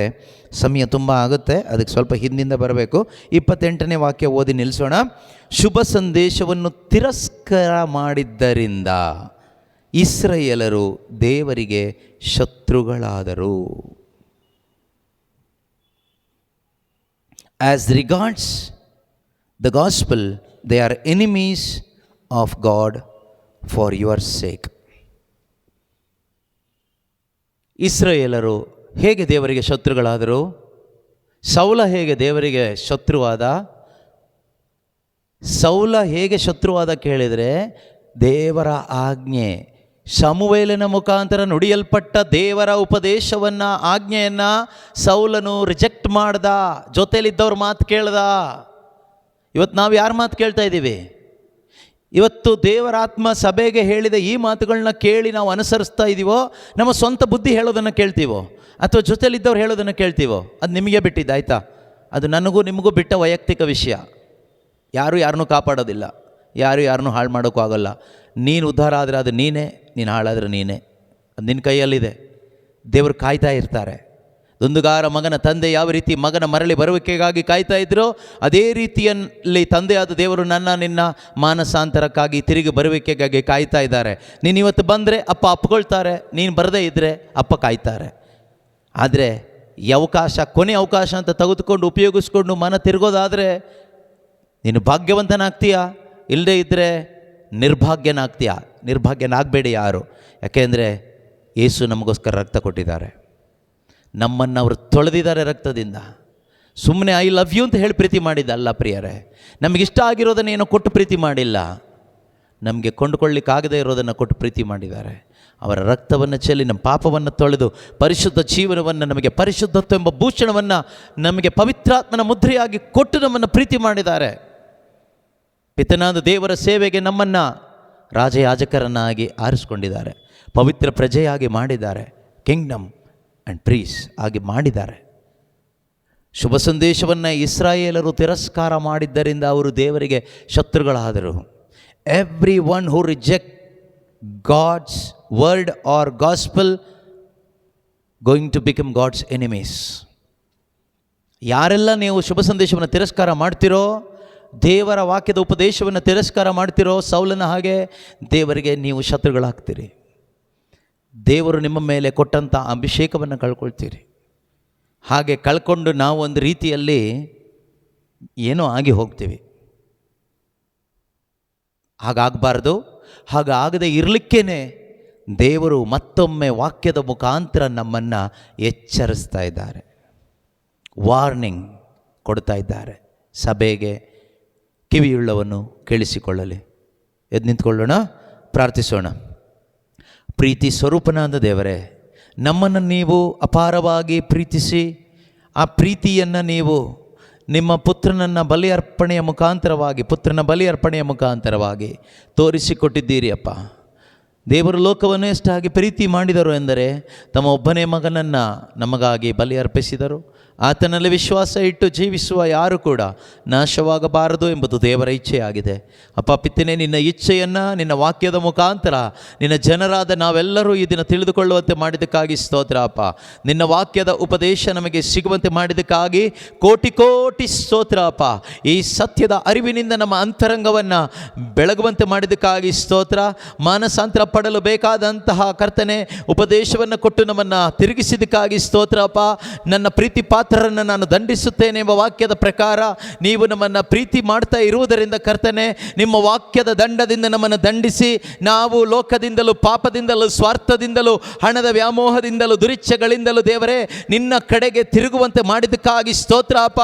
ಸಮಯ ತುಂಬ ಆಗುತ್ತೆ. ಅದಕ್ಕೆ ಸ್ವಲ್ಪ ಹಿಂದಿಂದ ಬರಬೇಕು. 28ನೇ ವಾಕ್ಯ ಓದಿ ನಿಲ್ಲಿಸೋಣ. ಶುಭ ಸಂದೇಶವನ್ನು ತಿರಸ್ಕಾರ ಮಾಡಿದ್ದರಿಂದ ಇಸ್ರಾಯೇಲರು ದೇವರಿಗೆ ಶತ್ರುಗಳಾದರು. As regards the gospel they are enemies of God for your sake. ಇಸ್ರಾಯೇಲರು ಹೇಗೆ ದೇವರಿಗೆ ಶತ್ರುಗಳಾದರು? ಸೌಲ ಹೇಗೆ ದೇವರಿಗೆ ಶತ್ರುವಾದ? ಸೌಲ ಹೇಗೆ ಶತ್ರುವಾದ ಕೇಳಿದರೆ, ದೇವರ ಆಜ್ಞೆ, ಸಮುವೇಲನ ಮುಖಾಂತರ ನುಡಿಯಲ್ಪಟ್ಟ ದೇವರ ಉಪದೇಶವನ್ನು, ಆಜ್ಞೆಯನ್ನು ಸೌಲನು ರಿಜೆಕ್ಟ್ ಮಾಡ್ದ. ಜೊತೆಯಲ್ಲಿದ್ದವ್ರ ಮಾತು ಕೇಳ್ದ. ಇವತ್ತು ನಾವು ಯಾರ ಮಾತು ಕೇಳ್ತಾ ಇದ್ದೀವಿ? ಇವತ್ತು ದೇವರಾತ್ಮ ಸಭೆಗೆ ಹೇಳಿದ ಈ ಮಾತುಗಳನ್ನ ಕೇಳಿ ನಾವು ಅನುಸರಿಸ್ತಾ ಇದ್ದೀವೋ, ನಮ್ಮ ಸ್ವಂತ ಬುದ್ಧಿ ಹೇಳೋದನ್ನು ಕೇಳ್ತೀವೋ, ಅಥವಾ ಜೊತೆಲಿದ್ದವ್ರು ಹೇಳೋದನ್ನು ಕೇಳ್ತೀವೋ? ಅದು ನಿಮಗೆ ಬಿಟ್ಟಿದ್ದು, ಆಯಿತಾ? ಅದು ನನಗೂ ನಿಮಗೂ ಬಿಟ್ಟ ವೈಯಕ್ತಿಕ ವಿಷಯ. ಯಾರೂ ಯಾರನ್ನೂ ಕಾಪಾಡೋದಿಲ್ಲ, ಯಾರು ಯಾರನ್ನೂ ಹಾಳು ಮಾಡೋಕ್ಕೂ ಆಗೋಲ್ಲ. ನೀನು ಉದ್ಧಾರ ಆದರೆ ಅದು ನೀನೇ, ನೀನು ಹಾಳಾದರೆ ನೀನೇ. ಅದು ನಿನ್ನ ಕೈಯಲ್ಲಿದೆ. ದೇವರು ಕಾಯ್ತಾ ಇರ್ತಾರೆ. ದುಂದುಗಾರ ಮಗನ ತಂದೆ ಯಾವ ರೀತಿ ಮಗನ ಮರಳಿ ಬರುವಿಕೆಗಾಗಿ ಕಾಯ್ತಾ ಇದ್ರೋ, ಅದೇ ರೀತಿಯಲ್ಲಿ ತಂದೆಯಾದ ದೇವರು ನಿನ್ನ ಮಾನಸಾಂತರಕ್ಕಾಗಿ, ತಿರುಗಿ ಬರುವಿಕೆಗಾಗಿ ಕಾಯ್ತಾ ಇದ್ದಾರೆ. ನೀನು ಇವತ್ತು ಬಂದರೆ ಅಪ್ಪ ಅಪ್ಕೊಳ್ತಾರೆ, ನೀನು ಬರದೇ ಇದ್ದರೆ ಅಪ್ಪ ಕಾಯ್ತಾರೆ. ಆದರೆ ಈ ಅವಕಾಶ, ಕೊನೆ ಅವಕಾಶ ಅಂತ ತೆಗೆದುಕೊಂಡು ಉಪಯೋಗಿಸ್ಕೊಂಡು ಮನ ತಿರುಗೋದಾದರೆ ನೀನು ಭಾಗ್ಯವಂತನಾಗ್ತೀಯಾ, ಇಲ್ಲದೇ ಇದ್ದರೆ ನಿರ್ಭಾಗ್ಯನಾಗ್ತೀಯಾ. ನಿರ್ಭಾಗ್ಯನಾಗಬೇಡಿ ಯಾರು. ಯಾಕೆಂದರೆ ಯೇಸು ನಮಗೋಸ್ಕರ ರಕ್ತ ಕೊಟ್ಟಿದ್ದಾರೆ. ನಮ್ಮನ್ನು ಅವರು ತೊಳೆದಿದ್ದಾರೆ ರಕ್ತದಿಂದ. ಸುಮ್ಮನೆ ಐ ಲವ್ ಯು ಅಂತ ಹೇಳಿ ಪ್ರೀತಿ ಮಾಡಿದ್ದಲ್ಲ ಪ್ರಿಯರೇ. ನಮಗಿಷ್ಟ ಆಗಿರೋದನ್ನು ಏನೋ ಕೊಟ್ಟು ಪ್ರೀತಿ ಮಾಡಿಲ್ಲ, ನಮಗೆ ಕೊಂಡುಕೊಳ್ಳಿಕ್ಕಾಗದೇ ಇರೋದನ್ನು ಕೊಟ್ಟು ಪ್ರೀತಿ ಮಾಡಿದ್ದಾರೆ. ಅವರ ರಕ್ತವನ್ನು ಚೆಲ್ಲಿ ನಮ್ಮ ಪಾಪವನ್ನು ತೊಳೆದು ಪರಿಶುದ್ಧ ಜೀವನವನ್ನು, ನಮಗೆ ಪರಿಶುದ್ಧತ್ವ ಎಂಬ ಭೂಷಣವನ್ನು ನಮಗೆ ಪವಿತ್ರಾತ್ಮನ ಮುದ್ರೆಯಾಗಿ ಕೊಟ್ಟು ನಮ್ಮನ್ನು ಪ್ರೀತಿ ಮಾಡಿದ್ದಾರೆ. ಪಿತನಾದ ದೇವರ ಸೇವೆಗೆ ನಮ್ಮನ್ನು ರಾಜಯಾಜಕರನ್ನಾಗಿ ಆರಿಸ್ಕೊಂಡಿದ್ದಾರೆ. ಪವಿತ್ರ ಪ್ರಜೆಯಾಗಿ ಮಾಡಿದ್ದಾರೆ. ಕಿಂಗ್ಡಮ್ ಆ್ಯಂಡ್ ಪ್ರೀಸ್ ಆಗಿ ಮಾಡಿದ್ದಾರೆ. ಶುಭ ಸಂದೇಶವನ್ನು ಇಸ್ರಾಯೇಲರು ತಿರಸ್ಕಾರ ಮಾಡಿದ್ದರಿಂದ ಅವರು ದೇವರಿಗೆ ಶತ್ರುಗಳಾದರು. Everyone who reject God's word or gospel going to become God's enemies. ಯಾರೆಲ್ಲ ನೀವು ಶುಭ ಸಂದೇಶವನ್ನು ತಿರಸ್ಕಾರ ಮಾಡ್ತಿರೋ, ದೇವರ ವಾಕ್ಯದ ಉಪದೇಶವನ್ನು ತಿರಸ್ಕಾರ ಮಾಡ್ತಿರೋ, ಸೌಲನ ಹಾಗೆ ದೇವರಿಗೆ ನೀವು ಶತ್ರುಗಳಾಗ್ತೀರಿ. ದೇವರು ನಿಮ್ಮ ಮೇಲೆ ಕೊಟ್ಟಂಥ ಅಭಿಷೇಕವನ್ನು ಕಳ್ಕೊಳ್ತೀರಿ. ಹಾಗೆ ಕಳ್ಕೊಂಡು ನಾವು ಒಂದು ರೀತಿಯಲ್ಲಿ ಏನೋ ಆಗಿ ಹೋಗ್ತೀವಿ. ಹಾಗಾಗಬಾರ್ದು. ಹಾಗಾಗದೆ ಇರಲಿಕ್ಕೇ ದೇವರು ಮತ್ತೊಮ್ಮೆ ವಾಕ್ಯದ ಮುಖಾಂತರ ನಮ್ಮನ್ನು ಎಚ್ಚರಿಸ್ತಾ ಇದ್ದಾರೆ, ವಾರ್ನಿಂಗ್ ಕೊಡ್ತಾ ಇದ್ದಾರೆ. ಸಭೆಗೆ ಕಿವಿಯುಳ್ಳವನು ಕೇಳಿಸಿಕೊಳ್ಳಲಿ. ಎದ್ದು ನಿಂತ್ಕೊಳ್ಳೋಣ, ಪ್ರಾರ್ಥಿಸೋಣ. ಪ್ರೀತಿ ಸ್ವರೂಪನಾದ ದೇವರೇ, ನಮ್ಮನ್ನು ನೀವು ಅಪಾರವಾಗಿ ಪ್ರೀತಿಸಿ ಆ ಪ್ರೀತಿಯನ್ನು ನೀವು ನಿಮ್ಮ ಪುತ್ರನ ಬಲಿ ಅರ್ಪಣೆಯ ಮುಖಾಂತರವಾಗಿ ತೋರಿಸಿಕೊಟ್ಟಿದ್ದೀರಿ ಅಪ್ಪ. ದೇವರು ಲೋಕವನ್ನು ಎಷ್ಟಾಗಿ ಪ್ರೀತಿ ಮಾಡಿದರು ಎಂದರೆ ತಮ್ಮ ಒಬ್ಬನೇ ಮಗನನ್ನು ನಮಗಾಗಿ ಬಲಿ ಅರ್ಪಿಸಿದರು. ಆತನಲ್ಲಿ ವಿಶ್ವಾಸ ಇಟ್ಟು ಜೀವಿಸುವ ಯಾರು ಕೂಡ ನಾಶವಾಗಬಾರದು ಎಂಬುದು ದೇವರ ಇಚ್ಛೆಯಾಗಿದೆ. ಅಪ್ಪ ಪಿತನೇ, ನಿನ್ನ ಇಚ್ಛೆಯನ್ನು ನಿನ್ನ ವಾಕ್ಯದ ಮುಖಾಂತರ ನಿನ್ನ ಜನರಾದ ನಾವೆಲ್ಲರೂ ಈ ದಿನ ತಿಳಿದುಕೊಳ್ಳುವಂತೆ ಮಾಡಿದ್ದಕ್ಕಾಗಿ ಸ್ತೋತ್ರ ಅಪ್ಪ. ನಿನ್ನ ವಾಕ್ಯದ ಉಪದೇಶ ನಮಗೆ ಸಿಗುವಂತೆ ಮಾಡಿದ್ದಕ್ಕಾಗಿ ಕೋಟಿ ಕೋಟಿ ಸ್ತೋತ್ರ ಅಪ್ಪ. ಈ ಸತ್ಯದ ಅರಿವಿನಿಂದ ನಮ್ಮ ಅಂತರಂಗವನ್ನು ಬೆಳಗುವಂತೆ ಮಾಡಿದ್ದಕ್ಕಾಗಿ ಸ್ತೋತ್ರ. ಮಾನಸಾಂತರ ಪಡಲು ಬೇಕಾದಂತಹ ಕರ್ತನೆ ಉಪದೇಶವನ್ನು ಕೊಟ್ಟು ನಮ್ಮನ್ನು ತಿರುಗಿಸಿದ್ದಕ್ಕಾಗಿ ಸ್ತೋತ್ರ ಅಪ್ಪ. ನನ್ನ ಪ್ರೀತಿ ಪಾತ್ರರನ್ನು ನಾನು ದಂಡಿಸುತ್ತೇನೆ ಎಂಬ ವಾಕ್ಯದ ಪ್ರಕಾರ ನೀವು ನಮ್ಮನ್ನು ಪ್ರೀತಿ ಮಾಡ್ತಾ ಇರುವುದರಿಂದ ಕರ್ತನೆ, ನಿಮ್ಮ ವಾಕ್ಯದ ದಂಡದಿಂದ ನಮ್ಮನ್ನು ದಂಡಿಸಿ ನಾವು ಲೋಕದಿಂದಲೂ ಪಾಪದಿಂದಲೂ ಸ್ವಾರ್ಥದಿಂದಲೂ ಹಣದ ವ್ಯಾಮೋಹದಿಂದಲೂ ದುರಿಚ್ಛೆಗಳಿಂದಲೂ ದೇವರೇ ನಿನ್ನ ಕಡೆಗೆ ತಿರುಗುವಂತೆ ಮಾಡಿದ್ದಕ್ಕಾಗಿ ಸ್ತೋತ್ರ ಅಪ್ಪ.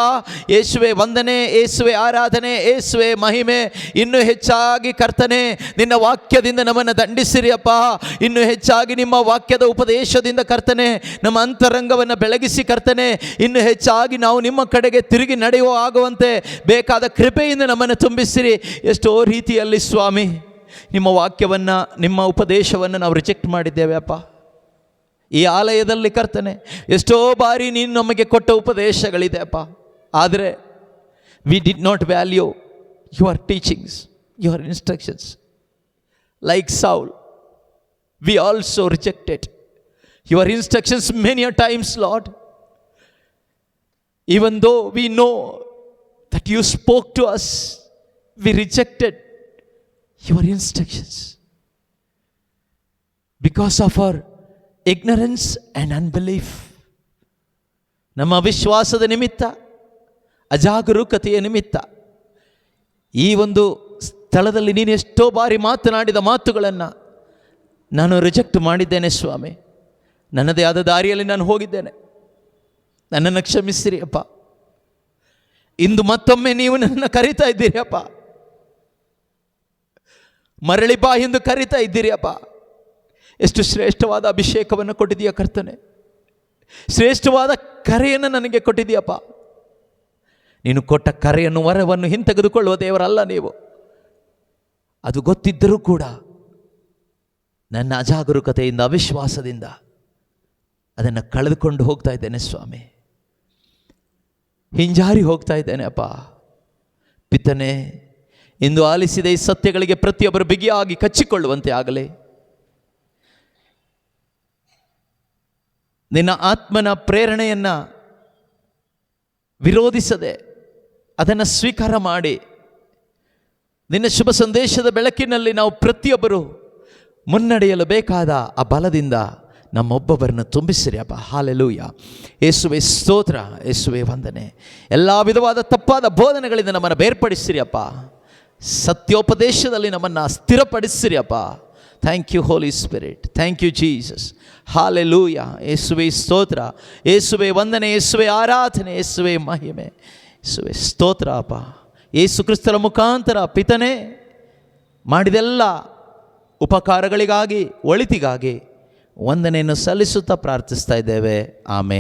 ಯೇಸುವೆ ವಂದನೆ, ಯೇಸುವೆ ಆರಾಧನೆ, ಯೇಸುವೆ ಮಹಿಮೆ. ಇನ್ನೂ ಹೆಚ್ಚಾಗಿ ಕರ್ತನೆ ನಿನ್ನ ವಾಕ್ಯದಿಂದ ನಮ್ಮನ್ನು ದಂಡಿಸಿರಿ ಅಪ್ಪ. ಇನ್ನೂ ಹೆಚ್ಚಾಗಿ ನಿಮ್ಮ ವಾಕ್ಯದ ಉಪದೇಶದಿಂದ ಕರ್ತನೆ ನಮ್ಮ ಅಂತರಂಗವನ್ನು ಬೆಳಗಿಸಿ ಕರ್ತನೆ ಇನ್ನು ಹೆಚ್ಚಾಗಿ ನಾವು ನಿಮ್ಮ ಕಡೆಗೆ ತಿರುಗಿ ನಡೆಯುವ ಆಗುವಂತೆ ಬೇಕಾದ ಕೃಪೆಯಿಂದ ನಮ್ಮನ್ನು ತುಂಬಿಸಿರಿ. ಎಷ್ಟೋ ರೀತಿಯಲ್ಲಿ ಸ್ವಾಮಿ ನಿಮ್ಮ ವಾಕ್ಯವನ್ನು ನಿಮ್ಮ ಉಪದೇಶವನ್ನು ನಾವು ರಿಜೆಕ್ಟ್ ಮಾಡಿದ್ದೇವೆ ಅಪ್ಪ. ಈ ಆಲಯದಲ್ಲಿ ಕರ್ತನೆ ಎಷ್ಟೋ ಬಾರಿ ನೀನು ನಮಗೆ ಕೊಟ್ಟ ಉಪದೇಶಗಳಿದೆ ಅಪ್ಪ. ಆದರೆ we did not value your teachings, your instructions. Like Saul, we also rejected your instructions many a times, Lord. Even though we know that you spoke to us, we rejected your instructions because of our ignorance and unbelief. ನಮ್ಮ ವಿಶ್ವಾಸದ ನಿಮಿತ್ತ, ಅಜಾಗರೂಕತೆಯ ನಿಮಿತ್ತ ಈ ಒಂದು ಸ್ಥಳದಲ್ಲಿ ನೀನು ಎಷ್ಟೋ ಬಾರಿ ಮಾತನಾಡಿದ ಮಾತುಗಳನ್ನು ನಾನು ರಿಜೆಕ್ಟ್ ಮಾಡಿದ್ದೇನೆ ಸ್ವಾಮಿ. ನನ್ನದೇ ಆದ ದಾರಿಯಲ್ಲಿ ನಾನು ಹೋಗಿದ್ದೇನೆ, ನನ್ನನ್ನು ಕ್ಷಮಿಸಿರಿ ಅಪ್ಪ. ಇಂದು ಮತ್ತೊಮ್ಮೆ ನೀವು ನನ್ನನ್ನು ಕರೀತಾ ಇದ್ದೀರಿ ಅಪ್ಪ. ಮರಳಿ ಬಾ ಎಂದು ಕರೀತಾ ಇದ್ದೀರಿ ಅಪ್ಪ. ಎಷ್ಟು ಶ್ರೇಷ್ಠವಾದ ಅಭಿಷೇಕವನ್ನು ಕೊಟ್ಟಿದೆಯಾ ಕರ್ತನೆ, ಶ್ರೇಷ್ಠವಾದ ಕರೆಯನ್ನು ನನಗೆ ಕೊಟ್ಟಿದೆಯಪ್ಪ. ನೀನು ಕೊಟ್ಟ ಕರೆಯನ್ನು ವರವನ್ನು ಹಿಂತೆಗೆದುಕೊಳ್ಳುವ ದೇವರಲ್ಲ ನೀವು. ಅದು ಗೊತ್ತಿದ್ದರೂ ಕೂಡ ನನ್ನ ಅಜಾಗರೂಕತೆಯಿಂದ ಅವಿಶ್ವಾಸದಿಂದ ಅದನ್ನು ಕಳೆದುಕೊಂಡು ಹೋಗ್ತಾ ಇದ್ದೇನೆ ಸ್ವಾಮಿ. ಹಿಂಜಾರಿ ಹೋಗ್ತಾ ಇದ್ದೇನೆ ಅಪ್ಪ. ಪಿತನೇ, ಇಂದು ಆಲಿಸಿದ ಈ ಸತ್ಯಗಳಿಗೆ ಪ್ರತಿಯೊಬ್ಬರು ಬಿಗಿಯಾಗಿ ಕಚ್ಚಿಕೊಳ್ಳುವಂತೆ ಆಗಲಿ. ನಿನ್ನ ಆತ್ಮನ ಪ್ರೇರಣೆಯನ್ನು ವಿರೋಧಿಸದೆ ಅದನ್ನು ಸ್ವೀಕಾರ ಮಾಡಿ ನಿನ್ನ ಶುಭ ಸಂದೇಶದ ಬೆಳಕಿನಲ್ಲಿ ನಾವು ಪ್ರತಿಯೊಬ್ಬರು ಮುನ್ನಡೆಯಲು ಬೇಕಾದ ಆ ಬಲದಿಂದ ನಮ್ಮೊಬ್ಬೊಬ್ಬರನ್ನು ತುಂಬಿಸಿರಿ ಅಪ್ಪ. ಹಾಲೆಲೂಯ. ಯೇಸುವೆ ಸ್ತೋತ್ರ, ಯೇಸುವೆ ವಂದನೆ. ಎಲ್ಲ ವಿಧವಾದ ತಪ್ಪಾದ ಬೋಧನೆಗಳಿಂದ ನಮ್ಮನ್ನು ಬೇರ್ಪಡಿಸಿರಿ ಅಪ್ಪ. ಸತ್ಯೋಪದೇಶದಲ್ಲಿ ನಮ್ಮನ್ನು ಸ್ಥಿರಪಡಿಸಿರಿ ಅಪ್ಪ. Thank you Holy Spirit, thank you Jesus. Hallelujah. ಯೇಸುವೆ ಸ್ತೋತ್ರ, ಯೇಸುವೆ ವಂದನೆ, ಯೇಸುವೆ ಆರಾಧನೆ, ಯೇಸುವೆ ಮಹಿಮೆ, ಯೇಸುವೆ ಸ್ತೋತ್ರ ಅಪ್ಪ. ಯೇಸು ಕ್ರಿಸ್ತರ ಮುಖಾಂತರ ಪಿತನೇ ಮಾಡಿದೆಲ್ಲ ಉಪಕಾರಗಳಿಗಾಗಿ, ಒಳಿತಿಗಾಗಿ ವಂದನೆಯನ್ನು ಸಲ್ಲಿಸುತ್ತಾ ಪ್ರಾರ್ಥಿಸ್ತಾ ಇದ್ದೇವೆ. ಆಮೇನ್.